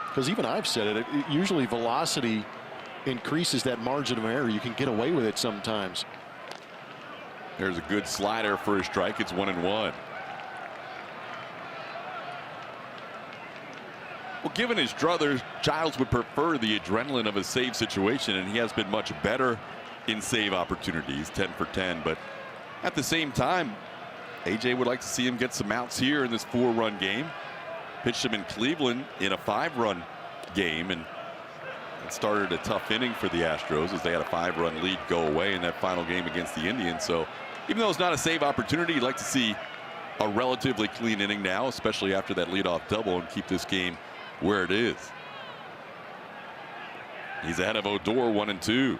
Because even I've said it, usually velocity increases that margin of error. You can get away with it sometimes. There's a good slider for a strike. It's 1-1. Well, given his druthers, Giles would prefer the adrenaline of a save situation, and he has been much better in save opportunities, 10 for 10. But at the same time, AJ would like to see him get some outs here in this 4-run game. Pitched him in Cleveland in a 5-run game, and it started a tough inning for the Astros as they had a 5-run lead go away in that final game against the Indians. So even though it's not a save opportunity, you'd like to see a relatively clean inning now, especially after that leadoff double, and keep this game where it is. He's ahead of Odor, 1-2.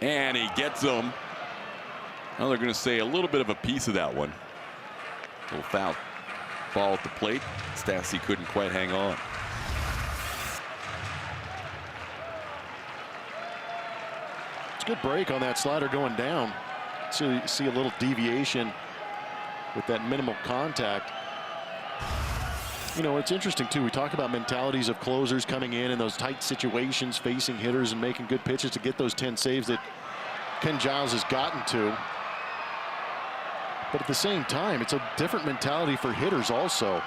And he gets them. Now they're going to say a little bit of a piece of that one. A little foul ball at the plate. Stassi couldn't quite hang on. Good break on that slider going down. So you see a little deviation with that minimal contact. You know, it's interesting too. We talk about mentalities of closers coming in those tight situations, facing hitters and making good pitches to get those 10 saves that Ken Giles has gotten to. But at the same time, it's a different mentality for hitters also.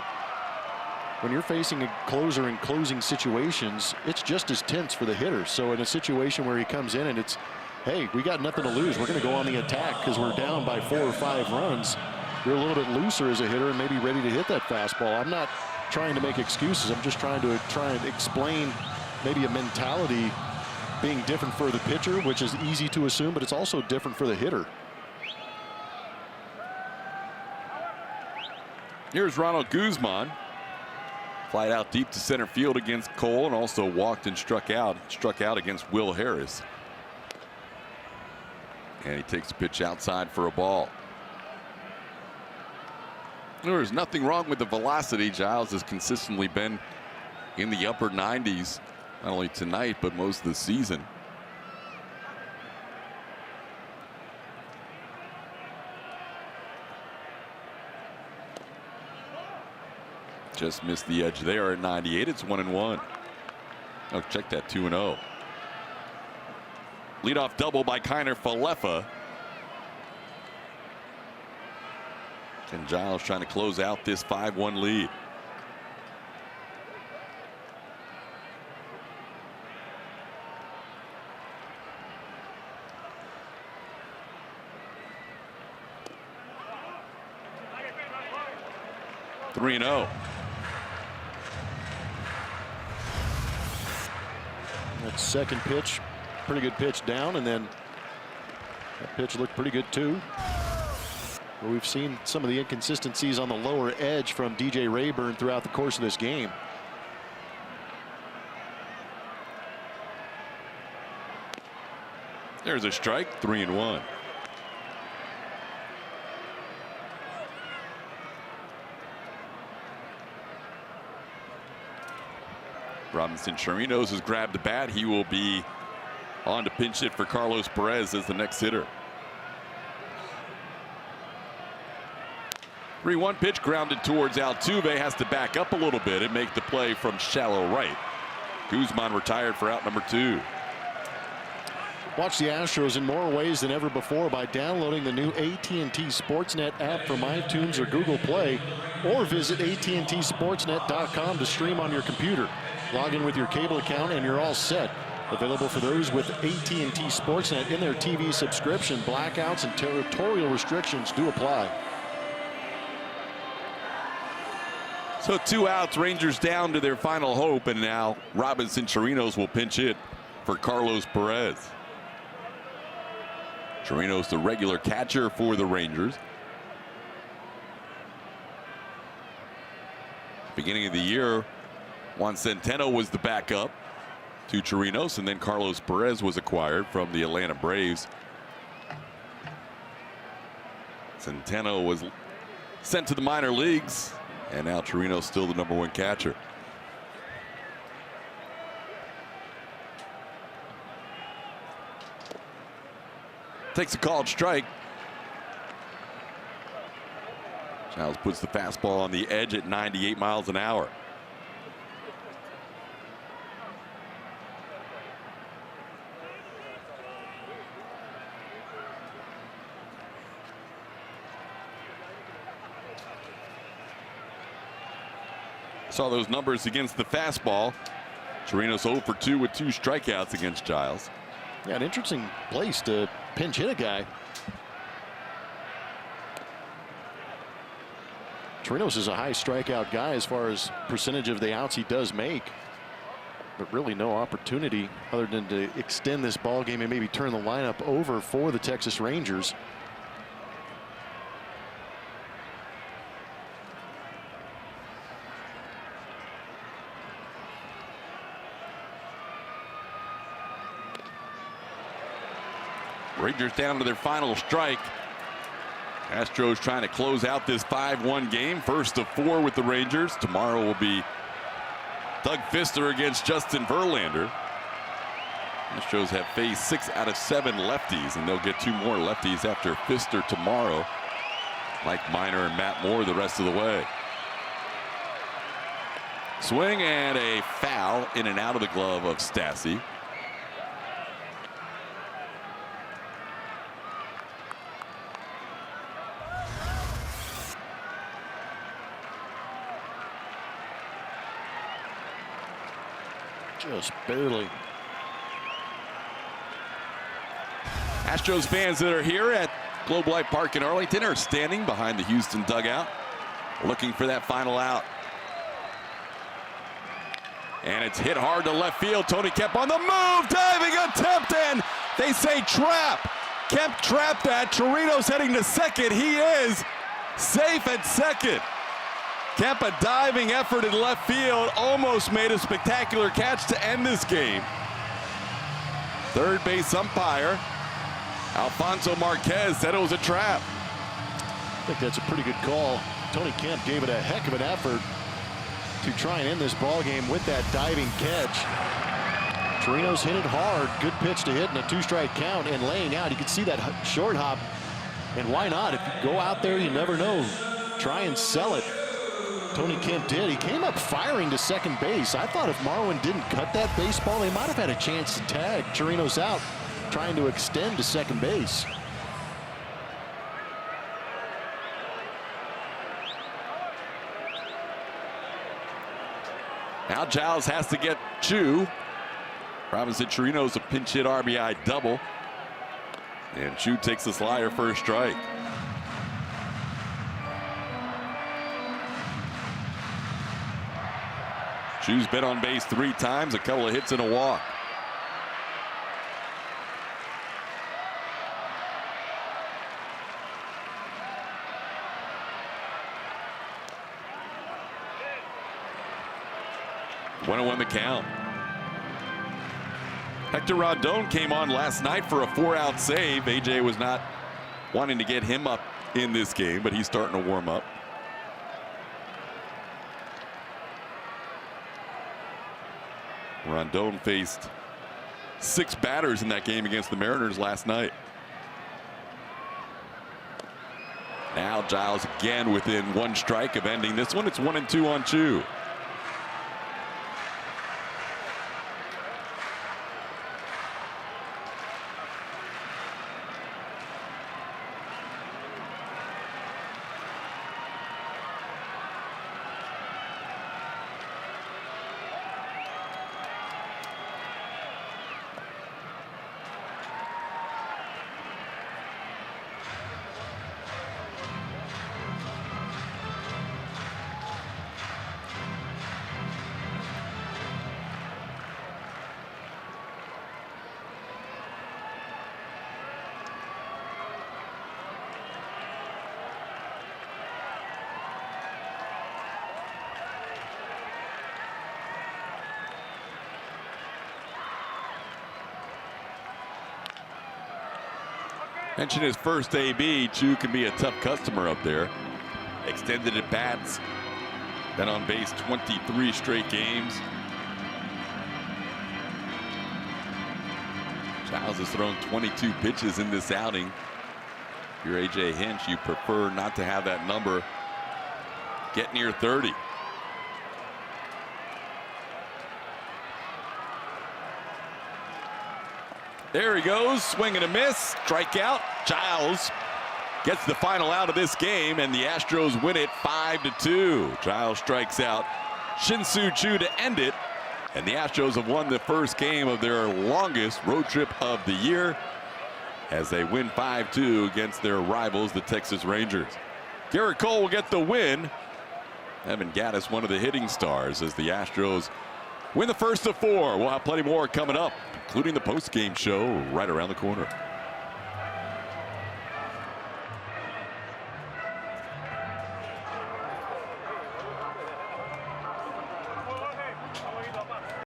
When you're facing a closer in closing situations, it's just as tense for the hitter. So in a situation where he comes in and it's, hey, we got nothing to lose, we're going to go on the attack because we're down by 4 or 5 runs, you're a little bit looser as a hitter and maybe ready to hit that fastball. I'm not trying to make excuses. I'm just trying to explain maybe a mentality being different for the pitcher, which is easy to assume, but it's also different for the hitter. Here's Ronald Guzman. Flied out deep to center field against Cole, and also walked and struck out against Will Harris. And he takes a pitch outside for a ball. There's nothing wrong with the velocity. Giles has consistently been in the upper 90s, not only tonight, but most of the season. Just missed the edge there at 98. It's 1-1. Oh, check that, 2-0. Leadoff double by Kiner Falefa. And Giles trying to close out this 5-1 lead. Three and 0. That second pitch, pretty good pitch down, and then that pitch looked pretty good too. But we've seen some of the inconsistencies on the lower edge from DJ Rayburn throughout the course of this game. There's a strike, 3-1. Robinson Chirinos has grabbed the bat. He will be on to pinch hit for Carlos Perez as the next hitter. 3-1 pitch grounded towards Altuve. Has to back up a little bit and make the play from shallow right. Guzman retired for out number 2. Watch the Astros in more ways than ever before by downloading the new AT&T Sportsnet app from iTunes or Google Play, or visit AT&TSportsnet.com to stream on your computer. Log in with your cable account and you're all set. Available for those with AT&T Sportsnet in their TV subscription. Blackouts and territorial restrictions do apply. So 2 outs, Rangers down to their final hope, and now Robinson Chirinos will pinch hit for Carlos Perez. Chirinos, the regular catcher for the Rangers. Beginning of the year, Juan Centeno was the backup to Chirinos, and then Carlos Perez was acquired from the Atlanta Braves. Centeno was sent to the minor leagues, and now Chirinos still the #1 catcher. Takes a called strike. Giles puts the fastball on the edge at 98 miles an hour. Saw those numbers against the fastball. Chirinos 0 for 2 with 2 strikeouts against Giles. Yeah, an interesting place to pinch hit a guy. Chirinos is a high strikeout guy as far as percentage of the outs he does make, but really no opportunity other than to extend this ball game and maybe turn the lineup over for the Texas Rangers. Rangers down to their final strike. Astros trying to close out this 5-1 game. First of 4 with the Rangers. Tomorrow will be Doug Fister against Justin Verlander. Astros have faced 6 out of 7 lefties, and they'll get 2 more lefties after Fister tomorrow. Mike Minor and Matt Moore the rest of the way. Swing and a foul in and out of the glove of Stassi. Just barely. Astros fans that are here at Globe Life Park in Arlington are standing behind the Houston dugout, looking for that final out. And it's hit hard to left field. Tony Kemp on the move, diving attempt, and they say trap. Kemp trapped that. Chirinos heading to second. He is safe at second. Kemp, a diving effort in left field, almost made a spectacular catch to end this game. Third base umpire Alfonso Marquez said it was a trap. I think that's a pretty good call. Tony Kemp gave it a heck of an effort to try and end this ball game with that diving catch. Chirinos hit it hard. Good pitch to hit in a 2-strike count and laying out. You can see that short hop. And why not? If you go out there, you never know. Try and sell it. Tony Kemp did. He came up firing to second base. I thought if Marwin didn't cut that baseball, they might have had a chance to tag Chirinos out, trying to extend to second base. Now Giles has to get Chu. Robinson Chirinos a pinch hit RBI double. And Chu takes the slider for a strike. Chu's been on base 3 times, a couple of hits and a walk. One and 1 the count. Hector Rondon came on last night for a 4-out save. AJ was not wanting to get him up in this game, but he's starting to warm up. Rondon faced 6 batters in that game against the Mariners last night. Now Giles again within 1 strike of ending this one. It's 1-2 on Chu. Mentioned his first AB. Chu can be a tough customer up there. Extended at bats. Been on base 23 straight games. Giles has thrown 22 pitches in this outing. If you're AJ Hinch, you prefer not to have that number get near 30. There he goes, swing and a miss, strikeout. Giles gets the final out of this game, and the Astros win it 5-2. Giles strikes out Shin-Soo Choo to end it, and the Astros have won the first game of their longest road trip of the year as they win 5-2 against their rivals, the Texas Rangers. Garrett Cole will get the win. Evan Gattis, one of the hitting stars, as the Astros win the first of 4. We'll have plenty more coming up, including the post-game show right around the corner.